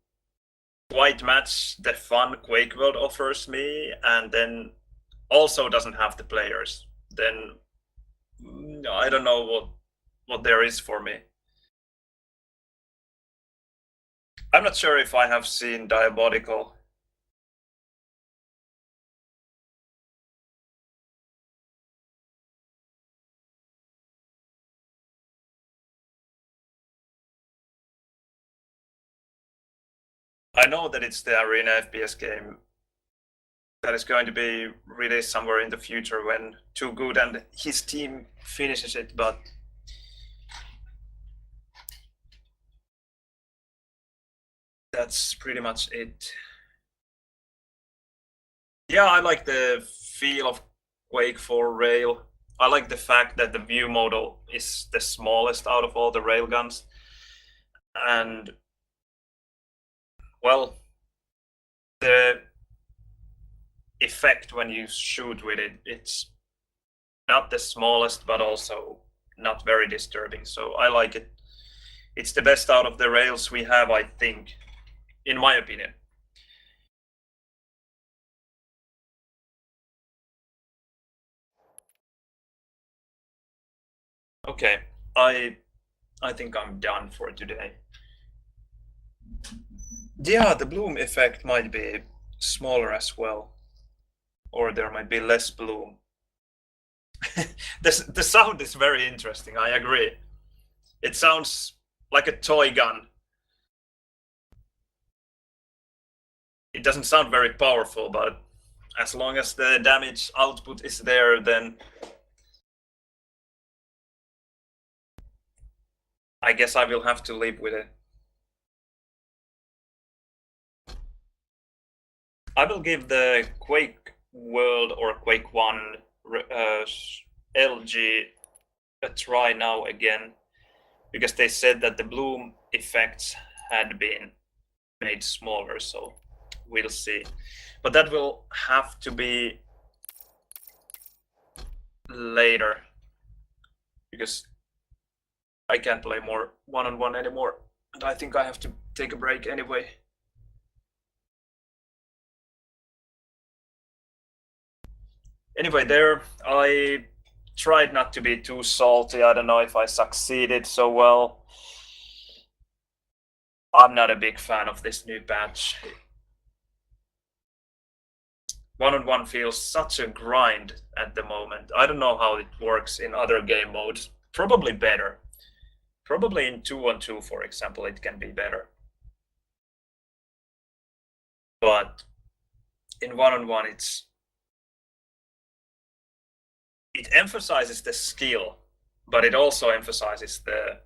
quite match the fun Quake World offers me, and then also doesn't have the players, then I don't know what there is for me. I'm not sure if I have seen Diabolical. I know that it's the arena FPS game that is going to be released somewhere in the future when Too Good and his team finishes it, but that's pretty much it. Yeah, I like the feel of Quake 4 Rail. I like the fact that the view model is the smallest out of all the railguns. And, well, the effect when you shoot with it, it's not the smallest, but also not very disturbing. So I like it. It's the best out of the rails we have, I think, in my opinion. Okay, I think I'm done for today. Yeah, the bloom effect might be smaller as well, or there might be less bloom. The sound is very interesting, I agree. It sounds like a toy gun. It doesn't sound very powerful, but as long as the damage output is there, then I guess I will have to live with it. I will give the Quake World or Quake 1 LG a try now again, because they said that the bloom effects had been made smaller, so we'll see. But that will have to be later, because I can't play more one-on-one anymore, and I think I have to take a break anyway. Anyway, there I tried not to be too salty. I don't know if I succeeded so well. I'm not a big fan of this new patch. One-on-one feels such a grind at the moment. I don't know how it works in other game modes. Probably better. Probably in 2-on-2, for example, it can be better. But in one-on-one, it emphasizes the skill, but it also emphasizes the,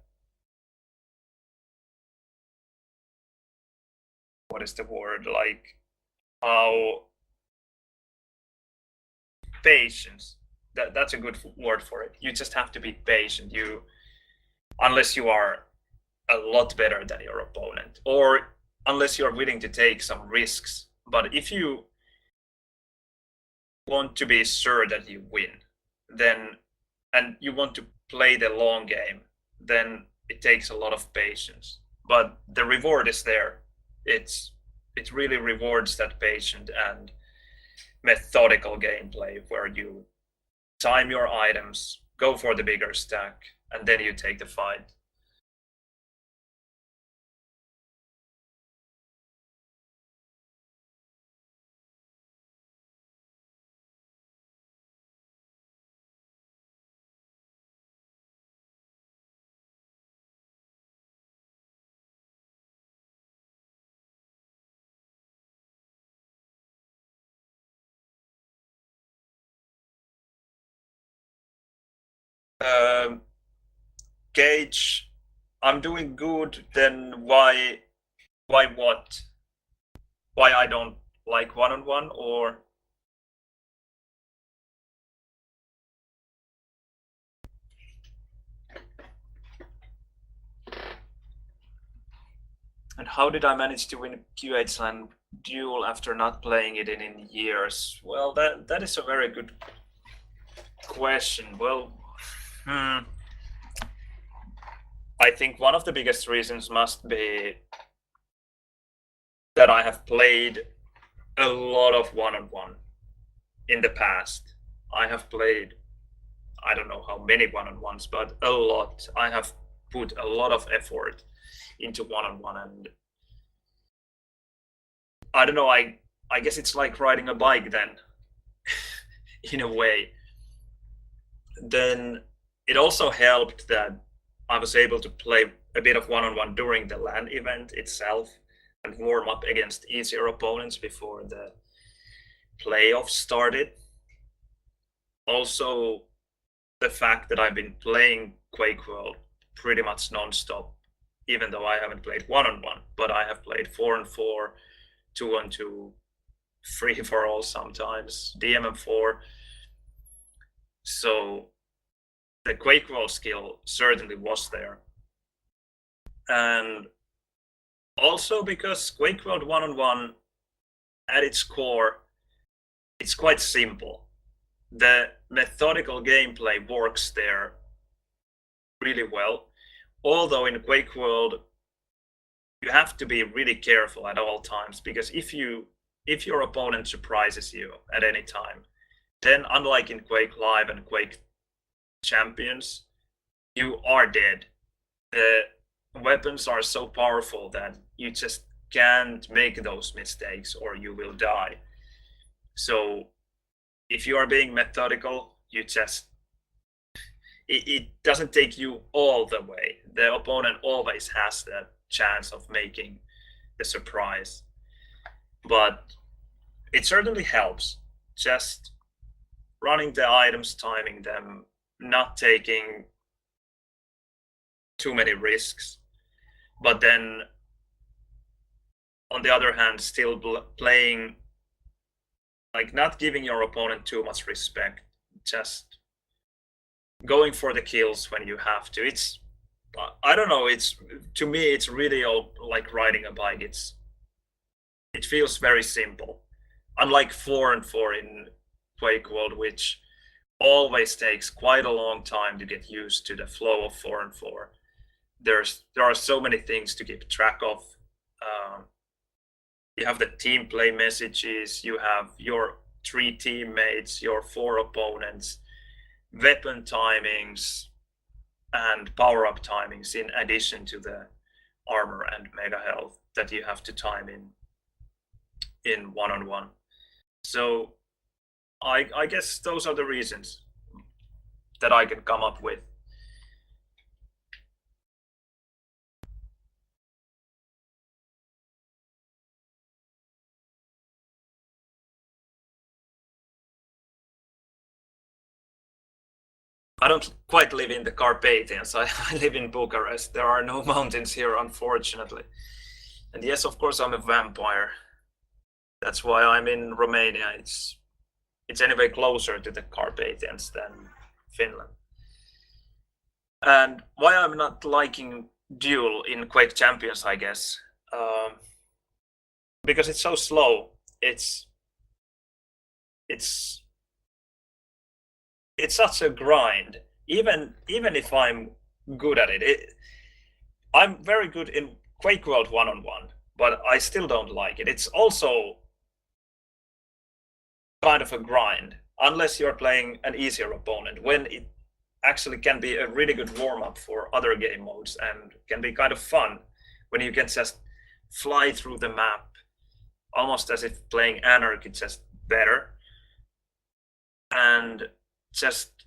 what is the word, like how patience. That's a good word for it. You just have to be patient. Unless you are a lot better than your opponent, or unless you're willing to take some risks. But if you want to be sure that you win, then, and you want to play the long game, then it takes a lot of patience. But the reward is there. It really rewards that patient and methodical gameplay where you time your items, go for the bigger stack, and then you take the fight. Gage, I'm doing good. Then why what? Why I don't like one-on-one, or and how did I manage to win QH LAN duel after not playing it in years? Well, that is a very good question. Well, I think one of the biggest reasons must be that I have played a lot of one-on-one in the past. I have played, I don't know how many one-on-ones, but a lot. I have put a lot of effort into one-on-one, and I don't know, I guess it's like riding a bike then, in a way. Then it also helped that I was able to play a bit of one-on-one during the LAN event itself and warm up against easier opponents before the playoffs started. Also, the fact that I've been playing Quake World pretty much non-stop, even though I haven't played one-on-one, but I have played 4-on-4, 2-on-2, free-for-all sometimes, DMM4. So the Quake World skill certainly was there. And also because Quake World one-on-one, at its core, it's quite simple. The methodical gameplay works there really well. Although in Quake World, you have to be really careful at all times, because if your opponent surprises you at any time, then unlike in Quake Live and Quake Champions, you are dead. The weapons are so powerful that you just can't make those mistakes or you will die. So if you are being methodical, it doesn't take you all the way. The opponent always has the chance of making the surprise. But it certainly helps. Just running the items, timing them, not taking too many risks. But then, on the other hand, still playing, like not giving your opponent too much respect. Just going for the kills when you have to. It's, I don't know, it's, to me it's really all like riding a bike. It feels very simple, unlike 4 and 4 in Quake World, which always takes quite a long time to get used to the flow of 4 and 4. There are so many things to keep track of. You have the team play messages, you have your 3 teammates, your 4 opponents, weapon timings, and power-up timings, in addition to the armor and mega health that you have to time in one-on-one. So I guess those are the reasons that I can come up with. I don't quite live in the Carpathians. I live in Bucharest. There are no mountains here, unfortunately. And yes, of course, I'm a vampire. That's why I'm in Romania. It's anyway closer to the Carpathians than Finland. And why I'm not liking Duel in Quake Champions, I guess, because it's so slow. It's such a grind. Even if I'm good at it, I'm very good in Quake World one-on-one, but I still don't like it. It's also kind of a grind, unless you're playing an easier opponent, when it actually can be a really good warm-up for other game modes and can be kind of fun when you can just fly through the map, almost as if playing ANARKI, just better, and just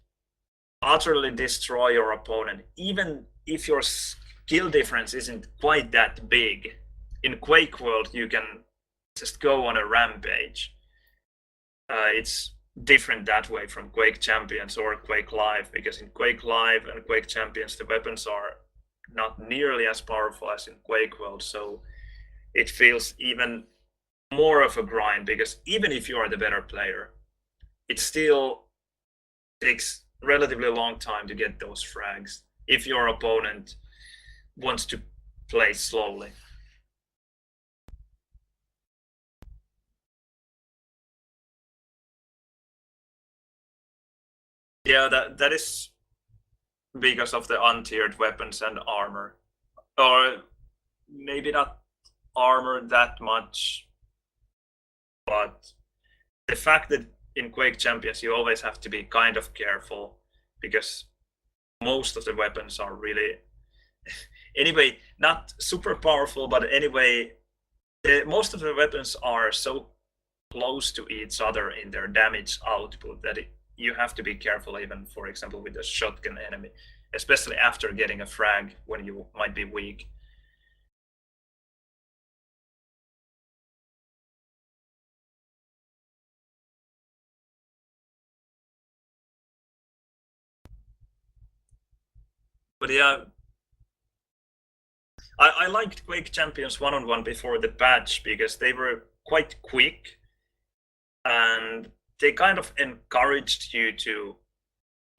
utterly destroy your opponent, even if your skill difference isn't quite that big. In Quake World, you can just go on a rampage. It's different that way from Quake Champions or Quake Live, because in Quake Live and Quake Champions, the weapons are not nearly as powerful as in Quake World, so it feels even more of a grind, because even if you are the better player, it still takes relatively long time to get those frags if your opponent wants to play slowly. Yeah, that is because of the untiered weapons and armor, or maybe not armor that much, but the fact that in Quake Champions you always have to be kind of careful, because most of the weapons are really anyway not super powerful, but anyway most of the weapons are so close to each other in their damage output that you have to be careful, even for example with a shotgun enemy, especially after getting a frag when you might be weak. But yeah, I liked Quake Champions one-on-one before the patch, because they were quite quick and they kind of encouraged you to,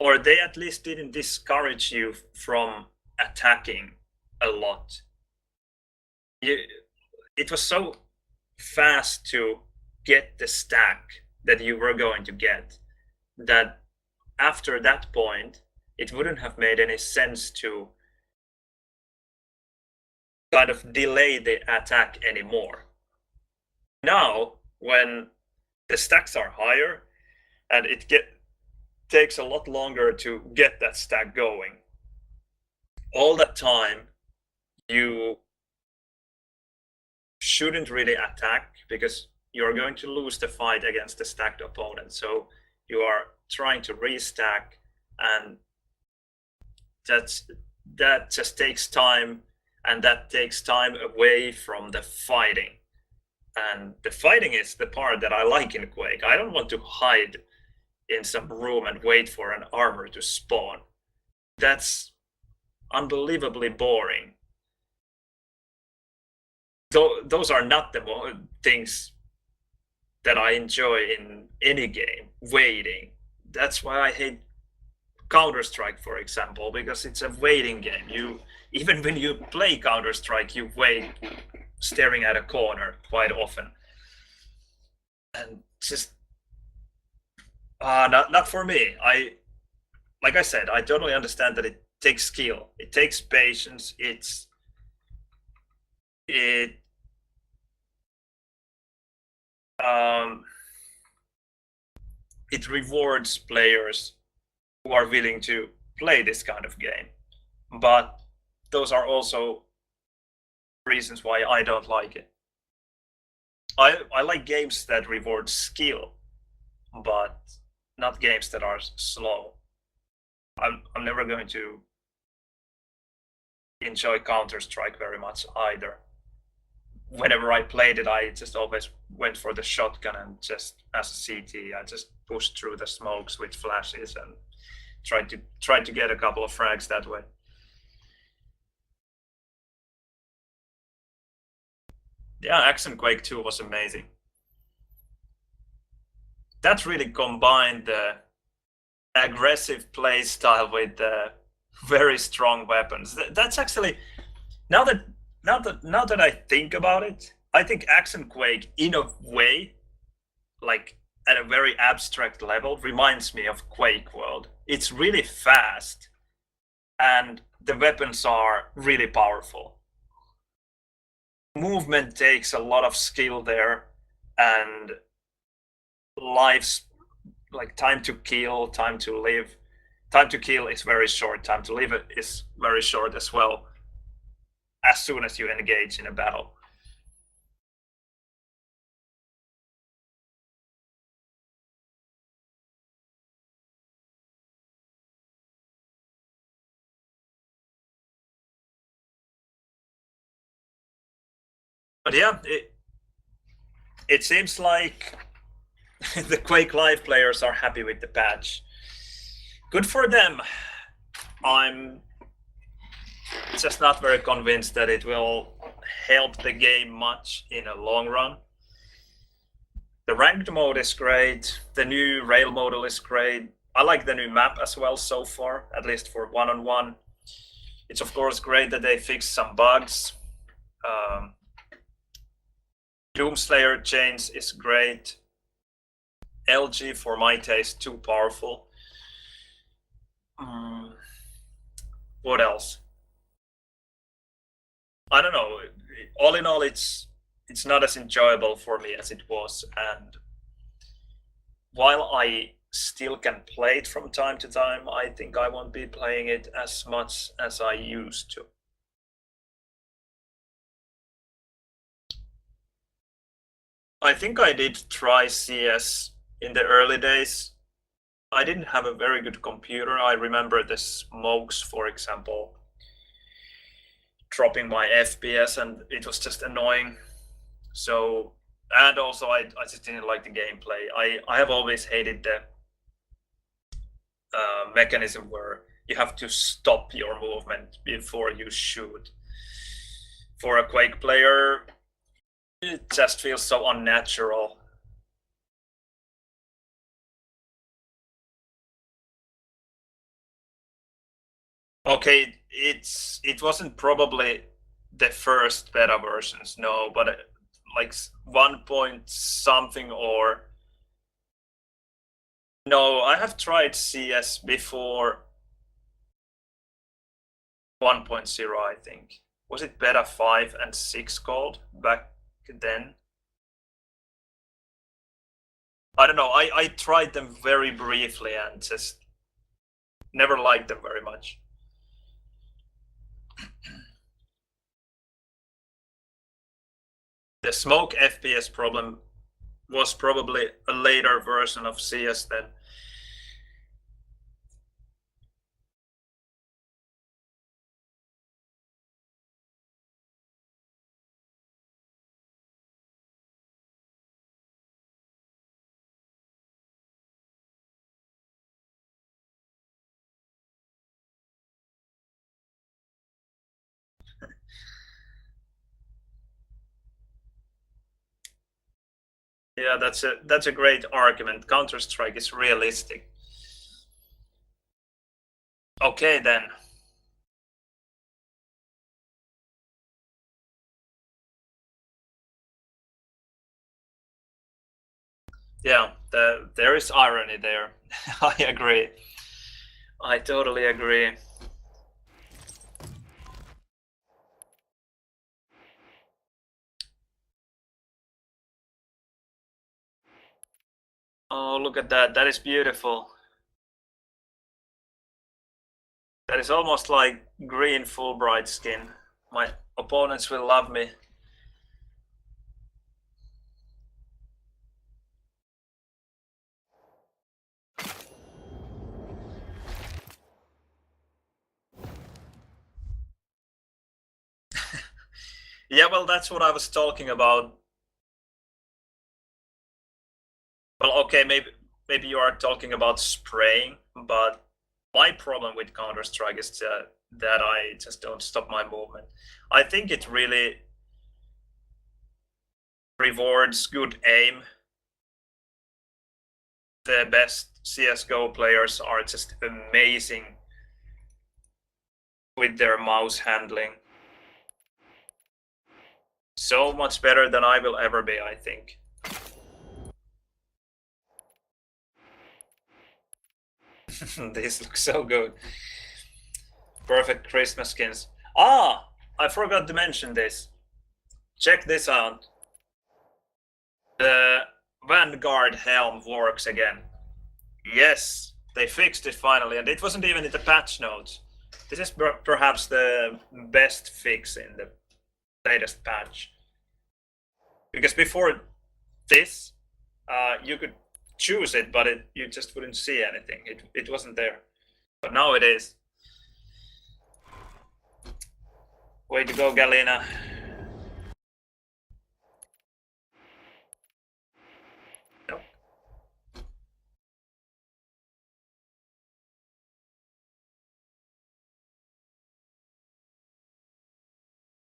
or they at least didn't discourage you from attacking a lot. It was so fast to get the stack that you were going to get, that after that point it wouldn't have made any sense to kind of delay the attack anymore. Now, when the stacks are higher and it takes a lot longer to get that stack going, all that time you shouldn't really attack, because you're going to lose the fight against the stacked opponent. So you are trying to restack, and that just takes time, and that takes time away from the fighting. And the fighting is the part that I like in Quake. I don't want to hide in some room and wait for an armor to spawn. That's unbelievably boring. Those are not the things that I enjoy in any game, waiting. That's why I hate Counter-Strike, for example, because it's a waiting game. You even when you play Counter-Strike, you wait staring at a corner quite often, and just not for me. Like I said, I totally understand that it takes skill, it takes patience, it it rewards players who are willing to play this kind of game. But those are also reasons why I don't like it. I like games that reward skill, but not games that are slow. I'm never going to enjoy Counter-Strike very much either. Whenever I played it, I just always went for the shotgun and just as a CT, I just pushed through the smokes with flashes and tried to get a couple of frags that way. Yeah, Action Quake 2 was amazing. That really combined the aggressive play style with the very strong weapons. That's actually now that I think about it, I think Action Quake, in a way, like at a very abstract level, reminds me of Quake World. It's really fast, and the weapons are really powerful. Movement takes a lot of skill there, and lives, like time to kill, time to live. Time to kill is very short, time to live is very short as well, as soon as you engage in a battle. But yeah, it seems like the Quake Live players are happy with the patch. Good for them. I'm just not very convinced that it will help the game much in a long run. The ranked mode is great. The new rail model is great. I like the new map as well so far, at least for one-on-one. It's of course great that they fixed some bugs. Doomslayer chains is great. LG, for my taste, too powerful. What else? I don't know. All in all, it's not as enjoyable for me as it was. And while I still can play it from time to time, I think I won't be playing it as much as I used to. I think I did try CS in the early days. I didn't have a very good computer. I remember the smokes, for example, dropping my FPS, and it was just annoying. So, and also I just didn't like the gameplay. I have always hated the mechanism where you have to stop your movement before you shoot. For a Quake player, it just feels so unnatural. Okay, it wasn't probably the first beta versions, no, but like 1 point something or no, I have tried CS before 1.0, I think. Was it beta 5 and 6 called back then? I don't know. I tried them very briefly and just never liked them very much. The smoke FPS problem was probably a later version of CS then. Yeah, that's a great argument. Counter-Strike is realistic. Okay then. Yeah, there is irony there. I agree. I totally agree. Oh, look at that. That is beautiful. That is almost like green Fulbright skin. My opponents will love me. Yeah, well, that's what I was talking about. Well, okay, maybe you are talking about spraying, but my problem with Counter-Strike is that I just don't stop my movement. I think it really rewards good aim. The best CSGO players are just amazing with their mouse handling. So much better than I will ever be, I think. These look so good. Perfect Christmas skins. Ah, I forgot to mention this. Check this out. The Vanguard helm works again. Yes, they fixed it finally, and it wasn't even in the patch notes. This is perhaps the best fix in the latest patch. Because before this, you could choose it, but you just wouldn't see anything. It wasn't there. But now it is. Way to go, Galena. Nope.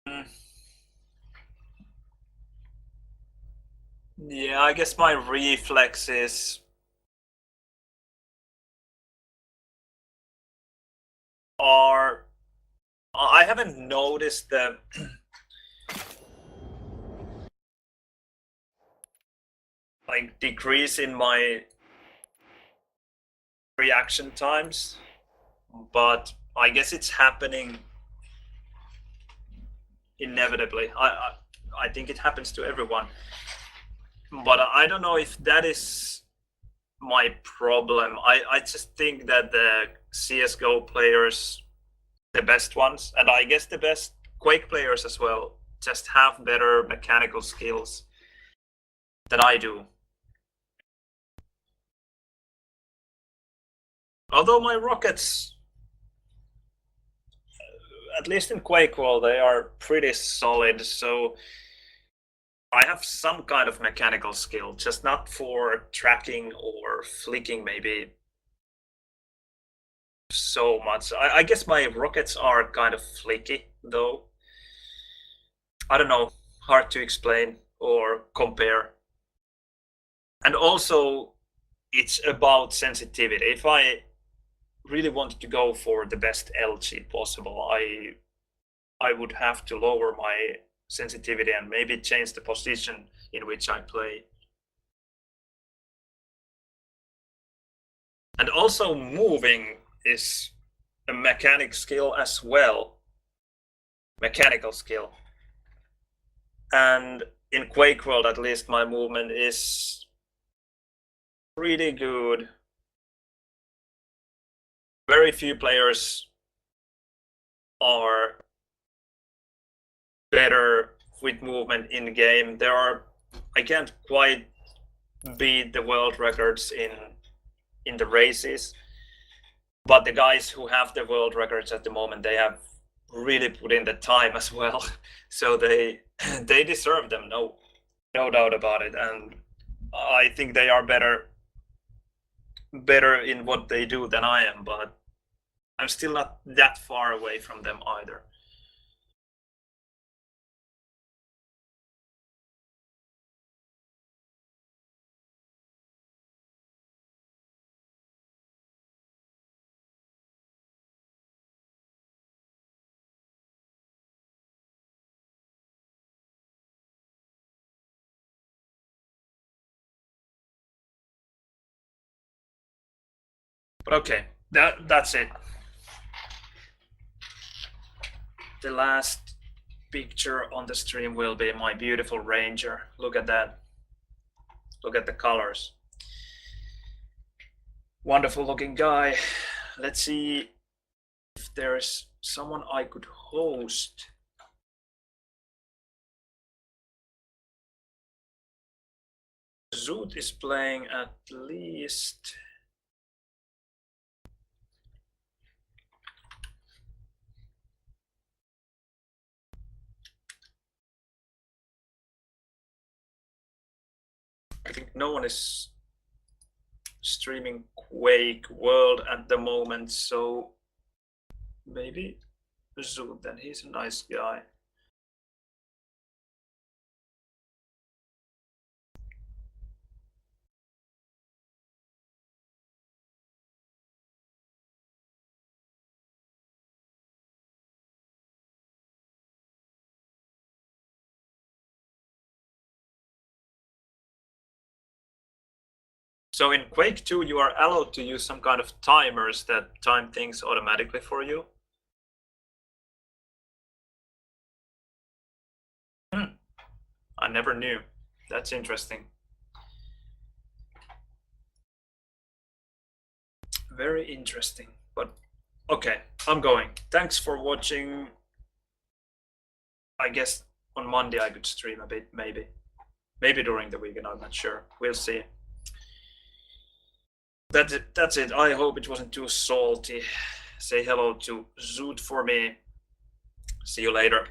Mm. Yeah, I guess my reflexes are. I haven't noticed the like decrease in my reaction times, but I guess it's happening inevitably. I think it happens to everyone, but I don't know if that is my problem. I just think that the CS:GO players, the best ones, and I guess the best Quake players as well, just have better mechanical skills than I do. Although my rockets, at least in Quake World, they are pretty solid, so I have some kind of mechanical skill, just not for tracking or flicking maybe so much. I guess my rockets are kind of flicky, though. I don't know, hard to explain or compare. And also, it's about sensitivity. If I really wanted to go for the best LG possible, I would have to lower my sensitivity and maybe change the position in which I play. And also moving is a mechanic skill as well. Mechanical skill. And in Quake World, at least, my movement is pretty good. Very few players are better with movement in game. I can't quite beat the world records in the races, but the guys who have the world records at the moment, they have really put in the time as well. So they they deserve them, no doubt about it. And I think they are better in what they do than I am, but I'm still not that far away from them either. But okay, that's it. The last picture on the stream will be my beautiful Ranger. Look at that. Look at the colors. Wonderful looking guy. Let's see if there's someone I could host. Zoot is playing at least. I think no one is streaming Quake World at the moment, so maybe Zoot, then he's a nice guy. So in Quake 2, you are allowed to use some kind of timers that time things automatically for you. I never knew. That's interesting. Very interesting. But okay, I'm going. Thanks for watching. I guess on Monday I could stream a bit, maybe. Maybe during the weekend, I'm not sure. We'll see. That's it. I hope it wasn't too salty. Say hello to Zoot for me. See you later.